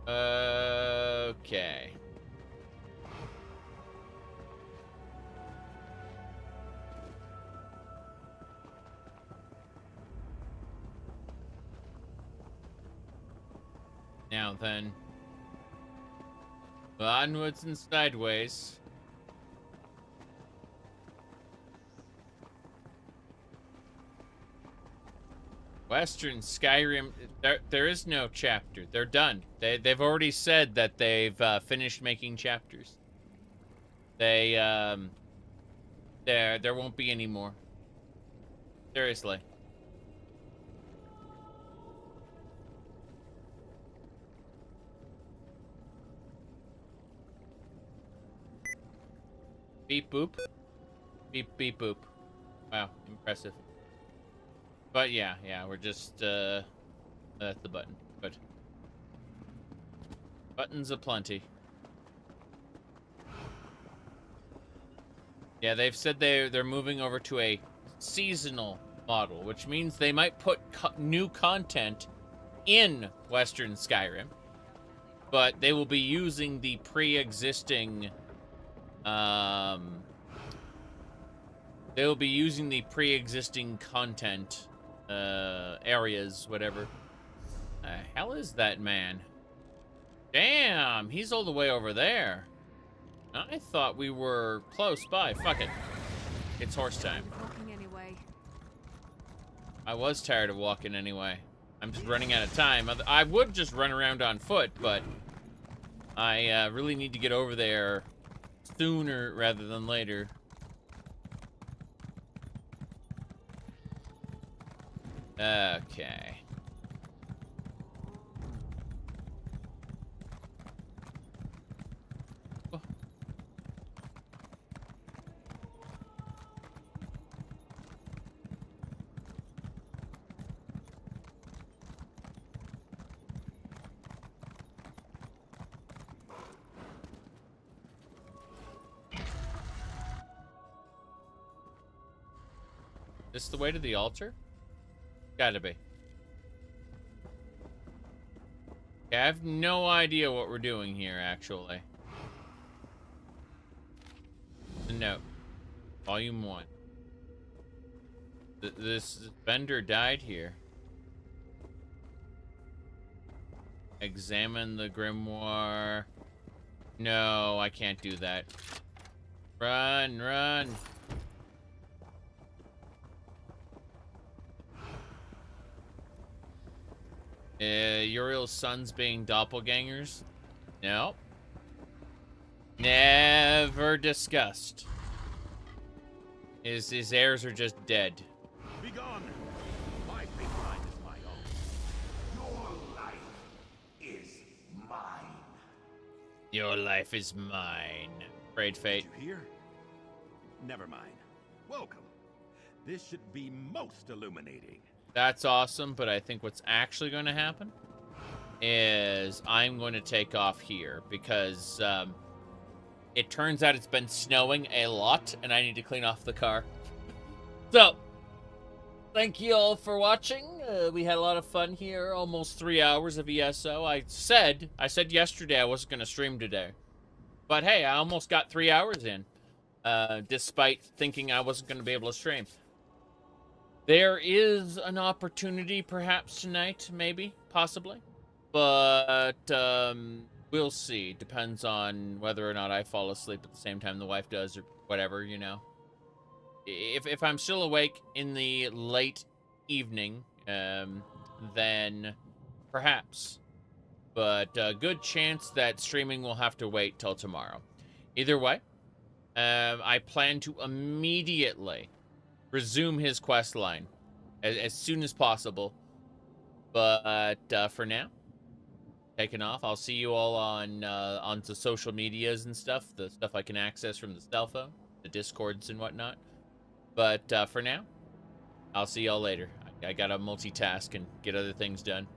Okay. Now then. Onwards and sideways. Western Skyrim, there is no chapter. They're done. They've already said that they've finished making chapters. There won't be any more. Seriously. Beep boop. Beep beep boop. Wow, impressive. But yeah, we're just that's the button. Good. Buttons aplenty. Yeah, they've said they're moving over to a seasonal model, which means they might put new content in Western Skyrim, but they will be using the pre-existing They'll be using the pre-existing content areas, whatever. The hell is that man? Damn, he's all the way over there. I thought we were close by. Fuck it. It's horse time. Walking anyway. I was tired of walking anyway. I'm just running out of time. I would just run around on foot, but I really need to get over there sooner rather than later. Okay. Oh. This the way to the altar? Gotta be. Okay, I have no idea what we're doing here, actually. The note. Volume 1. This vendor died here. Examine the grimoire. No, I can't do that. Run, run. Uriel's sons being doppelgangers? No. Never discussed. His heirs are just dead. Be gone. My fate line is my own. Your life is mine. Your life is mine. Afraid fate. Did you hear? Never mind. Welcome. This should be most illuminating. That's awesome, but I think what's actually going to happen is I'm going to take off here because it turns out it's been snowing a lot and I need to clean off the car. So, thank you all for watching. We had a lot of fun here, almost 3 hours of ESO. I said yesterday I wasn't going to stream today. But hey, I almost got 3 hours in, despite thinking I wasn't going to be able to stream. There is an opportunity perhaps tonight, maybe, possibly. But we'll see. Depends on whether or not I fall asleep at the same time the wife does or whatever, you know. If I'm still awake in the late evening, then perhaps. But a good chance that streaming will have to wait till tomorrow. Either way, I plan to immediately resume his quest line as soon as possible. But for now, taking off. I'll see you all on the social medias and stuff, the stuff I can access from the cell phone, the Discords and whatnot. But for now, I'll see y'all later. I gotta multitask and get other things done.